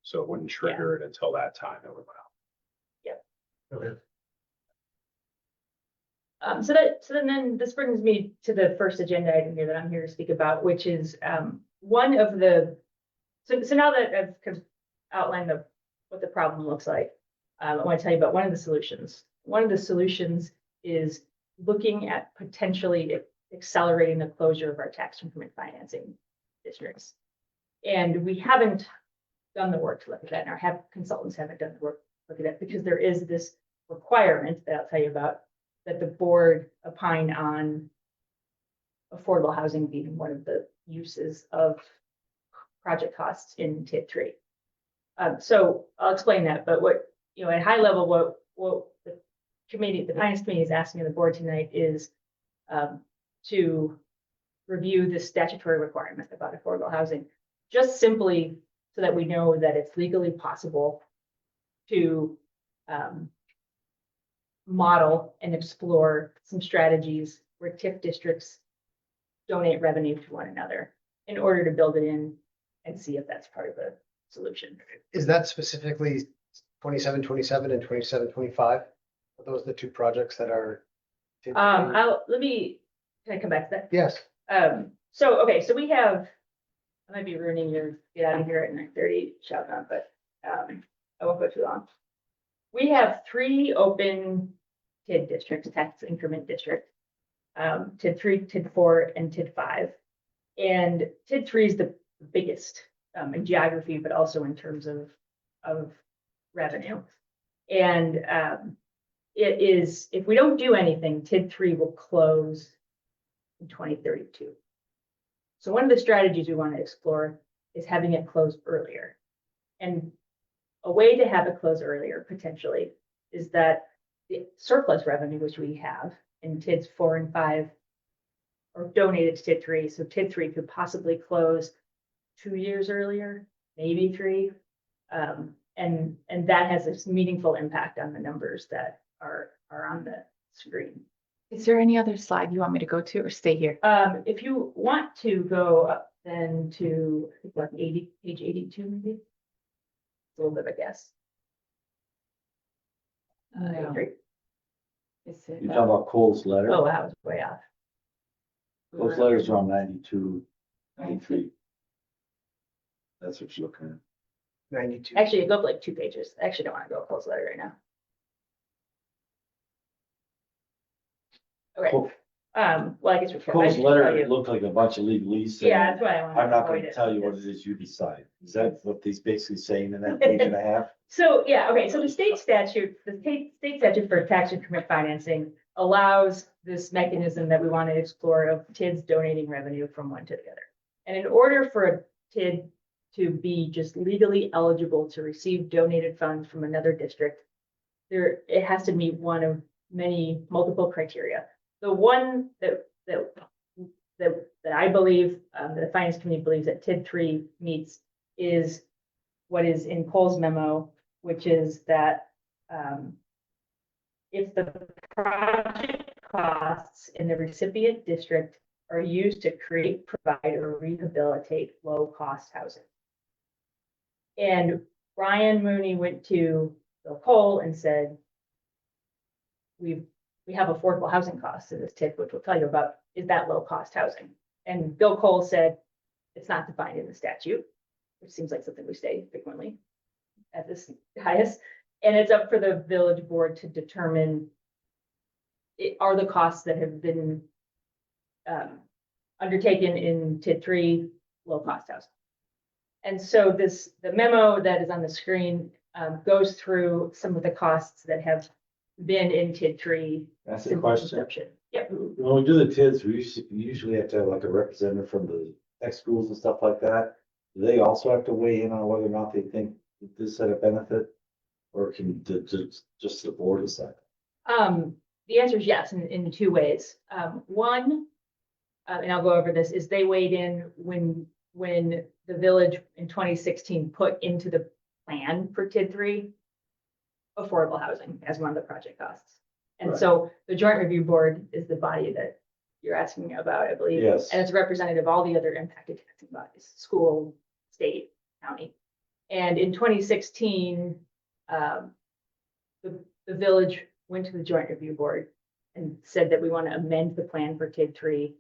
So it wouldn't trigger it until that time that we went out. Okay. So then this brings me to the first agenda item here that I'm here to speak about, which is one of the, so now that I've kind of outlined what the problem looks like, I want to tell you about one of the solutions. One of the solutions is looking at potentially accelerating the closure of our tax increment financing districts. And we haven't done the work to look at that, and our consultants haven't done the work to look at that, because there is this requirement that I'll tell you about, that the board opine on affordable housing being one of the uses of project costs in TID 3. So I'll explain that, but at high level, what the finance committee is asking of the board tonight is to review the statutory requirement about affordable housing, just simply so that we know that it's legally possible to model and explore some strategies where TIF districts donate revenue to one another in order to build it in and see if that's part of the solution. Is that specifically 2727 and 2725? Are those the two projects that are? Can I come back to that? Yes. So we have, I might be ruining your get out of here at 9:30 shout out, but I won't go too long. We have 3 open TID districts, tax increment districts, TID 3, TID 4, and TID 5. And TID 3 is the biggest in geography, but also in terms of revenue. And it is, if we don't do anything, TID 3 will close in 2032. So one of the strategies we want to explore is having it close earlier. And a way to have it close earlier potentially is that the surplus revenue, which we have in TIDs 4 and 5, are donated to TID 3. So TID 3 could possibly close 2 years earlier, maybe 3. And that has a meaningful impact on the numbers that are on the screen. Is there any other slide you want me to go to or stay here? If you want to go up then to, I think like page 82 maybe. It's a little bit of a guess. No. Great. Is it, You're talking about Cole's letter? Oh, wow, it's way off. Cole's letter's around 92, 93. That's what you're looking at. 92. Actually, go up like 2 pages. I actually don't want to go close letter right now. Okay. Cool. Well, I guess before. I Cole's should letter tell you. looked like a bunch of legalese. Yeah, that's what I wanted. I'm not to avoid gonna it. tell you what it is you decide. Is that what he's basically saying in that page and a half? So, yeah, okay, so the state statute for tax increment financing allows this mechanism that we want to explore of TIDs donating revenue from one to the other. And in order for a TID to be just legally eligible to receive donated funds from another district, it has to meet one of many multiple criteria. The one that I believe, the finance committee believes that TID 3 meets is what is in Cole's memo, which is that if the project costs in the recipient district are used to create, provide, or rehabilitate low-cost housing. And Brian Mooney went to Bill Cole and said, we have affordable housing costs in this TID, which we'll tell you about, is that low-cost housing? And Bill Cole said, it's not defined in the statute, which seems like something we say frequently at this highest. And it's up for the village board to determine are the costs that have been undertaken in TID 3 low-cost housing. And so the memo that is on the screen goes through some of the costs that have been in TID 3. That's a since question. inception. Yep. When we do the TIDs, we usually have to have like a representative from the tech schools and stuff like that. Do they also have to weigh in on whether or not they think that this had a benefit? Or can just the board decide? The answer is yes, in two ways. One, and I'll go over this, is they weighed in when the village in 2016 put into the plan for TID 3 affordable housing as one of the project costs. And so the joint review board is the body that you're asking about, I believe. Yes. And it's a representative of all the other impacted taxing bodies, school, state, county. And in 2016, the village went to the joint review board and said that we want to amend the plan for TID 3.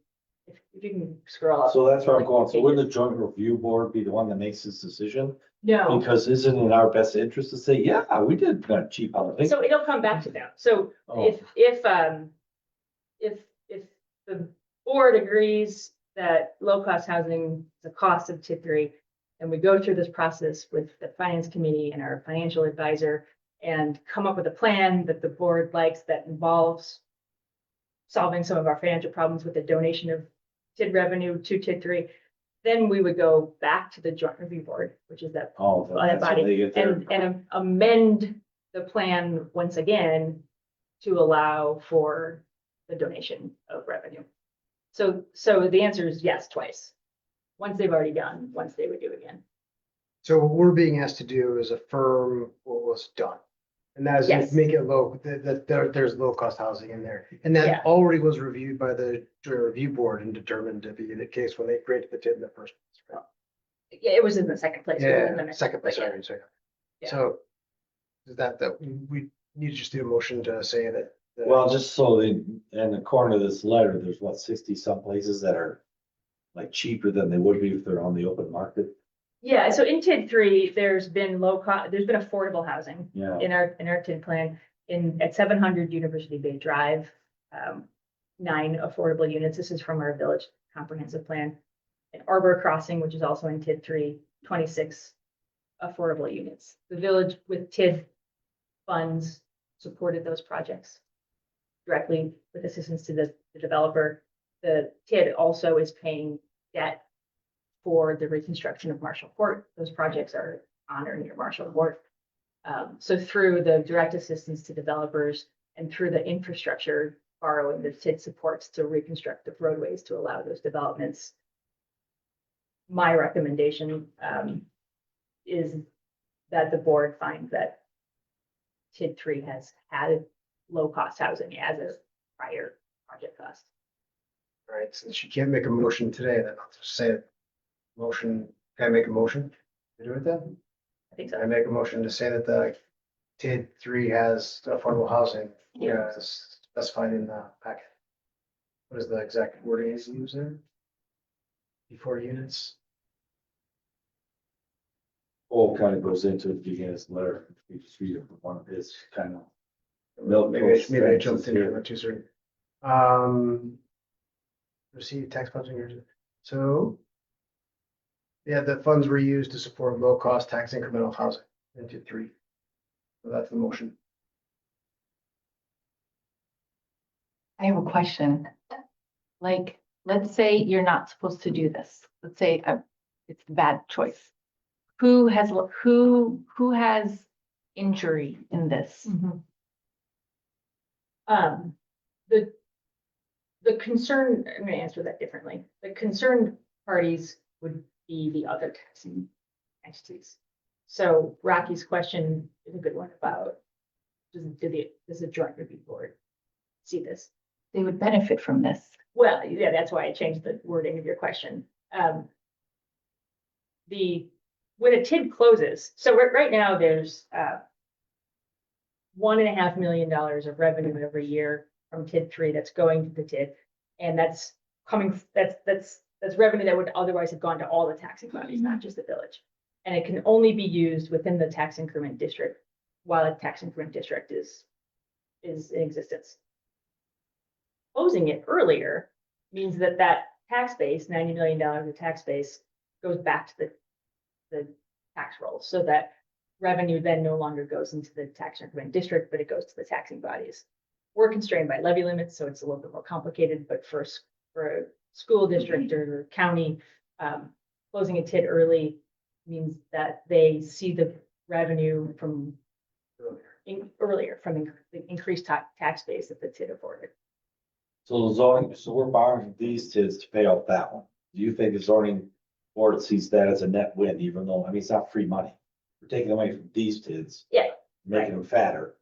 If you can scroll up. So that's where I'm going. So wouldn't the joint review board be the one that makes this decision? No. Because isn't it in our best interest to say, yeah, we did that cheap housing? So it'll come back to them. So Oh. if the board agrees that low-cost housing is the cost of TID 3, and we go through this process with the finance committee and our financial advisor and come up with a plan that the board likes that involves solving some of our financial problems with the donation of TID revenue to TID 3, then we would go back to the joint review board, which is that Oh, that that's when they body, get there. and amend the plan once again to allow for the donation of revenue. So the answer is yes, twice. Once they've already done, once they would do again. So what we're being asked to do is affirm what was done. And that is Yes. make it low, that there's low cost housing in there. And Yeah. that already was reviewed by the joint review board and determined to be the case when they created the TID in the first place. Right? Yeah, it was in the second place. It wasn't in the Yeah, next second place, place, sorry. Yeah. So is that we need to just do a motion to say that. Well, just so in according to this letter, there's what, 60 some places that are like cheaper than they would be if they're on the open market. Yeah, so in TID 3, there's been affordable housing Yeah. in our TID plan at 700 University Bay Drive. 9 affordable units. This is from our village comprehensive plan. And Arbor Crossing, which is also in TID 3, 26 affordable units. The village with TID funds supported those projects directly with assistance to the developer. The TID also is paying debt for the reconstruction of Marshall Court. Those projects are on or near Marshall Court. So through the direct assistance to developers and through the infrastructure borrowing the TID supports to reconstruct the roadways to allow those developments, my recommendation is that the board find that TID 3 has had low-cost housing as a prior project cost. All right, since you can't make a motion today, then I'll just say it. Motion, can I make a motion to do it then? I think so. I make a motion to say that the TID 3 has affordable housing, as specified in the packet. What is the exact wording is used there? Before units. All kind of goes into the beginning of this letter. We just read it from one of his kind of. Maybe I jumped in here too soon. receive tax funds. So. Yeah, the funds were used to support low-cost tax incremental housing into 3. So that's the motion. I have a question. Like, let's say you're not supposed to do this. Let's say it's a bad choice. Who has injury in this? The concern, I'm gonna answer that differently. The concerned parties would be the other taxing entities. So Rocky's question is a good one about, does the joint review board see this? They would benefit from this. Well, yeah, that's why I changed the wording of your question. When a TID closes, so right now there's $1.5 million of revenue every year from TID 3 that's going to the TID. And that's revenue that would otherwise have gone to all the taxing bodies, not just the village. And it can only be used within the tax increment district while a tax increment district is in existence. Closing it earlier means that tax base, $90 million of tax base, goes back to the tax rolls, so that revenue then no longer goes into the tax increment district, but it goes to the taxing bodies. We're constrained by levy limits, so it's a little bit more complicated, but for a school district or county, closing a TID early means that they see the revenue from earlier from the increased tax base that the TID afforded. So the zoning, so we're borrowing these TIDs to pay off that one. Do you think the zoning board sees that as a net win, even though, I mean, it's not free money? We're taking away from these TIDs. Yeah. Making them fatter,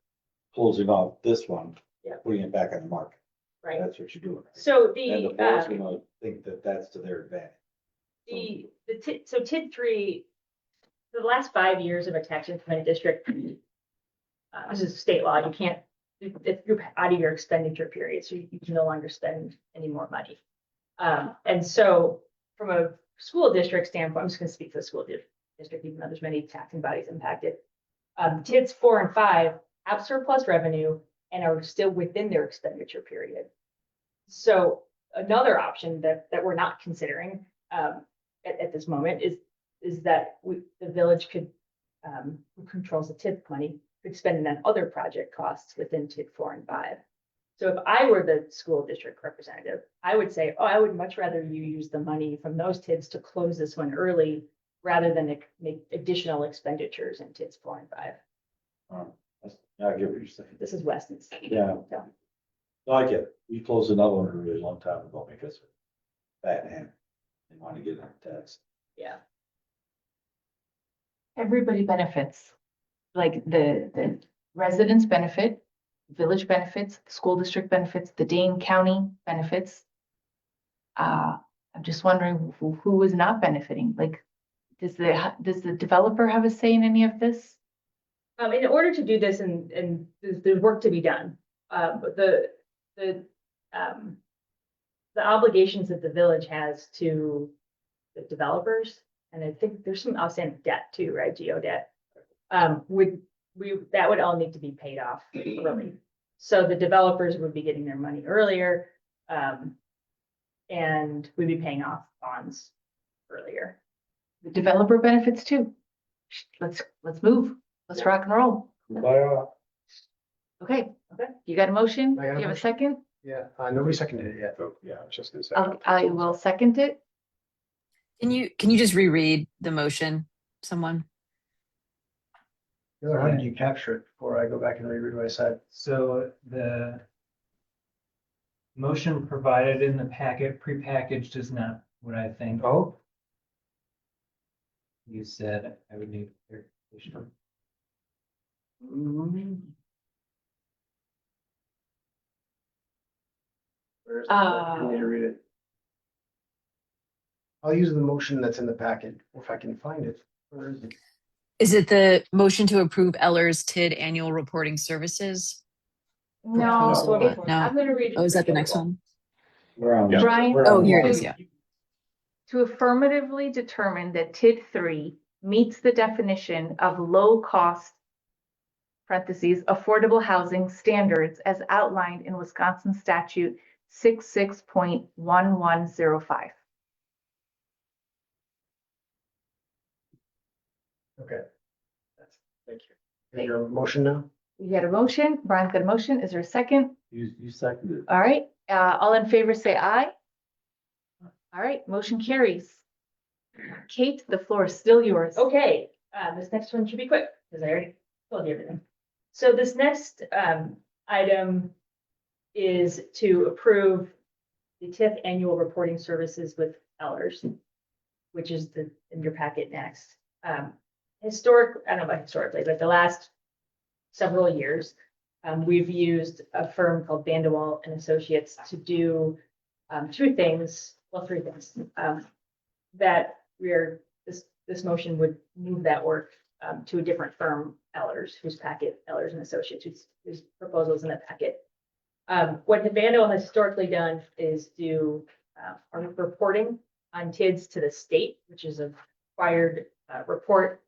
closing off this one. Yeah. Putting it back on the market. Right. That's what you're doing. So And the board's gonna think that that's to their advantage. so TID 3, for the last 5 years of a tax increment district, this is state law, you can't, if you're out of your expenditure period, so you can no longer spend any more money. And so from a school district standpoint, I'm just going to speak to the school district, even though there's many taxing bodies impacted. TIDs 4 and 5 have surplus revenue and are still within their expenditure period. So another option that we're not considering at this moment is that the village could, who controls the TID money, could spend it on other project costs within TID 4 and 5. So if I were the school district representative, I would say, oh, I would much rather you use the money from those TIDs to close this one early rather than make additional expenditures in TIDs 4 and 5. I get what you're saying. This is Weston's. Yeah. So, No, I get it. We closed another one a really long time ago because of bad hand. They want to get on tax. yeah. Everybody benefits. Like the residents benefit, village benefits, school district benefits, the Dane County benefits. I'm just wondering who is not benefiting? Like, does the developer have a say in any of this? In order to do this, and there's work to be done, but the obligations that the village has to the developers, and I think there's some outstanding debt too, right? Geo debt. That would all need to be paid off early. So the developers would be getting their money earlier, and we'd be paying off bonds earlier. The developer benefits too. Let's move. Let's rock and roll. Okay, you got a motion? I Do got a you have a motion. second? Yeah, nobody seconded it yet. So, yeah, I was just gonna say. I will second it. Can you just reread the motion, someone? Taylor, how did you capture it before I go back and reread what I said? So the motion provided in the packet, prepackaged is not what I think. Oh, You said I would need clarification. where's you need to read it. I'll use the motion that's in the packet if I can find it. Where is it? Is it the motion to approve Eller's TID annual reporting services? No, Proposal? No. I'm gonna read it. Oh, is that the next one? We're on. Yeah. Brian? we're Oh, on here it one. is, yeah. To affirmatively determine that TID 3 meets the definition of low-cost (affordable housing) standards as outlined in Wisconsin statute 66.1105. Okay. Thank you. Is your motion now? We had a motion. Brian's got a motion. Is there a second? You seconded. All right, all in favor, say aye. All right, motion carries. Kate, the floor is still yours. Okay, this next one should be quick, because I already told you everything. So this next item is to approve the TIF annual reporting services with Ellers, which is in your packet next. I don't know about historically, but the last several years, we've used a firm called Vanderwall and Associates to do three things. That this motion would move that work to a different firm, Ellers, whose packet, Ellers and Associates, whose proposal is in the packet. What Vanderwall has historically done is do our reporting on TIDs to the state, which is a required report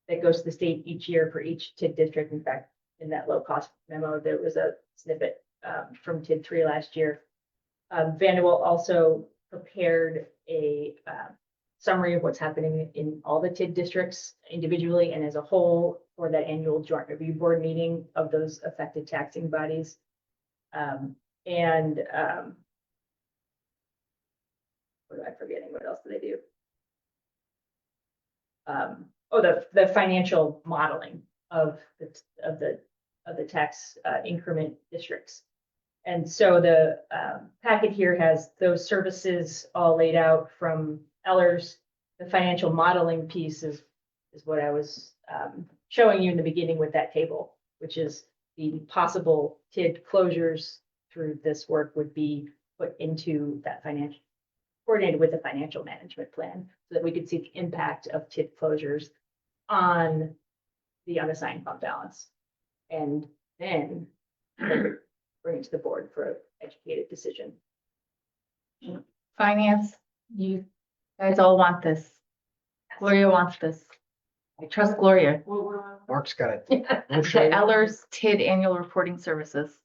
that goes to the state each year for each TID district. In fact, in that low cost memo, there was a snippet from TID 3 last year. Vanderwall also prepared a summary of what's happening in all the TID districts individually and as a whole for that annual joint review board meeting of those affected taxing bodies. What am I forgetting? What else do they do? The financial modeling of the tax increment districts. And so the packet here has those services all laid out from Ellers. The financial modeling piece is what I was showing you in the beginning with that table, which is the possible TID closures through this work would be put into that financial, coordinated with the financial management plan, so that we could see the impact of TID closures on the unassigned fund balance. And then bring it to the board for an educated decision. Finance, you guys all want this. Gloria wants this. I trust Gloria. Mark's got it. The Ellers TID annual reporting services.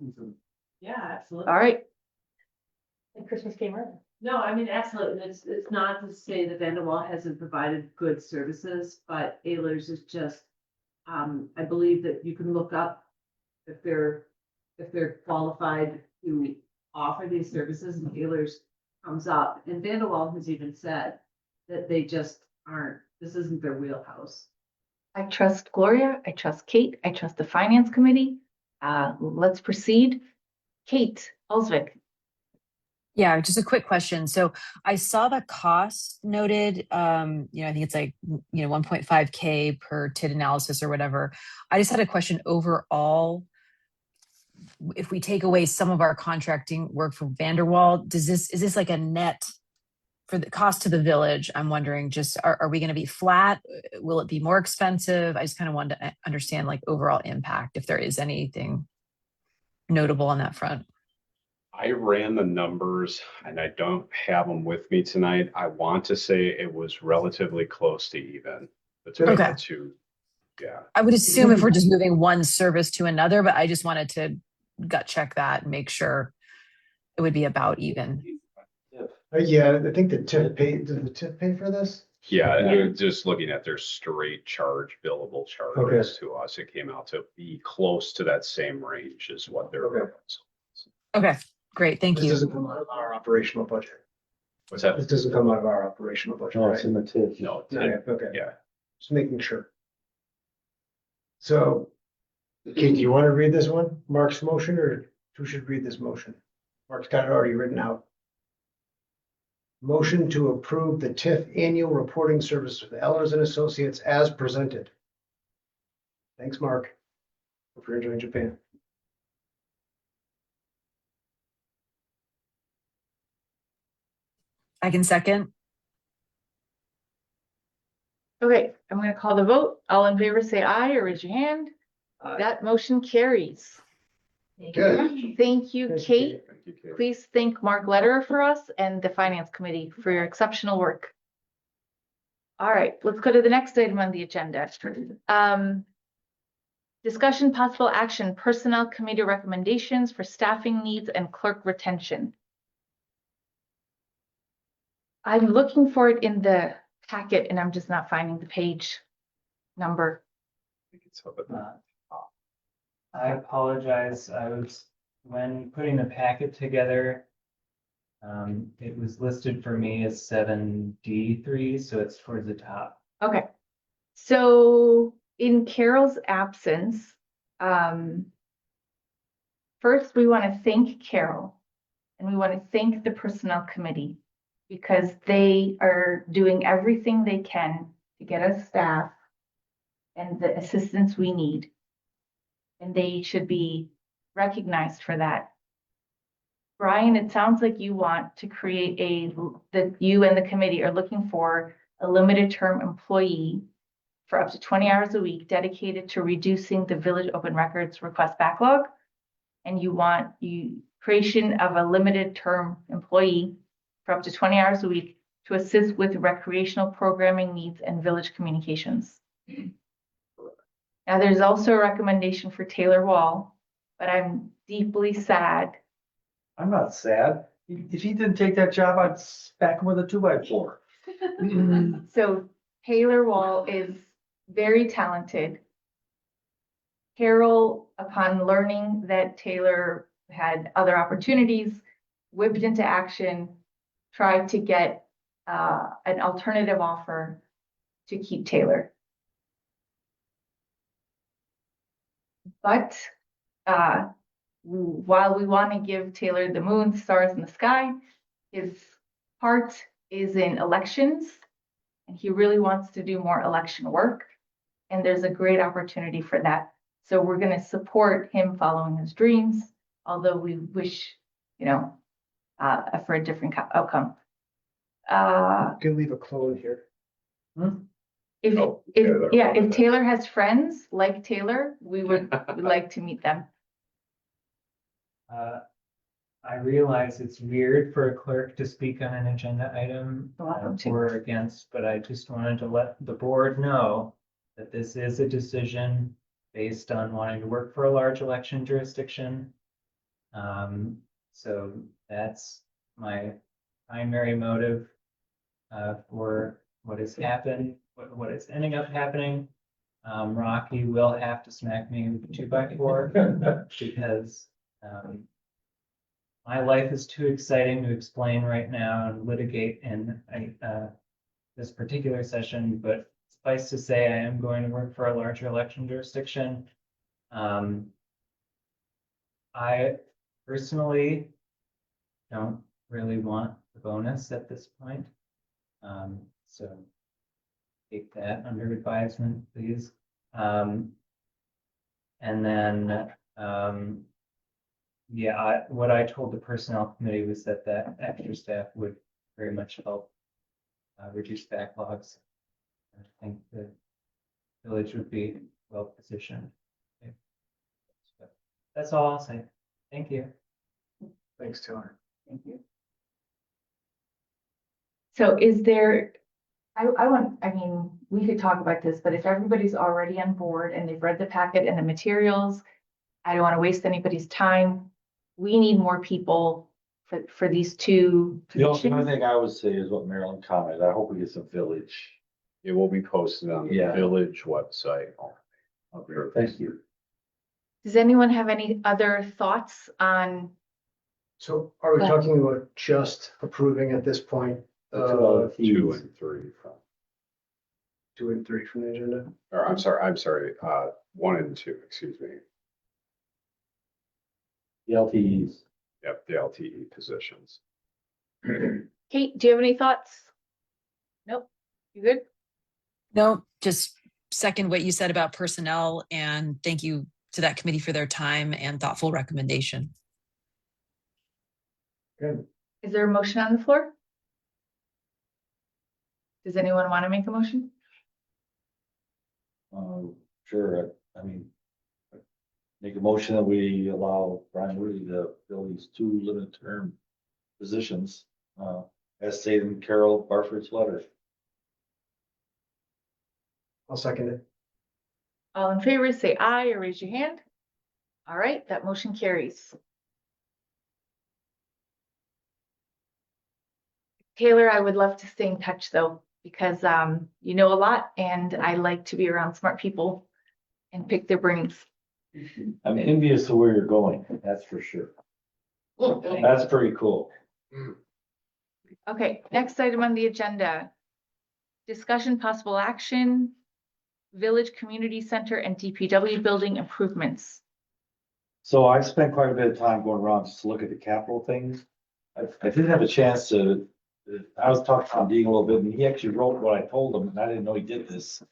Yeah, absolutely. All right, And Christmas came early. No, I mean, absolutely. It's not to say that Vanderwall hasn't provided good services, but Ehlers is just, I believe that you can look up if they're qualified to offer these services, and Ehlers comes up. And Vanderwall has even said that they just aren't, this isn't their wheelhouse. I trust Gloria. I trust Kate. I trust the finance committee. Let's proceed. Kate Elsvik. Yeah, just a quick question. So I saw the cost noted, I think it's like, 1.5K per TID analysis or whatever. I just had a question overall. If we take away some of our contracting work from Vanderwall, is this like a net for the cost to the village? I'm wondering, just are we going to be flat? Will it be more expensive? I just kind of wanted to understand like overall impact, if there is anything notable on that front. I ran the numbers and I don't have them with me tonight. I want to say it was relatively close to even between Okay. the two. Yeah. I would assume if we're just moving one service to another, but I just wanted to gut check that and make sure it would be about even. Yeah, I think the TIF pay for this? Yeah, just looking at their straight charge, billable charges to us, it came out to be close to that same range as what they're. Okay, great, thank This you. doesn't come out of our operational budget. What's that? This doesn't come out of our operational budget, No, right? it's in the TIF. No, Okay. yeah. Just making sure. So, Kate, do you want to read this one, Mark's motion, or who should read this motion? Mark's got it already written out. Motion to approve the TIF annual reporting service with Ellers and Associates as presented. Thanks, Mark. Hope you're enjoying Japan. I can second. Okay, I'm going to call the vote. All in favor, say aye or raise your hand. That motion carries. Good. Thank you, Kate. Thank you, Kate. Please thank Mark Lederer for us and the finance committee for your exceptional work. All right, let's go to the next item on the agenda. Discussion possible action, personnel committee recommendations for staffing needs and clerk retention. I'm looking for it in the packet and I'm just not finding the page number. I think it's up at the top. I apologize. When putting the packet together, it was listed for me as 7D3, so it's towards the top. Okay. So in Carol's absence, first we want to thank Carol and we want to thank the Personnel Committee because they are doing everything they can to get us staff and the assistance we need. And they should be recognized for that. Brian, it sounds like you want to create that you and the committee are looking for a limited term employee for up to 20 hours a week dedicated to reducing the village open records request backlog. And you want creation of a limited term employee for up to 20 hours a week to assist with recreational programming needs and village communications. Now, there's also a recommendation for Taylor Wall, but I'm deeply sad. I'm not sad. If he didn't take that job, I'd smack him with a 2x4. So Taylor Wall is very talented. Carol, upon learning that Taylor had other opportunities, whipped into action, tried to get an alternative offer to keep Taylor. But while we want to give Taylor the moon, stars in the sky, his heart is in elections and he really wants to do more election work. And there's a great opportunity for that. So we're going to support him following his dreams, although we wish, for a different outcome. Can leave a clone here. If Taylor has friends like Taylor, we would like to meet them. I realize it's weird for a clerk to speak on an agenda item for or against, but I just wanted to let the board know that this is a decision based on wanting to work for a large election jurisdiction. So that's my primary motive for what has happened, what is ending up happening. Rocky will have to smack me with a 2x4 because my life is too exciting to explain right now and litigate in this particular session, but suffice to say, I am going to work for a larger election jurisdiction. I personally don't really want the bonus at this point. So take that under advisement, please. And then, what I told the personnel committee was that extra staff would very much help reduce backlogs. I think the village would be well positioned. Okay. So that's all I'll say. Thank you. Thanks, Taylor. Thank you. So is there, we could talk about this, but if everybody's already on board and they've read the packet and the materials, I don't want to waste anybody's time. We need more people for these two The only positions. thing I would say is what Marilyn commented. I hope we get some village. It will be posted on the Yeah. village website. Thank you. Does anyone have any other thoughts on? So are we talking about just approving at this point? 2 and 3 from, 2 and 3 from the agenda? or I'm sorry, 1 and 2, excuse me. The LTEs. Yep, the LTE positions. Kate, do you have any thoughts? Nope. You good? No, just second what you said about personnel and thank you to that committee for their time and thoughtful recommendation. Good. Is there a motion on the floor? Does anyone want to make a motion? Sure. Make a motion that we allow Brian Rudy to fill these 2 limited term positions, as stated in Carol Barford's letter. I'll second it. All in favor, say aye or raise your hand. All right, that motion carries. Taylor, I would love to stay in touch though, because you know a lot and I like to be around smart people and pick their brains. I'm envious of where you're going, that's for sure. That's pretty cool. Okay, next item on the agenda. Discussion possible action, Village Community Center and DPW building improvements. So I spent quite a bit of time going around just to look at the capital things. I didn't have a chance to, I was talking to Tom Deegan a little bit and he actually wrote what I told him and I didn't know he did this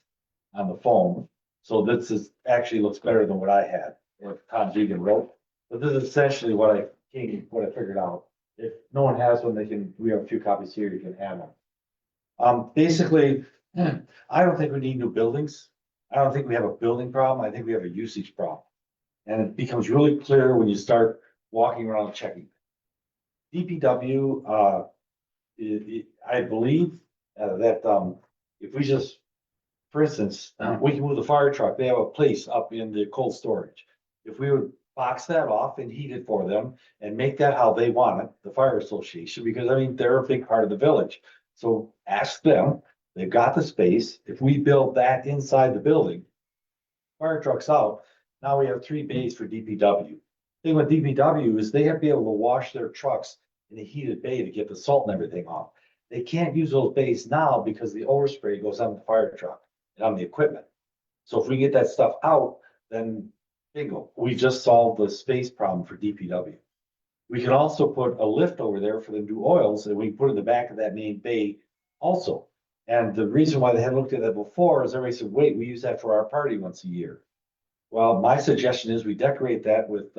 on the phone. So this is, actually looks better than what I had, what Tom Deegan wrote. But this is essentially what I figured out. If no one has one, we have a few copies here, you can have them. Basically, I don't think we need new buildings. I don't think we have a building problem. I think we have a usage problem. And it becomes really clear when you start walking around checking. DPW, I believe that if we just, for instance, we can move the fire truck, they have a place up in the cold storage. If we would box that off and heat it for them and make that how they want it, the fire association, because I mean, they're a big part of the village. So ask them, they've got the space. If we build that inside the building, fire trucks out, now we have 3 bays for DPW. Thing with DPW is they have to be able to wash their trucks in a heated bay to get the salt and everything off. They can't use those bays now because the overspray goes on the fire truck and on the equipment. So if we get that stuff out, then bingo, we just solved the space problem for DPW. We can also put a lift over there for them to do oils and we can put it in the back of that main bay also. And the reason why they hadn't looked at that before is everybody said, wait, we use that for our party once a year. Well, my suggestion is we decorate that with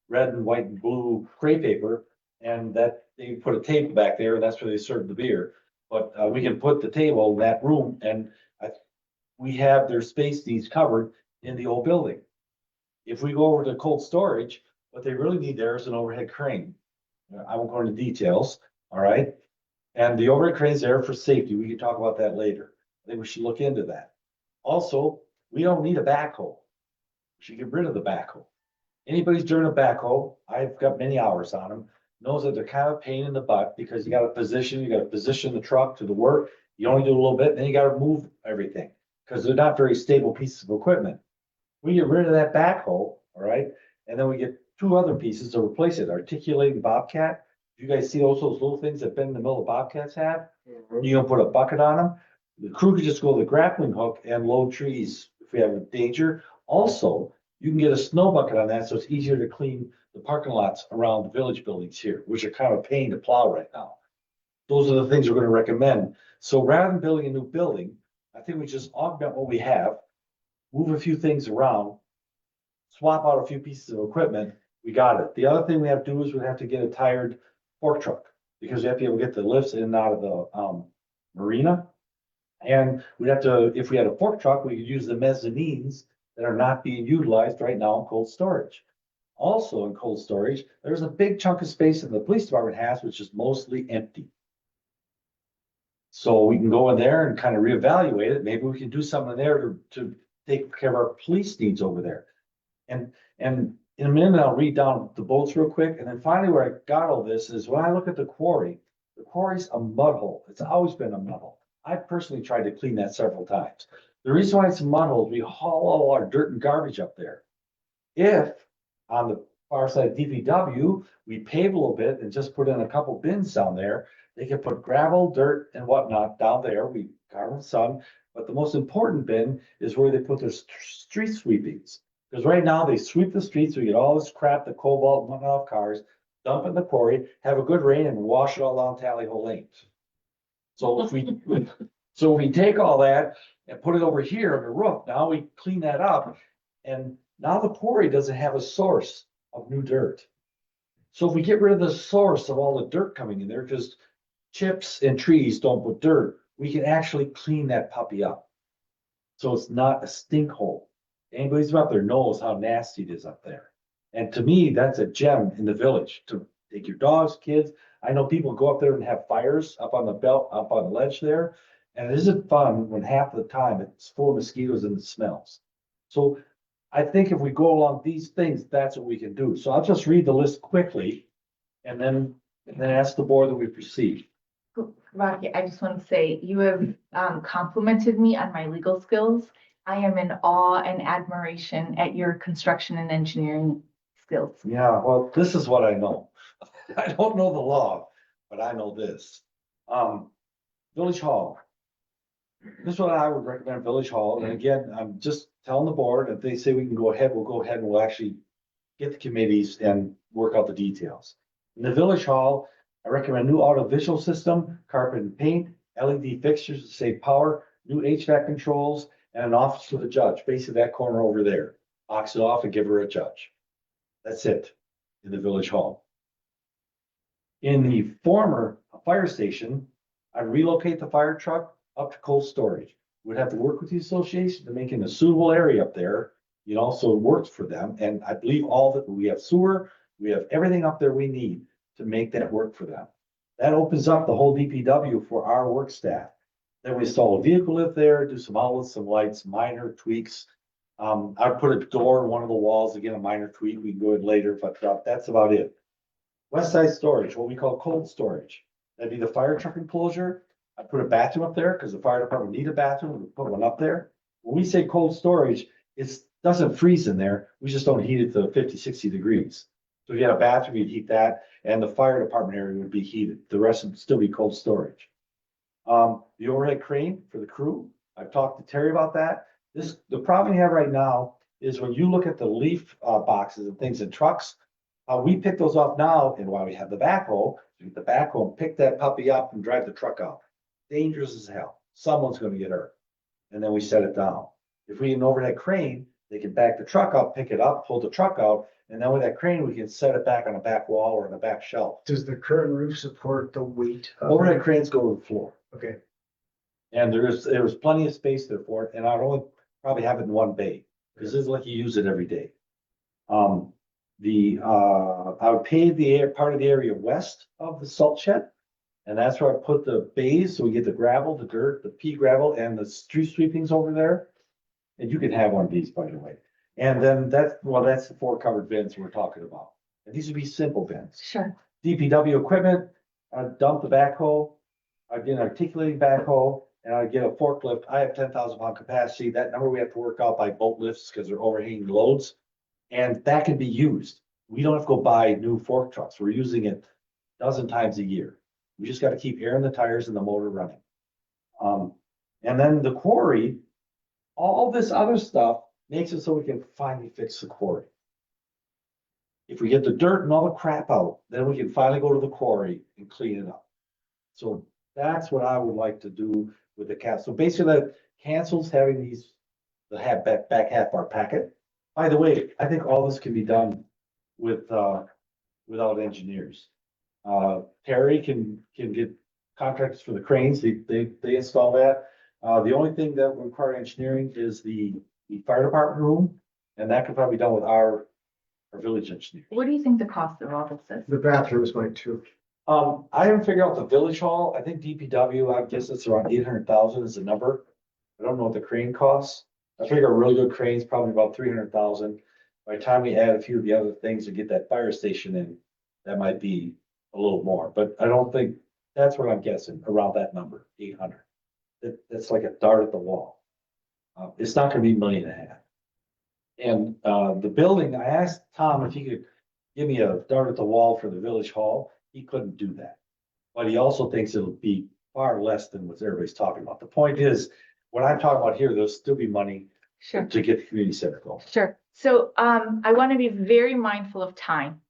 red and white and blue crepe paper and that they put a table back there and that's where they serve the beer. But we can put the table in that room and we have their space needs covered in the old building. If we go over to cold storage, what they really need there is an overhead crane. I won't go into details, all right? And the overhead crane is there for safety. We can talk about that later. I think we should look into that. Also, we don't need a backhoe. We should get rid of the backhoe. Anybody's driven a backhoe, I've got many hours on them, knows that they're kind of a pain in the butt because you got to position the truck to the work. You only do a little bit, then you got to move everything because they're not very stable pieces of equipment. We get rid of that backhoe, all right? And then we get 2 other pieces to replace it. Articulating bobcat. You guys see those little things that bend in the middle of bobcats have? You gonna put a bucket on them? The crew could just go to the grappling hook and load trees if we have a danger. Also, you can get a snow bucket on that, so it's easier to clean the parking lots around the village buildings here, which are kind of a pain to plow right now. Those are the things we're gonna recommend. So rather than building a new building, I think we just augment what we have, move a few things around, swap out a few pieces of equipment, we got it. The other thing we have to do is we have to get a tired fork truck because we have to be able to get the lifts in and out of the marina. And we'd have to, if we had a fork truck, we could use the mezzanines that are not being utilized right now in cold storage. Also in cold storage, there's a big chunk of space that the police department has, which is mostly empty. So we can go in there and kind of reevaluate it. Maybe we can do something there to take care of our police needs over there. And in a minute, I'll read down the boats real quick. And then finally, where I got all this is when I look at the quarry's a mud hole. It's always been a mud hole. I personally tried to clean that several times. The reason why it's a mud hole is we haul all our dirt and garbage up there. If on the far side of DPW, we pave a little bit and just put in a couple bins down there, they can put gravel, dirt and whatnot down there. We carve some, but the most important bin is where they put their street sweepings. Because right now they sweep the streets, we get all this crap, the cobalt and whatnot off cars, dump it in the quarry, have a good rain and wash it all down Tally Hole lanes. So if we take all that and put it over here on the roof, now we clean that up and now the quarry doesn't have a source of new dirt. So if we get rid of the source of all the dirt coming in there, because chips and trees don't put dirt, we can actually clean that puppy up. So it's not a stink hole. Anybody who's up there knows how nasty it is up there. And to me, that's a gem in the village to take your dogs, kids. I know people go up there and have fires up on the belt, up on the ledge there. And it isn't fun when half the time it's full of mosquitoes and it smells. So I think if we go along these things, that's what we can do. So I'll just read the list quickly and then ask the board that we proceed. Rocky, I just want to say, you have complimented me on my legal skills. I am in awe and admiration at your construction and engineering skills. Yeah, well, this is what I know. I don't know the law, but I know this. Village Hall. This is what I would recommend, Village Hall, and again, I'm just telling the board, if they say we can go ahead, we'll go ahead and we'll actually get the committees and work out the details. In the Village Hall, I recommend new audio-visual system, carpet and paint, LED fixtures to save power, new HVAC controls, and an office for the judge, basically that corner over there. Box it off and give her a judge. That's it in the Village Hall. In the former fire station, I'd relocate the fire truck up to cold storage. We'd have to work with the association to make it a suitable area up there, you know, so it works for them. And I believe all that we have sewer, we have everything up there we need to make that work for them. That opens up the whole DPW for our work staff. Then we install a vehicle lift there, do some outlets, some lights, minor tweaks. I'd put a door in one of the walls, again, a minor tweak, we can go in later, but that's about it. West side storage, what we call cold storage. That'd be the fire truck enclosure. I put a bathroom up there because the fire department need a bathroom. We put one up there. When we say cold storage, it doesn't freeze in there. We just don't heat it to 50, 60 degrees. So if you had a bathroom, you'd heat that, and the fire department area would be heated. The rest would still be cold storage. The overhead crane for the crew. I've talked to Terry about that. The problem you have right now is when you look at the leaf boxes and things in trucks, we pick those up now, and while we have the backhoe, we get the backhoe and pick that puppy up and drive the truck out. Dangerous as hell. Someone's gonna get hurt. And then we set it down. If we need an overhead crane, they can back the truck up, pick it up, pull the truck out, and then with that crane, we can set it back on a back wall or on a back shelf. Does the current roof support the weight? Overhead cranes go to the floor. Okay. And there was plenty of space there for it, and I'd only probably have it in one bay, because it's like you use it every day. I would pave the part of the area west of the salt shed. And that's where I put the bays, so we get the gravel, the dirt, the pea gravel, and the street sweepings over there. And you can have one of these, by the way. And then that's the 4 covered bins we're talking about. And these would be simple bins. Sure. DPW equipment, I'd dump the backhoe, I'd get an articulating backhoe, and I'd get a forklift. I have 10,000 pound capacity. That number we have to work out by boat lifts because they're overhanging loads. And that can be used. We don't have to go buy new fork trucks. We're using it a dozen times a year. We just got to keep air in the tires and the motor running. And then the quarry, all this other stuff makes it so we can finally fix the quarry. If we get the dirt and all the crap out, then we can finally go to the quarry and clean it up. So that's what I would like to do with the cap. So basically that cancels having the back half bar packet. By the way, I think all this can be done without engineers. Terry can get contractors for the cranes, they install that. The only thing that would require engineering is the fire department room, and that could probably be done with our village engineer. What do you think the cost of all this is? The bathrooms might too. I haven't figured out the village hall. I think DPW, I guess it's around 800,000 is the number. I don't know what the crane costs. I figure a really good crane is probably about 300,000. By the time we add a few of the other things to get that fire station in, that might be a little more, but I don't think, that's what I'm guessing, around that number, 800. That's like a dart at the wall. It's not gonna be $1.5 million. And the building, I asked Tom if he could give me a dart at the wall for the village hall. He couldn't do that. But he also thinks it'll be far less than what everybody's talking about. The point is, what I'm talking about here, there'll still be money Sure. to get the community center going. Sure. So, I want to be very mindful of time.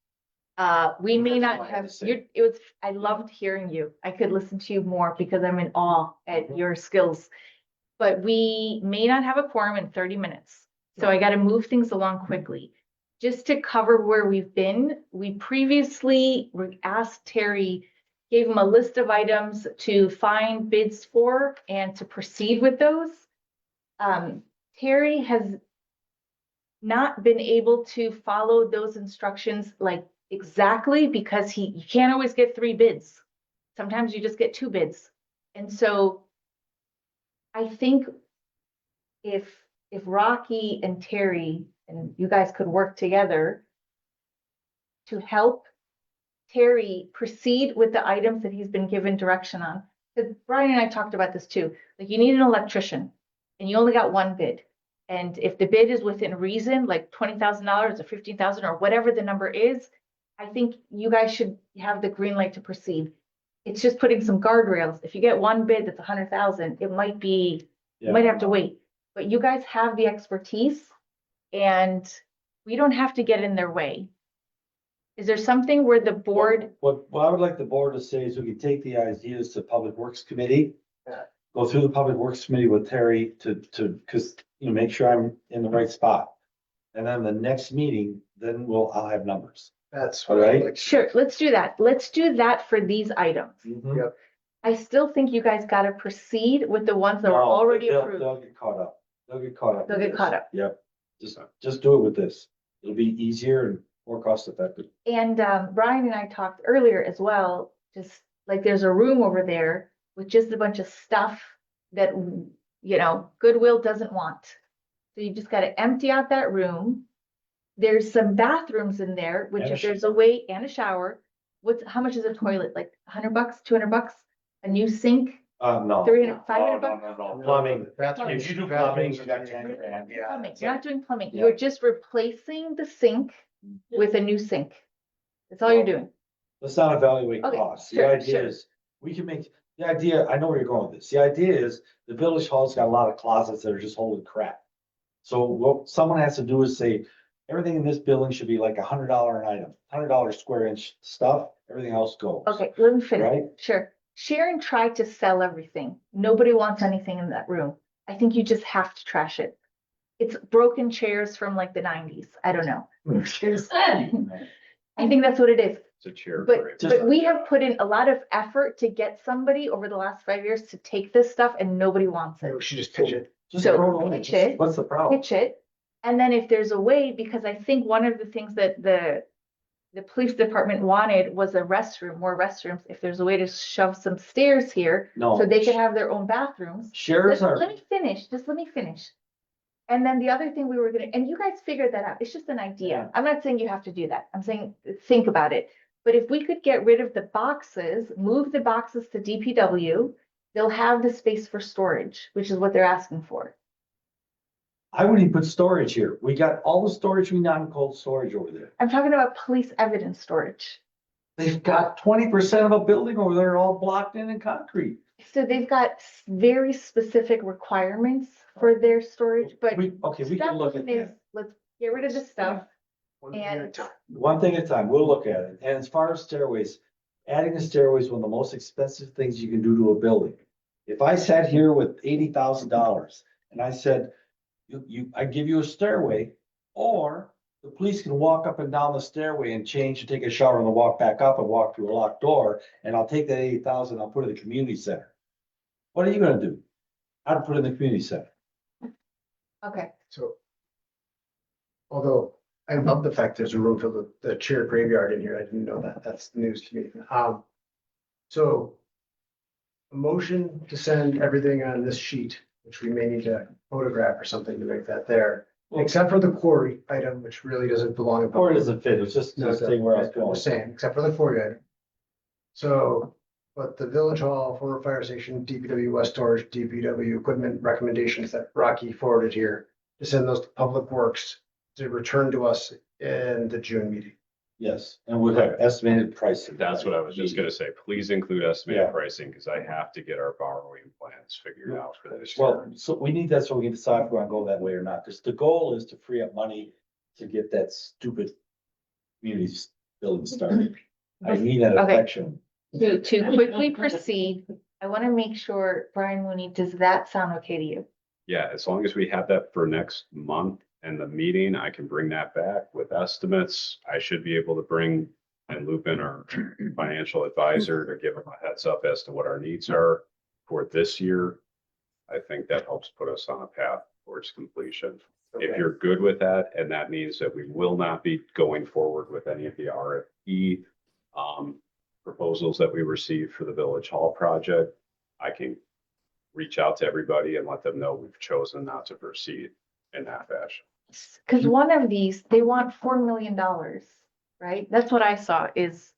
We may That's not all I had have, to say. I loved hearing you. I could listen to you more because I'm in awe at your skills. But we may not have a quorum in 30 minutes. So I got to move things along quickly. Just to cover where we've been, we previously asked Terry, gave him a list of items to find bids for and to proceed with those. Terry has not been able to follow those instructions like exactly because you can't always get 3 bids. Sometimes you just get 2 bids. And so I think if Rocky and Terry and you guys could work together to help Terry proceed with the items that he's been given direction on, because Brian and I talked about this too, like you need an electrician and you only got one bid. And if the bid is within reason, like $20,000 or 15,000 or whatever the number is, I think you guys should have the green light to proceed. It's just putting some guardrails. If you get one bid that's 100,000, it might be, you might have to wait. But you guys have the expertise and we don't have to get in their way. Is there something where the board, What I would like the board to say is we can take the ideas to Public Works Committee. Go through the Public Works Committee with Terry cause make sure I'm in the right spot. And then the next meeting, then I'll have numbers. That's All what I right. like. sure, let's do that. Let's do that for these items. Yep. I still think you guys gotta proceed with the ones that were No, already they'll- approved. They'll get caught up. They'll get caught up. They'll with get caught this. up. Yep. Just do it with this. It'll be easier and more cost effective. And Brian and I talked earlier as well, just like there's a room over there with just a bunch of stuff that, Goodwill doesn't want. So you just gotta empty out that room. There's some bathrooms in there, which And a if there's a way, and a shower. How much is a toilet? Like $100, $200? A new sink? No. 300, 500 No, bucks? no. Plumbing. Bathrooms- If you do bathrooms plumbing, you are got gonna 10 grand. Yeah. Plumbing. that's You're it. not doing plumbing. Yeah. You're just replacing the sink with a new sink. That's all you're doing. Let's not evaluate Okay, costs. The sure, idea sure. is, I know where you're going with this. The idea is, the village hall's got a lot of closets that are just holding crap. So what someone has to do is say, everything in this building should be like $100 an item, $100 square inch stuff, everything else goes. Okay, let me finish. Right? Sure. Sharon tried to sell everything. Nobody wants anything in that room. I think you just have to trash it. It's broken chairs from like the 90s. I don't know. I think that's what it is. It's a chair. But we have put in a lot of effort to get somebody over the last 5 years to take this stuff and nobody wants Maybe it. we should just pitch it. Just So throw it away. pitch it. What's the problem? Pitch it. And then if there's a way, because I think one of the things that the police department wanted was a restroom, more restrooms. If there's a way to shove some stairs here, No. so they could have their own bathrooms. Shares are. Let me finish, just let me finish. And then the other thing we were and you guys figured that out. It's just an idea. Yeah. I'm not saying you have to do that. I'm saying, think about it. But if we could get rid of the boxes, move the boxes to DPW, they'll have the space for storage, which is what they're asking for. I wouldn't even put storage here. We got all the storage we not in cold storage over there. I'm talking about police evidence storage. They've got 20% of a building over there all blocked in concrete. So they've got very specific requirements for their storage, but We can step look one at is, that. let's get rid of the stuff. One thing at a time. One thing at a time, we'll look at it. And as far as stairways, adding a stairway is one of the most expensive things you can do to a building. If I sat here with $80,000 and I said, I give you a stairway, or the police can walk up and down the stairway and change and take a shower and then walk back up and walk through a locked door, and I'll take that 80,000, I'll put it in the community center. What are you gonna do? I'd put it in the community center. Okay, So. Although I love the fact there's a room filled with the chair graveyard in here. I didn't know that. That's news to me. So. A motion to send everything on this sheet, which we may need to photograph or something to make that there. Except for the quarry item, which really doesn't belong. in- Or doesn't fit, it's just, No, saying where I was I'm going. saying, except for the quarry item. So, but the village hall, former fire station, DPW West Storage, DPW equipment recommendations that Rocky forwarded here. To send those to Public Works to return to us in the June meeting. Yes, and we'll have estimated pricing. That's what I was just gonna say. Please include estimated Yeah. pricing, because I have to get our borrowing plans figured out for this year. Well, so we need that so we can decide if we're gonna go that way or not, because the goal is to free up money to get that stupid community building started. I need that Okay. affection. to quickly proceed, I want to make sure, Brian Mooney, does that sound okay to you? Yeah, as long as we have that for next month and the meeting, I can bring that back with estimates. I should be able to bring and loop in our financial advisor to give them a heads up as to what our needs are for this year. I think that helps put us on a path towards completion. If you're good with that, and that means that we will not be going forward with any of the RFP proposals that we received for the Village Hall project, I can reach out to everybody and let them know we've chosen not to proceed in that fashion. Because one of these, they want $4 million, right? That's what I saw is.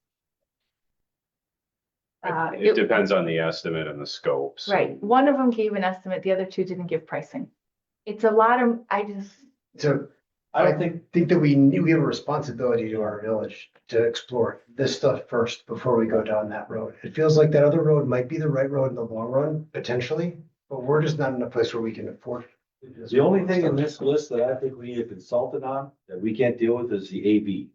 It depends on the estimate and the scope. so- Right, one of them gave an estimate, the other two didn't give pricing. It's a lot of, So I I don't think, think that we have a responsibility to our village to explore this stuff first before we go down that road. It feels like that other road might be the right road in the long run, potentially, but we're just not in a place where we can afford. the only thing in this list that I think we need a consultant on that we can't deal with is the AV.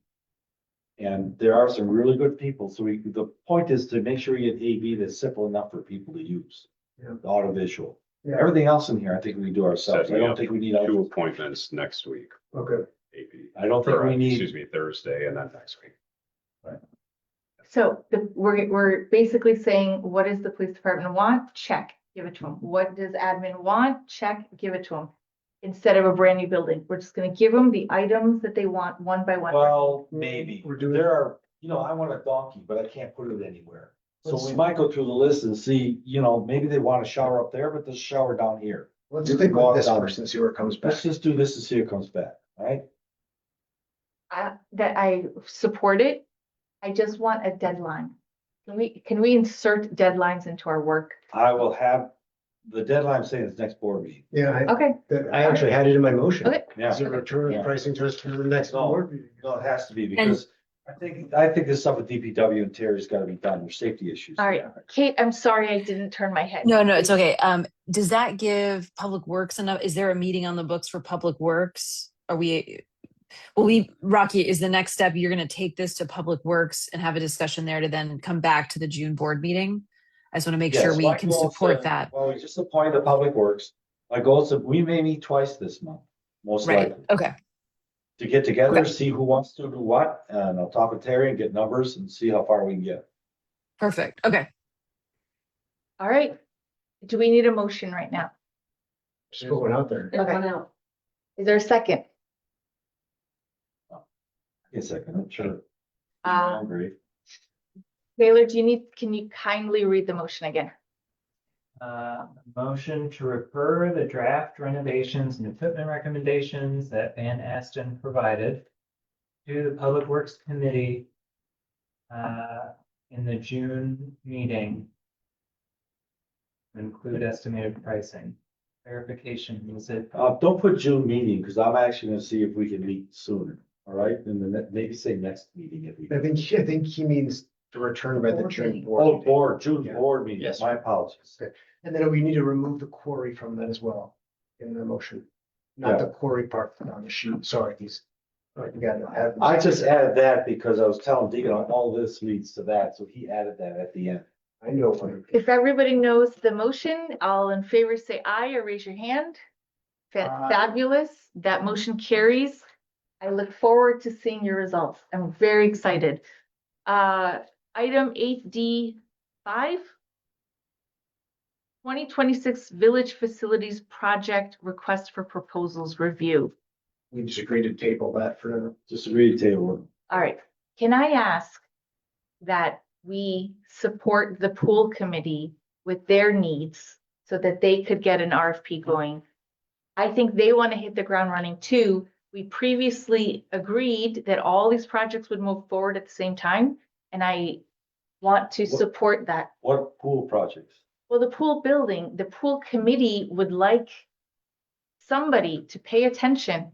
And there are some really good people, so the point is to make sure you get AV that's simple enough for people to use. Yeah. The audiovisual. Yeah. Everything else in here, I think we can do ourselves. I Setting don't up think we need. 2 appointments next week, Okay. maybe. I don't think Or, we need. excuse me, Thursday and then next week. so we're basically saying, what does the police department want? Check, give it to them. What does admin want? Check, give it to them. Instead of a brand new building, we're just gonna give them the items that they want one by one. Well, maybe. We're doing- There are, I want a donkey, but I can't put it anywhere. So we might go through the list and see, maybe they want a shower up there, but there's a shower down here. Let's You stick can walk with this down. first and see where it comes back. Let's just do this and see if it comes back, all right? That I support it. I just want a deadline. Can we insert deadlines into our work? I will have, the deadline saying it's next board meeting. Yeah, Okay, I actually had it in my motion. okay. Yeah. Is a return Yeah. of pricing to us for the next No. board meeting. No, it has to be because I think this stuff with DPW and Terry's gotta be done. There's safety issues. All right, Kate, I'm sorry I didn't turn my head. No, it's okay. Does that give Public Works enough? Is there a meeting on the books for Public Works? Rocky, is the next step, you're gonna take this to Public Works and have a discussion there to then come back to the June board meeting? I just wanna make sure Yes, we my can goal is support to- that. Well, we just appointed the Public Works. My goal is that we may meet twice this month, most Right, likely. okay, To get together, Okay. see who wants to do what, and I'll talk with Terry and get numbers and see how far we can get. perfect, okay. All right. Do we need a motion right now? Just put one out there. Okay. One out. Is there a second? Give me a second, I'm sure. Uh, Agree. Taylor, can you kindly read the motion again? Motion to refer the draft renovations and equipment recommendations that Van Aston provided to the Public Works Committee in the June meeting. Include estimated pricing. Verification, was it? Don't put June meeting, because I'm actually gonna see if we can meet sooner, all right? And then maybe say next meeting if we. I think he means to return by the Board June meeting. board. Oh, June Yeah. board meeting, Yes. my apologies. And then we need to remove the quarry from that as well in the motion. Not the quarry part on the sheet. Sorry, you got it. I just added that because I was telling Deacon, all this leads to that, so he added that at the end. I know. what- If everybody knows the motion, all in favor say aye or raise your hand. Aye. Fabulous. That motion carries. I look forward to seeing your results. I'm very excited. Item 8D5. 2026 Village Facilities Project Request for Proposals Review. We just agreed to table that for now. Just agree to table. All right, can I ask that we support the pool committee with their needs so that they could get an RFP going? I think they want to hit the ground running too. We previously agreed that all these projects would move forward at the same time, and I want to support that. What pool projects? Well, the pool building, the pool committee would like somebody to pay attention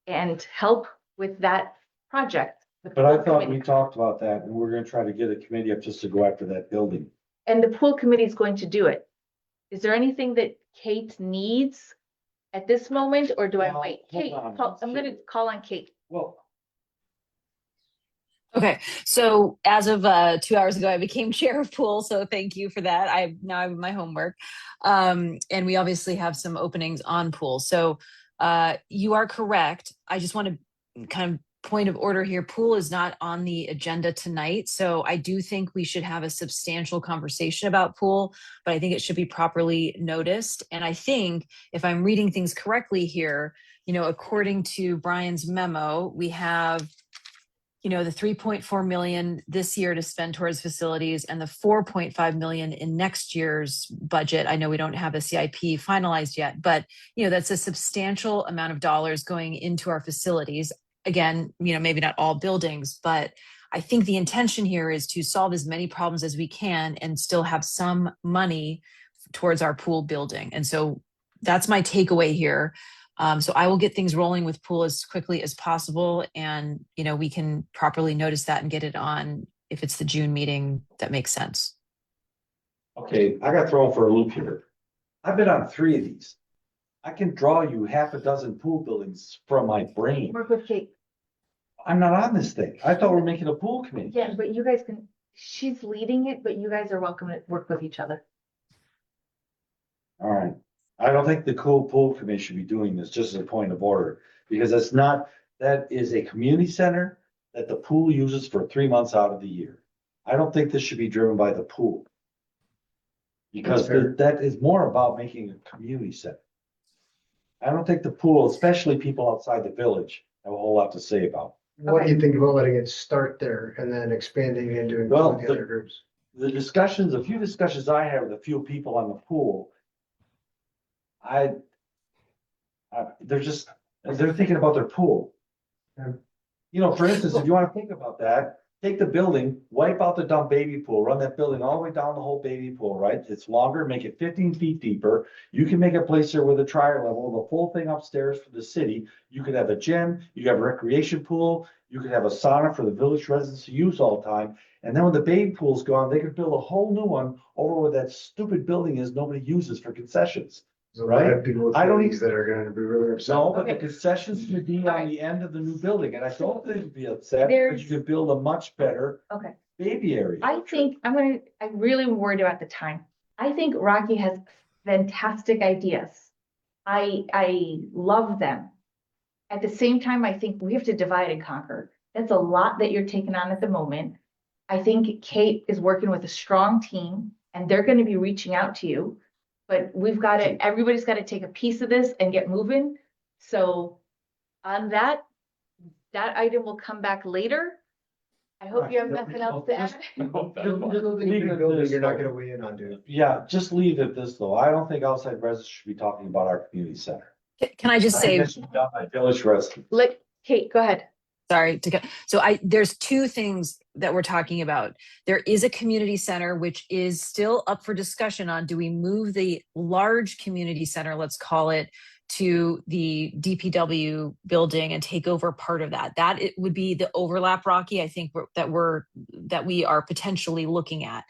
and help with that project. the But I pool thought we committee. talked about that and we're gonna try to get a committee up just to go after that building. And the pool committee is going to do it. Is there anything that Kate needs at this moment, or do I Well, wait? hold Kate, on. I'm gonna call on Kate. Well, Okay, so as of 2 hours ago, I became chair of pool, so thank you for that. I have my homework. And we obviously have some openings on pool. So you are correct. I just want to kind of point of order here. Pool is not on the agenda tonight. So I do think we should have a substantial conversation about pool, but I think it should be properly noticed. And I think if I'm reading things correctly here, according to Brian's memo, we have the 3.4 million this year to spend towards facilities and the 4.5 million in next year's budget. I know we don't have a CIP finalized yet, but that's a substantial amount of dollars going into our facilities. Again, maybe not all buildings, but I think the intention here is to solve as many problems as we can and still have some money towards our pool building. And so that's my takeaway here. So I will get things rolling with pool as quickly as possible. And, we can properly notice that and get it on if it's the June meeting that makes sense. Okay, I got thrown for a loop here. I've been on 3 of these. I can draw you half a dozen pool buildings from my brain. Work with Kate. I'm not on this thing. I thought we we're making a pool committee. Yeah, but you guys can, she's leading it, but you guys are welcome to work with each other. All right. I don't think the pool committee should be doing this, just as a point of order, because it's not, that is a community center that the pool uses for 3 months out of the year. I don't think this should be driven by the pool. Because that is more about making a community center. I don't think the pool, especially people outside the village, have a whole lot to say about. What do you think about letting it start there and then expanding into Well, include the other groups? The discussions, a few discussions I had with a few people on the pool, they're thinking about their pool. For instance, if you want to think about that, take the building, wipe out the dump baby pool, run that building all the way down the whole baby pool, right? It's longer, make it 15 feet deeper. You can make a place there with a trial level, the full thing upstairs for the city. You could have a gym, you could have a recreation pool, you could have a sauna for the village residents to use all the time. And then when the baby pool's gone, they could build a whole new one over where that stupid building is nobody uses for concessions. There's a lot of people with I don't these that are gonna be really upset. No, but the concessions would be on the end of the new building, and I don't think it'd be upset, because you could build a much better Okay. baby area. I think I'm really worried about the time. I think Rocky has fantastic ideas. I love them. At the same time, I think we have to divide and conquer. That's a lot that you're taking on at the moment. I think Kate is working with a strong team and they're going to be reaching out to you. But everybody's got to take a piece of this and get moving. So on that item will come back later. I hope you have nothing else to add. You're not gonna weigh in on, dude. Yeah, just leave it this though. I don't think outside residents should be talking about our community center. Can I just say, My village residents. Kate, go ahead. sorry to go. So there's two things that we're talking about. There is a community center, which is still up for discussion on, do we move the large community center, let's call it, to the DPW building and take over part of that? That it would be the overlap, Rocky, I think that we are potentially looking at.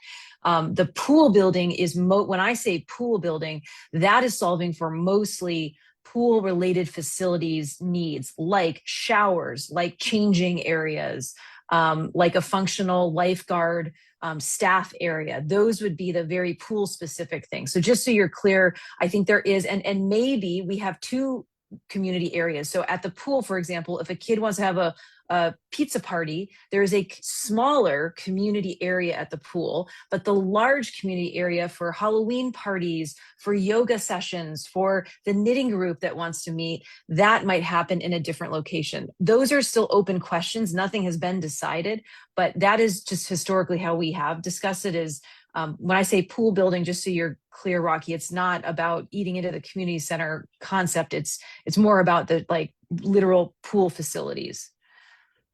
The pool building is, when I say pool building, that is solving for mostly pool related facilities needs, like showers, like changing areas, like a functional lifeguard staff area. Those would be the very pool specific things. So just so you're clear, I think there is, and maybe we have two community areas. So at the pool, for example, if a kid wants to have a pizza party, there is a smaller community area at the pool, but the large community area for Halloween parties, for yoga sessions, for the knitting group that wants to meet, that might happen in a different location. Those are still open questions. Nothing has been decided, but that is just historically how we have discussed it. Is when I say pool building, just so you're clear, Rocky, it's not about eating into the community center concept. It's more about the literal pool facilities.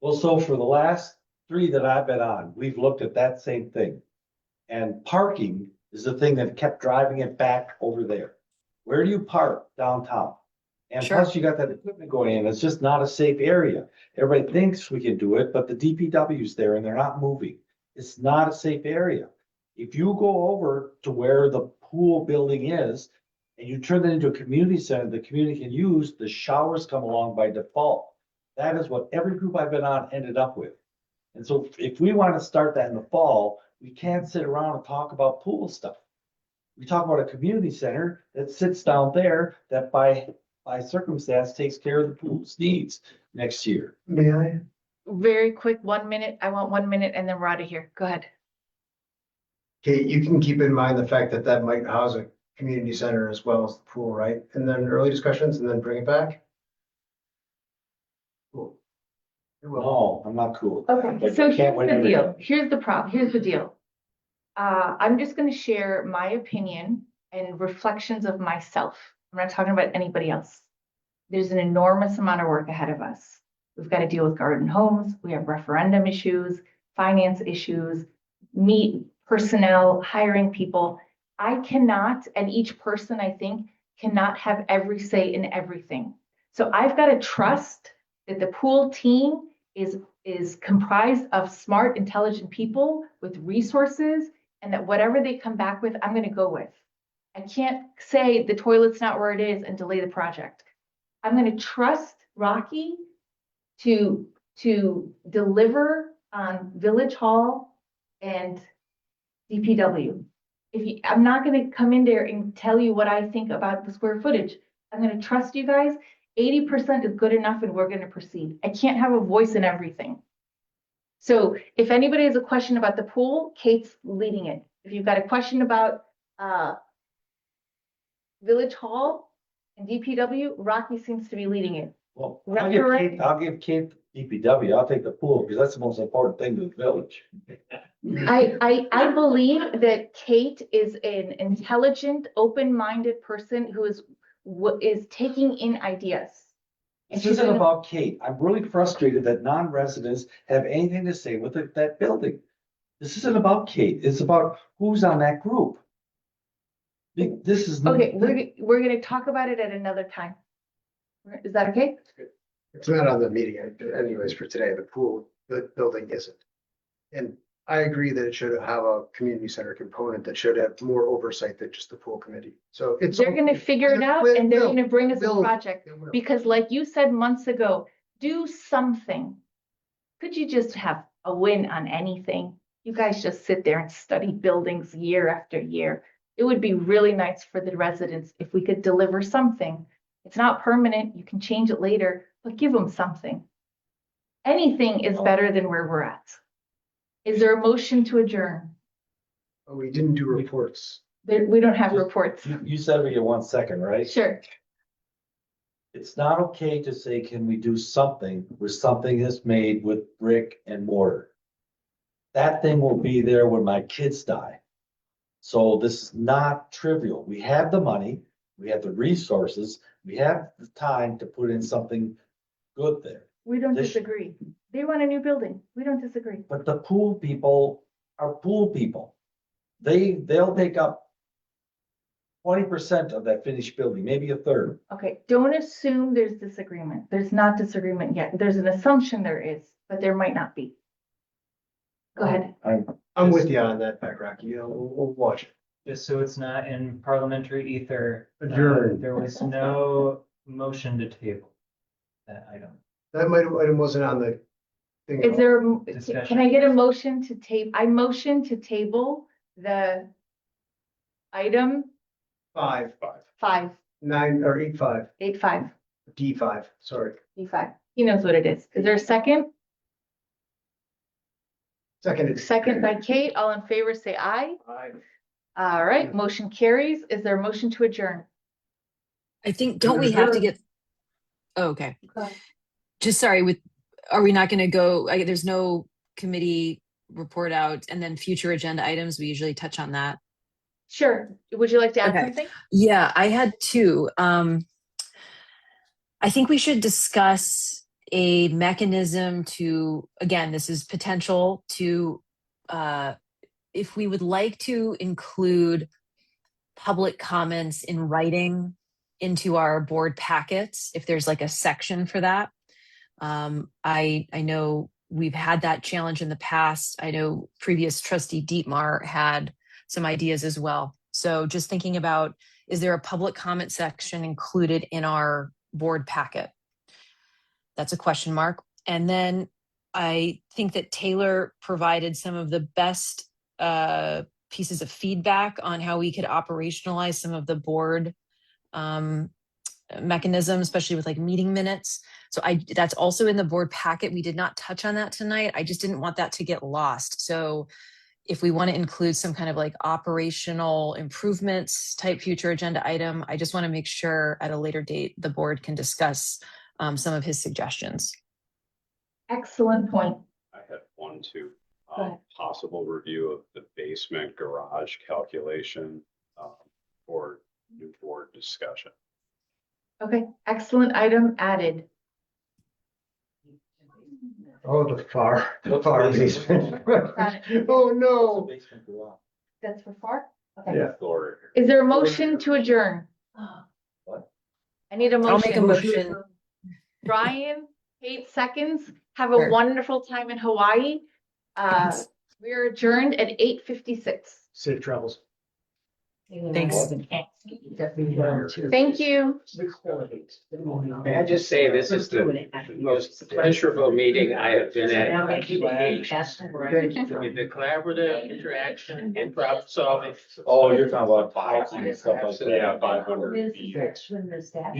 Well, so for the last 3 that I've been on, we've looked at that same thing. And parking is the thing that kept driving it back over there. Where do you park downtown? And Sure. Plus you got that equipment going in. It's just not a safe area. Everybody thinks we can do it, but the DPW's there and they're not moving. It's not a safe area. If you go over to where the pool building is and you turn that into a community center the community can use, the showers come along by default. That is what every group I've been on ended up with. And so if we want to start that in the fall, we can't sit around and talk about pool stuff. We talk about a community center that sits down there that by circumstance takes care of the pool's needs next year. May I? Very quick, 1 minute. I want 1 minute and then we're out of here. Go ahead. Kate, you can keep in mind the fact that that might house a community center as well as the pool, right? And then early discussions and then bring it back? Cool. No, I'm not cool. Okay, so here's the deal. Here's the problem. Here's the deal. I'm just going to share my opinion and reflections of myself. I'm not talking about anybody else. There's an enormous amount of work ahead of us. We've got to deal with garden homes. We have referendum issues. finance issues, meet personnel, hiring people. I cannot, and each person, I think, cannot have every say in everything. So I've got to trust that the pool team is comprised of smart, intelligent people with resources, and that whatever they come back with, I'm going to go with. I can't say the toilet's not where it is and delay the project. I'm going to trust Rocky to deliver on Village Hall and DPW. I'm not going to come in there and tell you what I think about the square footage. I'm going to trust you guys. 80% is good enough and we're going to proceed. I can't have a voice in everything. So if anybody has a question about the pool, Kate's leading it. If you've got a question about Village Hall and DPW, Rocky seems to be leading it. Well, I'll give Kate DPW, I'll take the pool, because that's the most important thing to the village. I believe that Kate is an intelligent, open-minded person who is taking in ideas. This isn't about Kate. I'm really frustrated that non-residents have anything to say with that building. This isn't about Kate. It's about who's on that group. This is. Okay, we're gonna talk about it at another time. Is that okay? It's not on the meeting anyways for today. The pool, the building isn't. And I agree that it should have a community center component that should have more oversight than just the pool committee. So it's. They're gonna figure it out and they're gonna bring us a They'll- project. they will. Because like you said months ago, do something. Could you just have a win on anything? You guys just sit there and study buildings year after year. It would be really nice for the residents if we could deliver something. It's not permanent, you can change it later, but give them something. Anything is better than where we're at. Is there a motion to adjourn? Oh, we didn't do reports. We don't have reports. You said we get 1 second, right? Sure. It's not okay to say, can we do something where something is made with brick and mortar? That thing will be there when my kids die. So this is not trivial. We have the money, we have the resources, we have the time to put in something good there. We don't This- disagree. They want a new building. We don't disagree. But the pool people are pool people. They'll take up 20% of that finished building, maybe a third. Okay, don't assume there's disagreement. There's not disagreement yet. There's an assumption there is, but there might not be. Go ahead. I'm with you on that, Pat Rocky. You know, we'll watch it. Just so it's not in parliamentary ether. Adjourn. There was no motion to table that item. That item wasn't on the thing. at Is all. there, Discussion. can I get a motion to I motion to table the item 5, 85, D5, sorry. D5. He knows what it is. Is there a second? Seconded. Second by Kate. All in favor, say aye. All right, motion carries. Is there a motion to adjourn? I think, don't we have to get, oh, okay. Just sorry, are we not going to go, there's no committee report out and then future agenda items, we usually touch on that. Sure. Would you like to add Okay. something? Yeah, I had two. I think we should discuss a mechanism to, again, this is potential to, if we would like to include public comments in writing into our board packets, if there's like a section for that. I know we've had that challenge in the past. I know previous trustee Dietmar had some ideas as well. So just thinking about, is there a public comment section included in our board packet? That's a question mark. And then I think that Taylor provided some of the best pieces of feedback on how we could operationalize some of the board mechanisms, especially with like meeting minutes. So that's also in the board packet. We did not touch on that tonight. I just didn't want that to get lost. So if we want to include some kind of like operational improvements type future agenda item, I just want to make sure at a later date, the board can discuss some of his suggestions. Excellent point. I had one too. Go ahead. Possible review of the basement garage calculation for new board discussion. Okay, excellent item added. Oh, the far basement. Got it. Oh, no. Basement garage. That's for far? Okay. Yeah. Floor. Is there a motion to adjourn? What? I need a I'll make a motion. motion. Brian, 8 seconds. Have a Sure. wonderful time in Hawaii. We are adjourned at 8:56. Safe travels. Thanks. Thank you. May I just say, this is the most pleasurable meeting I have been at. I mean, the collaborative interaction and problem solving. Oh, you're talking about files and stuff like that. Yeah, 500. You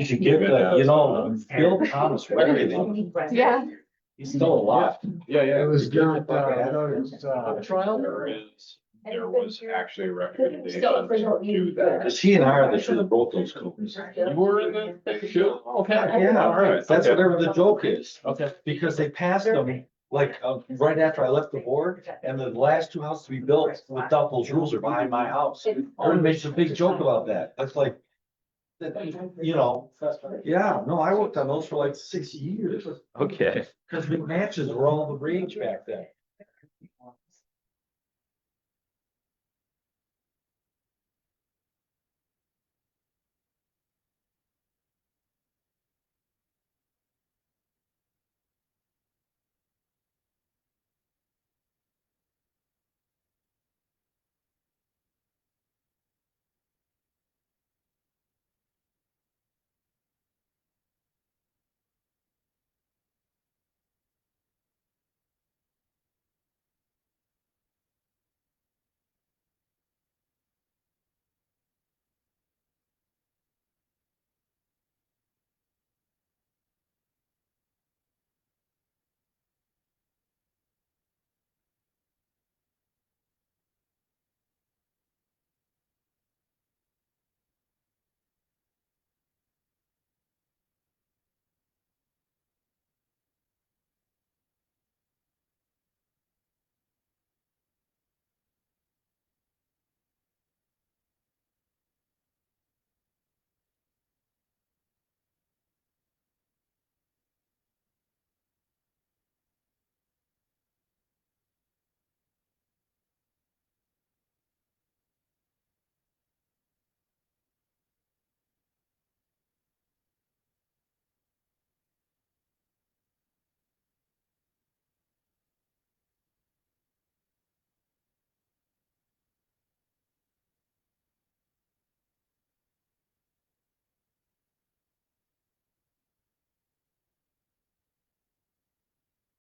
should give the, Bill Thomas, what everything. Yeah. He's still alive. Yeah, It was good. Trial. There was actually a recommendation to do that. Cause he and I are the two that wrote those codes. You were in the show? Okay. Yeah, All right. that's Okay. whatever the joke is. Okay. Because they passed them, like, right after I left the board, and the last 2 houses to be built without those rules are behind my house. Everyone makes a big joke about that. That's like, yeah, no, I worked on those for like 6 years. Okay. Cause big matches were all the rage back then.